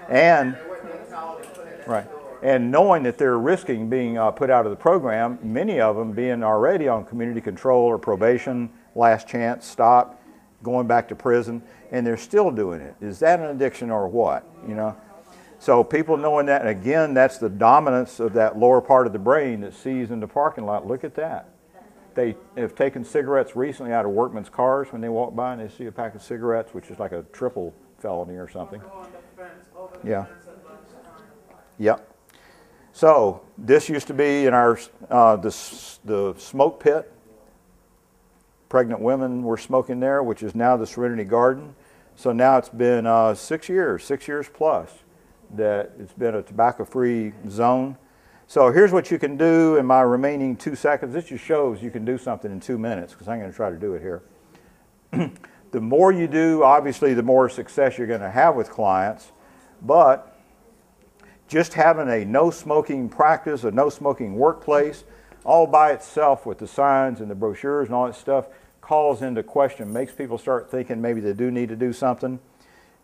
And right. And knowing that they're risking being put out of the program, many of them being already on community control or probation, last chance, stop, going back to prison, and they're still doing it. Is that an addiction or what? You know? So people knowing that, and again, that's the dominance of that lower part of the brain that sees in the parking lot. Look at that. They have taken cigarettes recently out of workmen's cars when they walk by and they see a pack of cigarettes, which is like a triple felony or something. Yeah. Yep. So this used to be in our the smoke pit. Pregnant women were smoking there, which is now the Serenity Garden. So now it's been 6 years plus, that it's been a tobacco-free zone. So here's what you can do in my remaining 2 seconds. This just shows you can do something in 2 minutes, because I'm going to try to do it here. The more you do, obviously, the more success you're going to have with clients. But just having a no-smoking practice, a no-smoking workplace, all by itself with the signs and the brochures and all that stuff, calls into question, makes people start thinking maybe they do need to do something.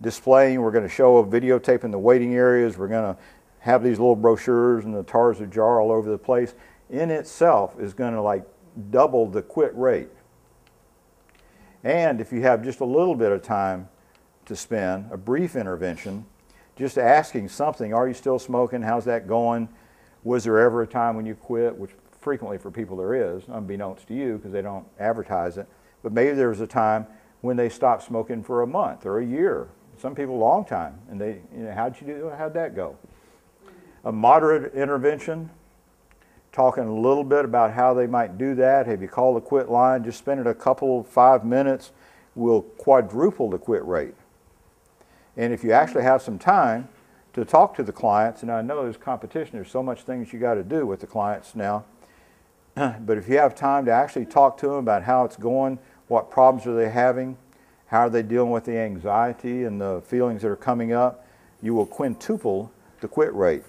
Displaying, we're going to show a videotape in the waiting areas. We're going to have these little brochures and the tars of jar all over the place. In itself is going to like double the quit rate. And if you have just a little bit of time to spend, a brief intervention, just asking something, are you still smoking? How's that going? Was there ever a time when you quit? Which frequently for people there is, unbeknownst to you because they don't advertise it. But maybe there was a time when they stopped smoking for a month or a year. Some people a long time. And they, you know, how'd that go? A moderate intervention, talking a little bit about how they might do that. Have you called the quit line? Just spending a couple, 5 minutes will quadruple the quit rate. And if you actually have some time to talk to the clients, and I know there's competition, there's so much things you got to do with the clients now, but if you have time to actually talk to them about how it's going, what problems are they having, how are they dealing with the anxiety and the feelings that are coming up, you will quintuple the quit rate.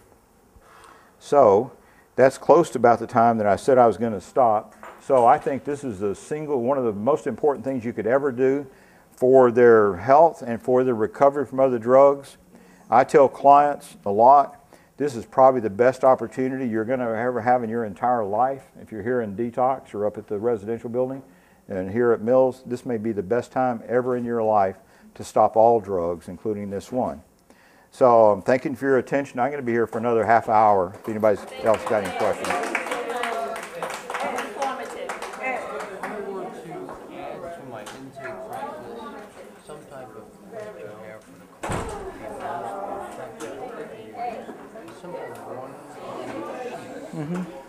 So that's close to about the time that I said I was going to stop. So I think this is one of the most important things you could ever do for their health and for their recovery from other drugs. I tell clients a lot, this is probably the best opportunity you're going to ever have in your entire life. If you're here in detox or up at the residential building and here at Mills, this may be the best time ever in your life to stop all drugs, including this one. So I'm thanking you for your attention. I'm going to be here for another half hour if anybody else got any questions. Informative. If I were to add to my intake process some type of questionnaire for the coffee, simple one sheet.